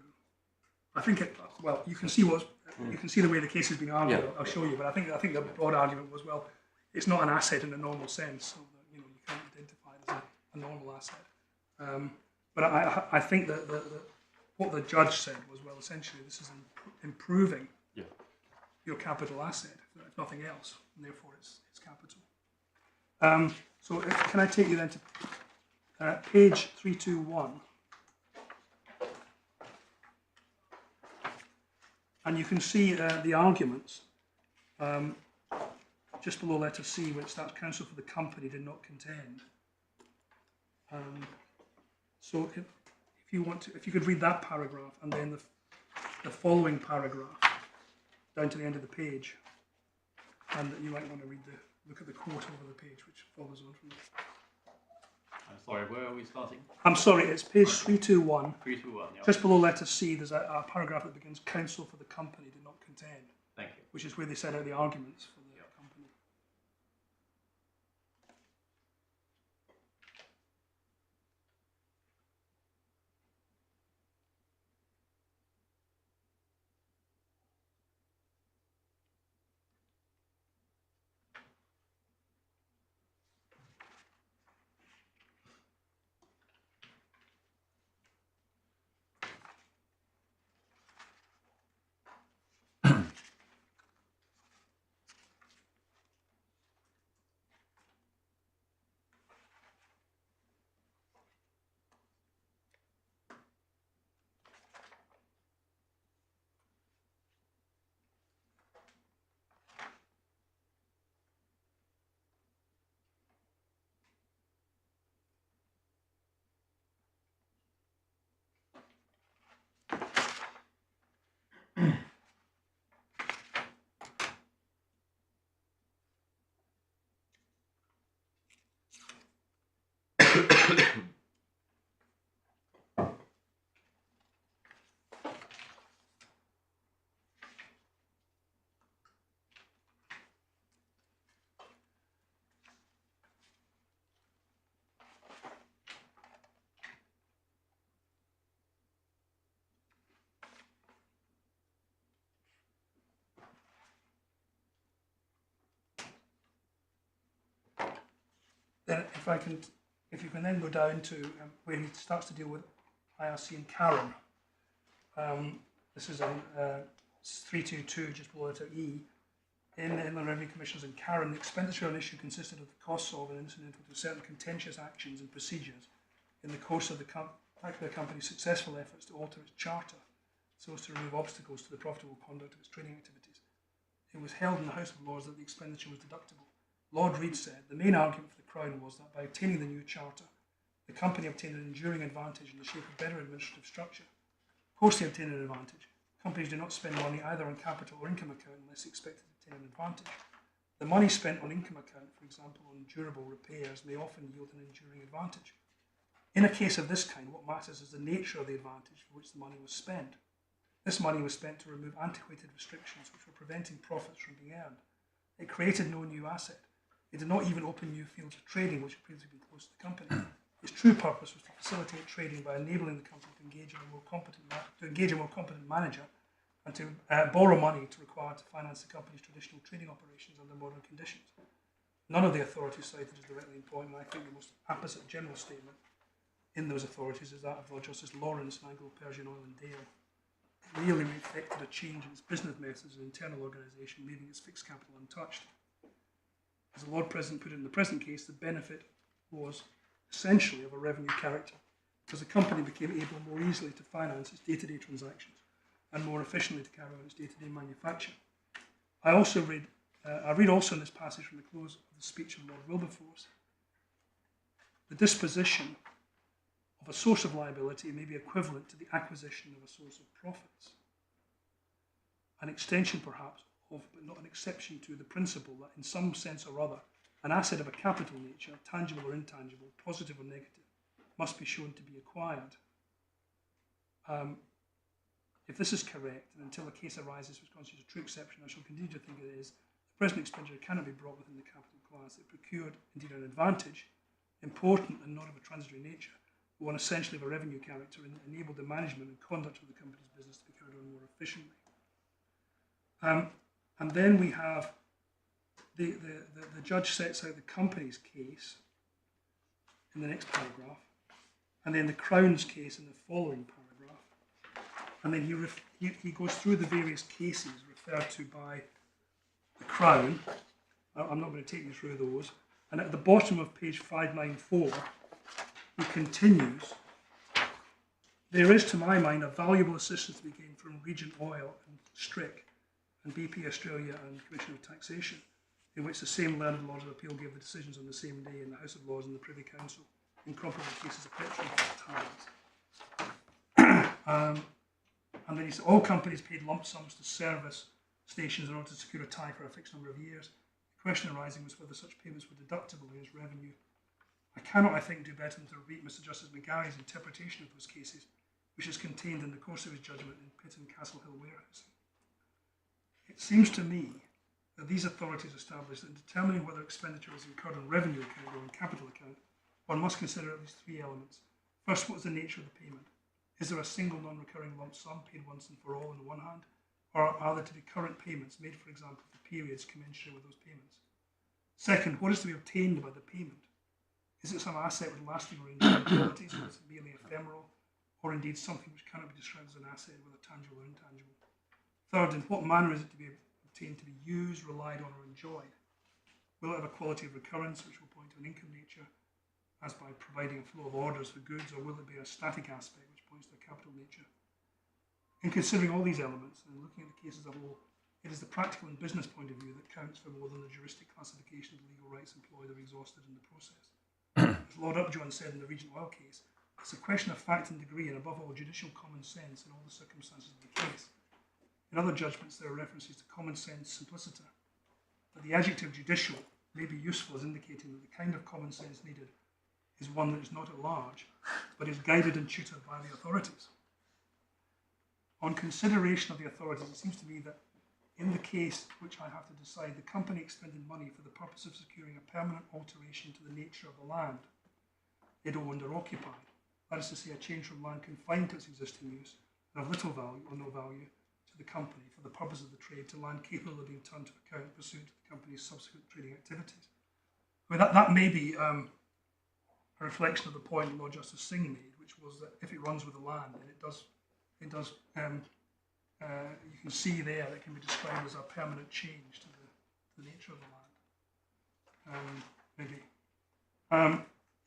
S3: I think well, you can see the way the case has been argued.
S4: Yeah.
S3: I'll show you. But I think the broad argument was, well, it's not an asset in the normal sense, so that, you can't identify it as a normal asset. But I think that what the judge said was, well, essentially this is improving your capital asset, if nothing else, and therefore it's capital. So can I take you then to page 321? And you can see the arguments just below letter C, which starts counsel for the company did not contend. So if you could read that paragraph and then the following paragraph down to the end of the page, and you might want to look at the quote over the page which follows on from that.
S5: I'm sorry, where are we starting?
S3: I'm sorry, it's page 321.
S5: 321, yeah.
S3: Just below letter C, there's a paragraph that begins counsel for the company did not contend.
S5: Thank you.
S3: Which is where they set out the arguments for the company. Then if you can then go down to where he starts to deal with IRC and Cannan. This is on 322, just below letter E. in the Inland Revenue Commissioners in Cannan, the expenditure on issue consisted of the costs of and incidental to certain contentious actions and procedures in the course of the company's successful efforts to alter its charter so as to remove obstacles to the profitable conduct of its trading activities. It was held in the House of Lords that the expenditure was deductible. Lord Reid said the main argument for the Crown was that by obtaining the new charter, the company obtained an enduring advantage in the shape of better administrative structure. Of course they obtained an advantage. Companies do not spend money either on capital or income account unless expected to obtain an advantage. The money spent on income account, for example on durable repairs, may often yield an enduring advantage. In a case of this kind, what matters is the nature of the advantage for which the money was spent. This money was spent to remove antiquated restrictions which were preventing profits from being earned. It created no new asset. It did not even open new fields of trading which had previously been closed to the company. Its true purpose was to facilitate trading by enabling the company to engage a more competent manager and to borrow money required to finance the company's traditional trading operations under modern conditions. None of the authorities cited is directly in point, and I think the most apposite general statement in those authorities is that of Lord Justice Lawrence in Anglo-Persian Oil and Dale. It really reflected a change in its business methods and internal organisation, leaving its fixed capital untouched. As the Lord President put it in the present case, the benefit was essentially of a revenue character, because the company became able more easily to finance its day-to-day transactions and more efficiently to carry out its day-to-day manufacture. I read also in this passage from the close of the speech of Lord Wilberforce, the disposition of a source of liability may be equivalent to the acquisition of a source of profits. An extension perhaps of, but not an exception to, the principle that in some sense or other, an asset of a capital nature, tangible or intangible, positive or negative, must be shown to be acquired. If this is correct, and until a case arises which constitutes a true exception, I shall continue to think it is, the present expenditure cannot be brought within the capital class. It procured, indeed, an advantage, important and not of a transitory nature, but one essentially of a revenue character, and enabled the management and conduct of the company's business to be carried on more efficiently. And then we have the judge sets out the company's case in the next paragraph, and then the Crown's case in the following paragraph. And then he goes through the various cases referred to by the Crown. I'm not going to take you through those. And at the bottom of page 594, he continues, there is, to my mind, a valuable assistance to be gained from Regent Oil and Strick and BP Australia and Commission of Taxation, in which the same learned Lords of Appeal gave the decisions on the same day in the House of Lords and the Privy Council in comparable cases of petrol times. And then he said all companies paid lump sums to service stations in order to secure a tie for a fixed number of years. The question arising was whether such payments were deductible as revenue. I cannot, I think, do better than to repeat Mr. Justice McGarry's interpretation of those cases, which is contained in the course of his judgment in Pitt and Castle Hill warehousing. It seems to me that these authorities established that in determining whether expenditure is incurred on revenue account or on capital account, one must consider at least three elements. First, what is the nature of the payment? Is there a single non-recurring lump sum paid once and for all on the one hand, or are there to be current payments made, for example, for periods commensurate with those payments? Second, what is to be obtained by the payment? Is it some asset with lasting or enduring qualities, or is it merely ephemeral, or indeed something which cannot be described as an asset, whether tangible or intangible? Third, in what manner is it to be obtained to be used, relied on, or enjoyed? Will it have a quality of recurrence, which will point to an income nature, as by providing a flow of orders for goods, or will it be a static aspect, which points to a capital nature? In considering all these elements and looking at the case as a whole, it is the practical and business point of view that counts for more than the juristic classification of the legal rights employed or exhausted in the process. As Lord Upjohn said in the Regent Oil case, it's a question of fact and degree, and above all, judicial common sense in all the circumstances of the case. In other judgments, there are references to common sense simpliciter, but the adjective judicial may be useful as indicating that the kind of common sense needed is one that is not at large, but is guided and tutored by the authorities. On consideration of the authorities, it seems to me that in the case which I have to decide, the company expended money for the purpose of securing a permanent alteration to the nature of the land it owned or occupied. That is to say, a change from land confined to its existing use and of little value or no value to the company for the purpose of the trade to land capable of being turned to account pursuant to the company's subsequent trading activities. I mean, that may be a reflection of the point Lord Justice Singh made, which was that if it runs with the land, then you can see there that it can be described as a permanent change to the nature of the land. Maybe.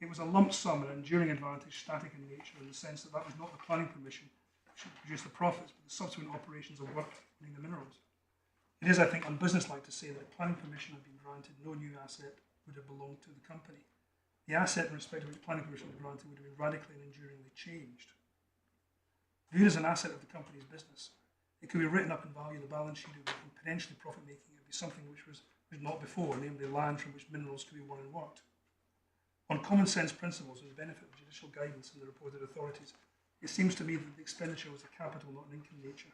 S3: It was a lump sum and enduring advantage, static in nature, in the sense that was not the planning permission which should produce the profits, but the subsequent operations of work in the minerals. It is, I think, unbusinesslike to say that if planning permission had been granted, no new asset would have belonged to the company. The asset in respect of which planning permission was granted would have been radically and enduringly changed. Viewed as an asset of the company's business, it could be written up in value, the balance sheet, it would be potentially profit-making, it would be something which was not before, namely land from which minerals could be won and worked. On common sense principles and the benefit of judicial guidance and the reported authorities, it seems to me that the expenditure was a capital, not an income nature.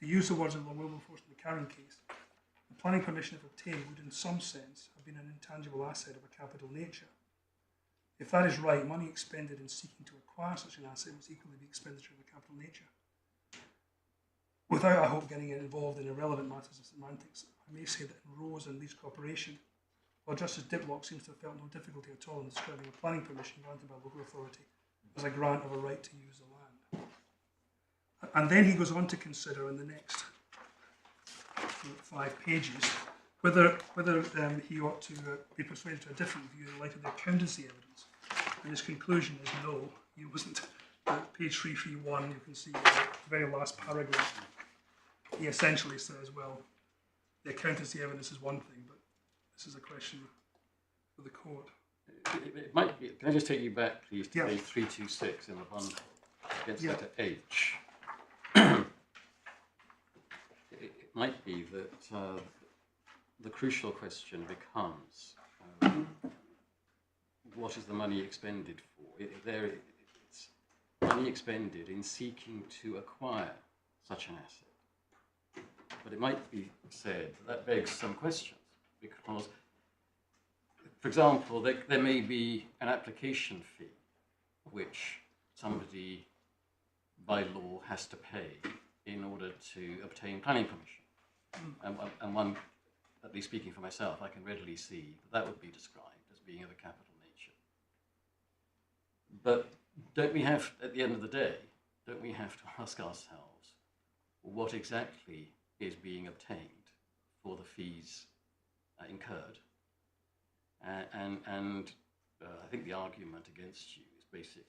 S3: To use the words of Lord Wilberforce in the Cannan case, the planning permission, if obtained, would in some sense have been an intangible asset of a capital nature. If that is right, money expended in seeking to acquire such an asset must equally be expenditure of a capital nature. Without, I hope, getting involved in irrelevant matters of semantics, I may say that in Rose and Leeds Corporation, while Justice Diplock seems to have felt no difficulty at all in describing a planning permission granted by a local authority as a grant of a right to use the land. And then he goes on to consider in the next 5 pages whether he ought to be persuaded to a different view in light of the accountancy evidence. And his conclusion is no, he wasn't. Page 331, you can see the very last paragraph. He essentially says, well, the accountancy evidence is one thing, but this is a question for the court.
S4: It might be, can I just take you back, please, to
S3: Yeah.
S4: page 326 in the bundle against
S3: Yeah.
S4: letter H. It might be that the crucial question becomes what is the money expended for? It's money expended in seeking to acquire such an asset. But it might be said that begs some questions, because, for example, there may be an application fee which somebody by law has to pay in order to obtain planning permission. And one, at least speaking for myself, I can readily see that would be described as being of a capital nature. But don't we have, at the end of the day, don't we have to ask ourselves what exactly is being obtained for the fees incurred? And I think the argument against you is basically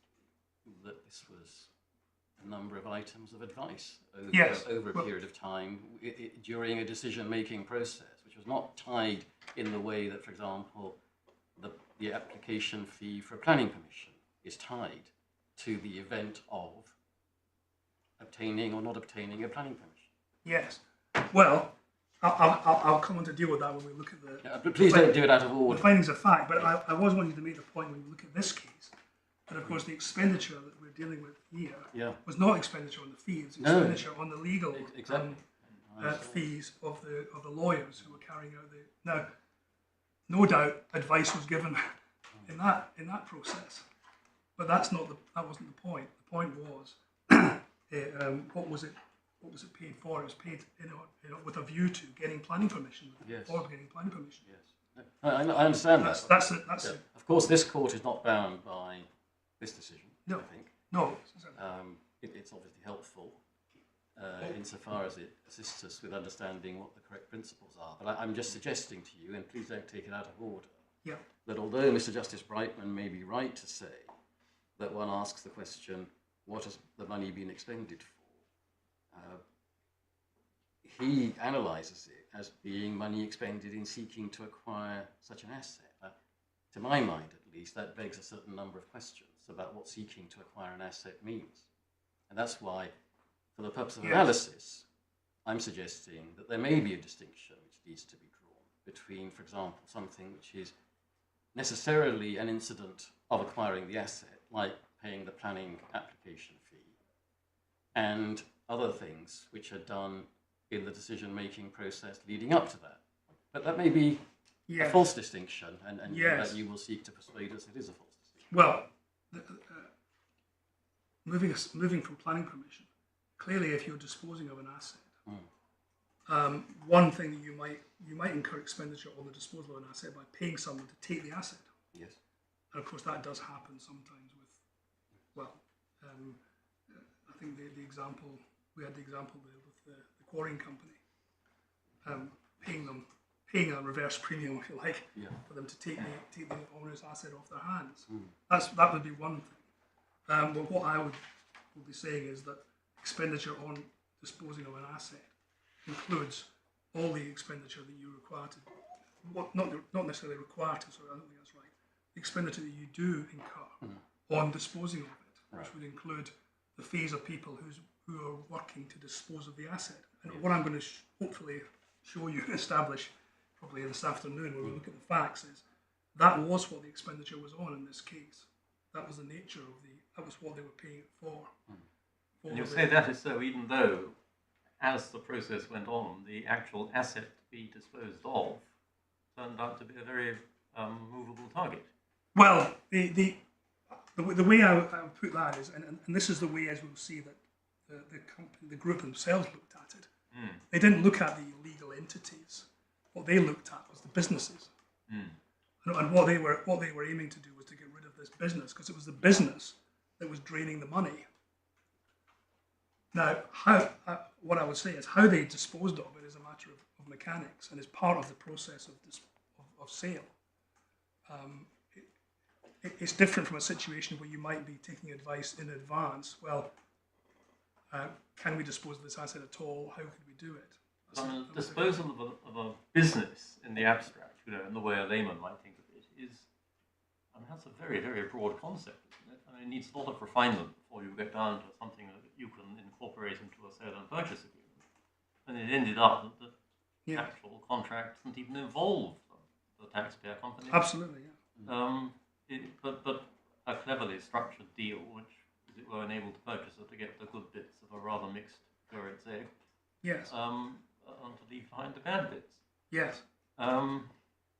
S4: that this was a number of items of advice over a period of time during a decision-making process, which was not tied in the way that, for example, the application fee for a planning permission is tied to the event of obtaining or not obtaining a planning permission.
S3: Yes. Well, I'll come on to deal with that when we look at the...
S4: Yeah, but please don't do it out of order.
S3: The findings of fact, but I was wanting to make the point when we look at this case, that of course the expenditure that we're dealing with here was not expenditure on the fee, it's expenditure on the legal fees of the lawyers who were carrying out the... Now, no doubt advice was given in that process, but that wasn't the point. The point was what was it paid for? It was paid with a view to getting planning permission. Or getting planning permission.
S4: Yes, I understand that.
S3: That's it.
S4: Of course, this court is not bound by this decision.
S3: No.
S4: I think.
S3: No.
S4: It's obviously helpful insofar as it assists us with understanding what the correct principles are. But I'm just suggesting to you, and please don't take it out of order, that although Mr. Justice Brightman may be right to say that one asks the question, what has the money been expended for? He analyses it as being money expended in seeking to acquire such an asset. To my mind, at least, that begs a certain number of questions about what seeking to acquire an asset means. And that's why, for the purpose of analysis, I'm suggesting that there may be a distinction which needs to be drawn between, for example, something which is necessarily an incident of acquiring the asset, like paying the planning application fee, and other things which are done in the decision-making process leading up to that. But that may be a false distinction, and that you will seek to persuade us it is a false distinction.
S3: Well, moving from planning permission, clearly if you're disposing of an asset, one thing that you might incur expenditure on the disposal of an asset by paying someone to take the asset.
S4: Yes.
S3: And of course that does happen sometimes with, I think we had the example there with the quarrying company, paying them paying a reverse premium, if you like, for them to take the owner's asset off their hands. That would be one thing. But what I would be saying is that expenditure on disposing of an asset includes all the expenditure that you require to, not necessarily require to, sorry, I don't think that's right, the expenditure that you do incur on disposing of it, which would include the fees of people who are working to dispose of the asset. And what I'm going to hopefully show you and establish probably this afternoon when we look at the facts is that was what the expenditure was on in this case. That was the nature of that was what they were paying it for.
S5: And you say that is so even though, as the process went on, the actual asset to be disposed of turned out to be a very movable target.
S3: Well, the way I would put that is, and this is the way as we'll see that the group themselves looked at it. They didn't look at the legal entities. What they looked at was the businesses. And what they were aiming to do was to get rid of this business because it was the business that was draining the money. Now, what I would say is how they disposed of it is a matter of mechanics and is part of the process of sale. It's different from a situation where you might be taking advice in advance. Well, can we dispose of this asset at all? How could we do it?
S5: Disposal of a business in the abstract, in the way a layman might think of it, that's a very, very broad concept, isn't it? It needs a lot of refinement before you get down to something that you can incorporate into a sale and purchase agreement. And it ended up that the actual contract didn't even involve the taxpayer company.
S3: Absolutely,
S5: But a cleverly structured deal, which, as it were, enabled the purchaser to get the good bits of a rather mixed curate's egg.
S3: Yes.
S5: And to leave behind the bad bits.
S3: Yes.
S5: So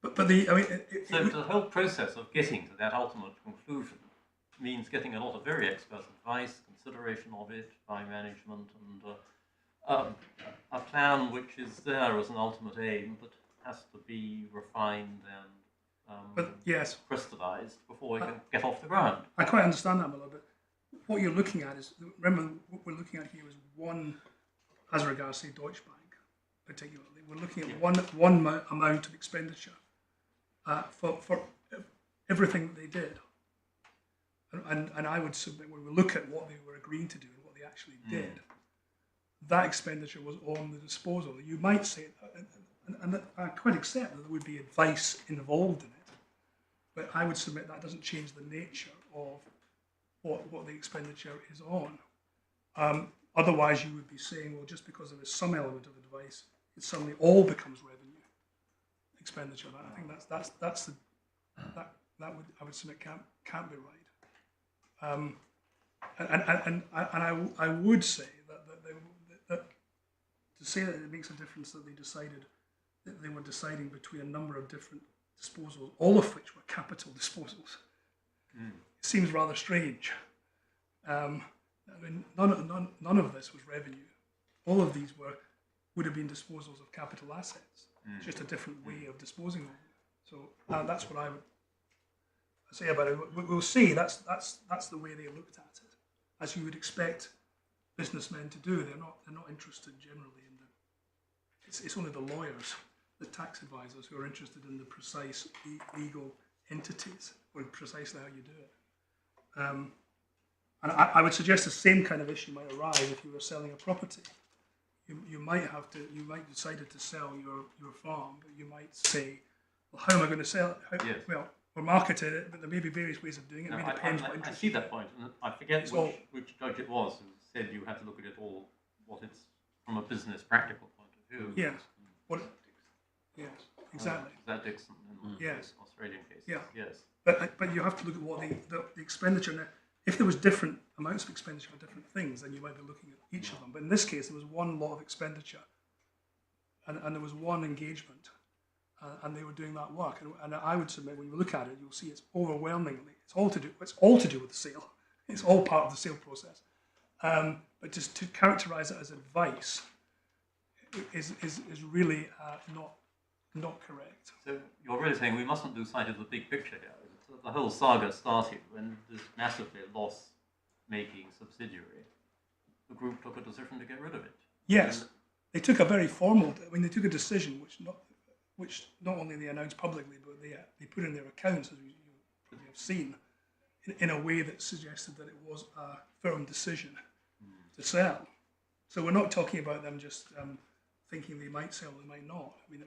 S5: the whole process of getting to that ultimate conclusion means getting a lot of very expert advice, consideration of it by management, and a plan which is there as an ultimate aim, but has to be refined and crystallized before we can get off the ground.
S3: I quite understand that, Miller, but what you're looking at is, remember, what we're looking at here is one, as regards, say, Deutsche Bank, particularly, we're looking at one amount of expenditure for everything that they did. And I would submit, when we look at what they were agreeing to do and what they actually did, that expenditure was on the disposal. You might say, and I quite accept that there would be advice involved in it, but I would submit that doesn't change the nature of what the expenditure is on. Otherwise, you would be saying, well, just because there is some element of advice, it suddenly all becomes revenue expenditure. I think that I would submit can't be right. And I would say that to say that it makes a difference that they were deciding between a number of different disposals, all of which were capital disposals. It seems rather strange. None of this was revenue. All of these would have been disposals of capital assets. It's just a different way of disposing of them. So that's what I would say about it. We'll see. That's the way they looked at it, as you would expect businessmen to do. They're not interested generally in it's only the lawyers, the tax advisors, who are interested in the precise legal entities or precisely how you do it. And I would suggest the same kind of issue might arise if you were selling a property. You might decide to sell your farm, but you might say, well, how am I going to sell it? Well, we're marketing it, but there may be various ways of doing it.
S5: I see that point, and I forget which judge it was who said you had to look at it all, what it's from a business practical point of view.
S3: Yes. Yes, exactly.
S5: Is that Dixon in the Australian case?
S3: Yeah.
S5: Yes.
S3: But you have to look at what the expenditure. Now, if there was different amounts of expenditure for different things, then you might be looking at each of them. But in this case, there was one lot of expenditure, and there was one engagement, and they were doing that work. And I would submit, when you look at it, you'll see it's overwhelmingly it's all to do with the sale. It's all part of the sale process. But just to characterise it as advice is really not correct.
S5: So you're really saying we mustn't lose sight of the big picture here. The whole saga started when this massively loss-making subsidiary, the group took a decision to get rid of it.
S3: Yes, they took a very formal. They took a decision which not only they announced publicly, but they put in their accounts, as you probably have seen, in a way that suggested that it was a firm decision to sell. So we're not talking about them just thinking they might sell, they might not. I mean,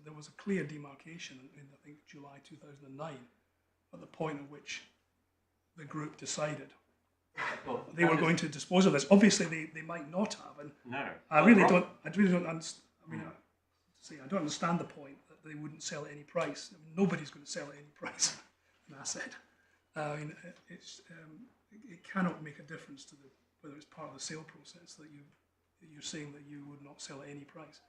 S3: there was a clear demarcation in I think July 2009, at the point at which the group decided they were going to dispose of this. Obviously, they might not have, and
S5: No.
S3: I really don't understand. I mean, I don't understand the point that they wouldn't sell at any price. I mean, nobody's going to sell at any price an asset. I mean, it cannot make a difference to whether it's part of the sale process that you're saying that you would not sell at any price.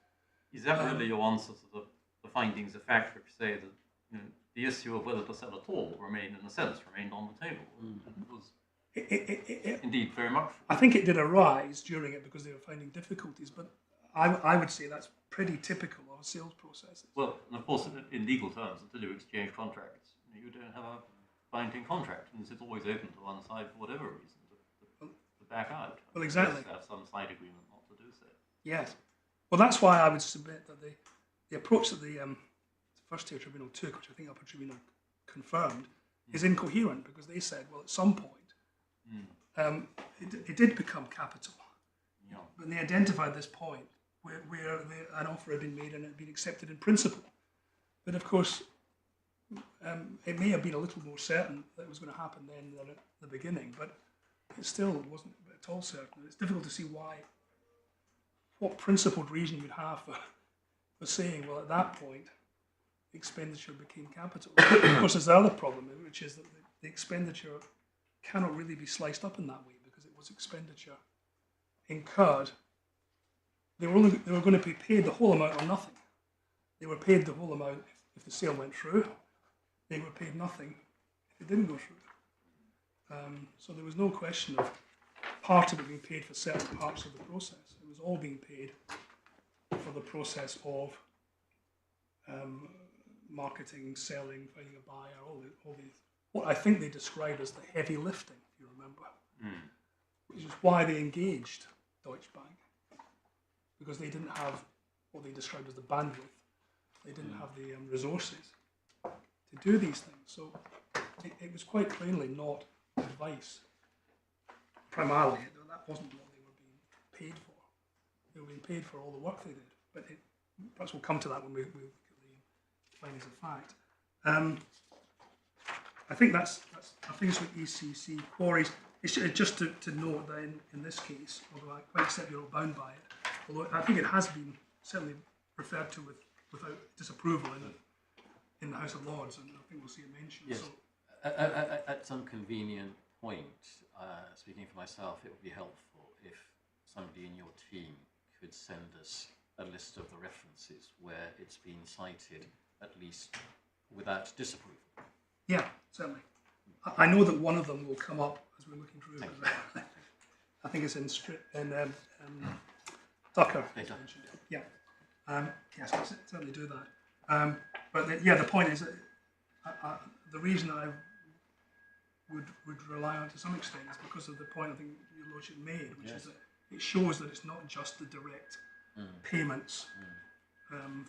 S5: Is that really your answer to the findings of fact, which say that the issue of whether to sell at all remained, in a sense, remained on the table? It was indeed very much.
S3: I think it did arise during it because they were finding difficulties, but I would say that's pretty typical of sales processes.
S5: Well, and of course, in legal terms, until you exchange contracts, you don't have a binding contract, and it's always open to one side for whatever reason to back out.
S3: Well, exactly.
S5: To have some slight agreement not to do so.
S3: Yes. Well, that's why I would submit that the approach that the First Tier Tribunal took, which I think Upper Tribunal confirmed, is incoherent, because they said, well, at some point, it did become capital.
S5: Yeah.
S3: But they identified this point where an offer had been made and it had been accepted in principle. But of course, it may have been a little more certain that it was going to happen then than at the beginning, but it still wasn't at all certain. It's difficult to see what principled reason you'd have for saying, well, at that point, expenditure became capital. Of course, there's the other problem, which is that the expenditure cannot really be sliced up in that way, because it was expenditure incurred. They were going to be paid the whole amount or nothing. They were paid the whole amount if the sale went through. They were paid nothing if it didn't go through. So there was no question of part of it being paid for certain parts of the process. It was all being paid for the process of marketing, selling, finding a buyer, all these. What I think they described as the heavy lifting, if you remember, which is why they engaged Deutsche Bank, because they didn't have what they described as the bandwidth. They didn't have the resources to do these things. So it was quite plainly not advice. Primarily, that wasn't what they were being paid for. They were being paid for all the work they did. But perhaps we'll come to that when we look at the findings of fact. I think that's with ECC quarries. It's just to note that in this case, although I quite accept you're all bound by it, although I think it has been certainly referred to without disapproval in the House of Lords, and I think we'll see it mentioned.
S4: Yes.
S3: So,
S4: at some convenient point, speaking for myself, it would be helpful if somebody in your team could send us a list of the references where it's been cited, at least without disapproval.
S3: yeah, certainly. I know that one of them will come up as we're looking through.
S4: Thank you.
S3: I think it's in Tucker.
S4: Later.
S3: Yeah. Yes, I'll certainly do that. But the point is that the reason I would rely on to some extent is because of the point I think your Lordship made, which is that it shows that it's not just the direct payments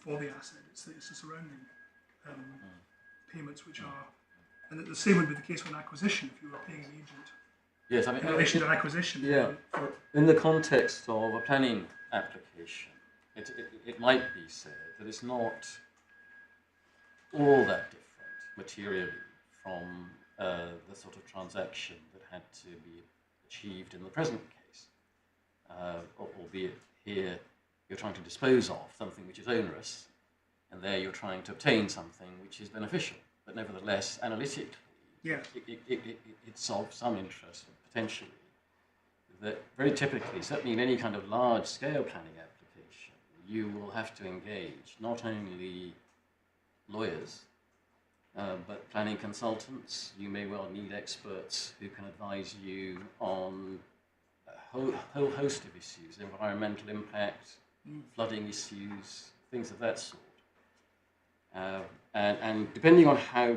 S3: for the asset, it's the surrounding payments which are, and the same would be the case with an acquisition if you were paying an agent.
S4: Yes, I mean,
S3: In relation to an acquisition.
S4: yeah. In the context of a planning application, it might be said that it's not all that different materially from the sort of transaction that had to be achieved in the present case, albeit here you're trying to dispose of something which is onerous, and there you're trying to obtain something which is beneficial, but nevertheless, analytically, it's of some interest, potentially, that very typically, certainly in any kind of large-scale planning application, you will have to engage not only lawyers, but planning consultants. You may well need experts who can advise you on a whole host of issues, environmental impact, flooding issues, things of that sort. And depending on how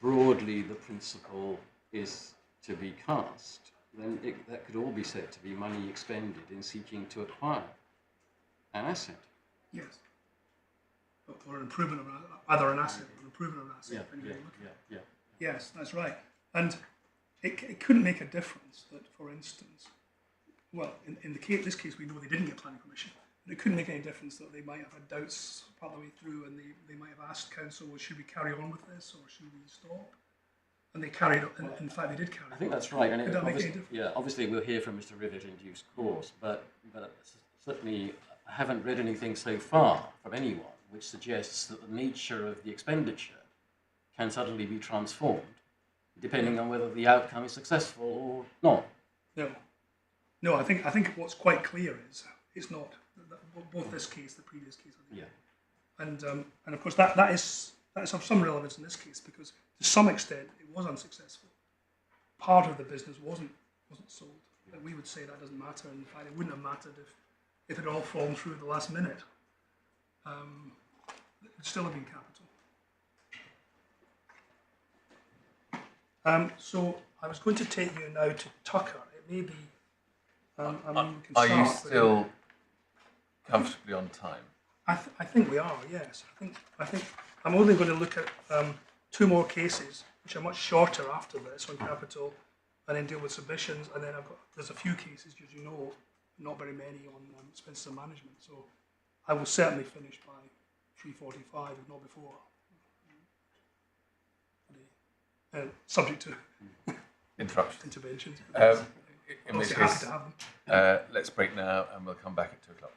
S4: broadly the principle is to be cast, then that could all be said to be money expended in seeking to acquire an asset.
S3: Yes. But or an improvement of either an asset or an improvement of an asset.
S4: Yeah,
S3: depending
S4: yeah,
S3: on how you look at it.
S4: yeah.
S3: Yes, that's right. And it couldn't make a difference that, for instance, well, in this case, we know they didn't get planning permission. But it couldn't make any difference that they might have had doubts part of the way through, and they might have asked council, well, should we carry on with this or should we stop? And they carried on. In fact, they did carry on.
S4: I think that's right. And
S3: Could that make any difference?
S4: yeah, obviously we'll hear from Mr. Rivet in due course, but certainly I haven't read anything so far from anyone which suggests that the nature of the expenditure can suddenly be transformed depending on whether the outcome is successful or not.
S3: No. I think what's quite clear is it's not both this case, the previous case. I think.
S4: Yeah.
S3: And of course that is of some relevance in this case because to some extent it was unsuccessful. Part of the business wasn't sold. But we would say that doesn't matter. In fact, it wouldn't have mattered if it had all fallen through at the last minute. It would still have been capital. So I was going to take you now to Tucker. It may be. We can
S2: Are
S3: start,
S2: you
S3: but
S2: still comfortably on time?
S3: I think we are. Yes. I think I'm only going to look at 2 more cases, which are much shorter after this on capital, and then deal with submissions. And then there's a few cases, as you know, not very many on expenses and management. So I will certainly finish by 3:45, if not before. Subject to
S2: Interruptions.
S3: interventions.
S2: In which
S3: Obviously happy
S2: case,
S3: to have them.
S2: let's break now and we'll come back at 2 o'clock.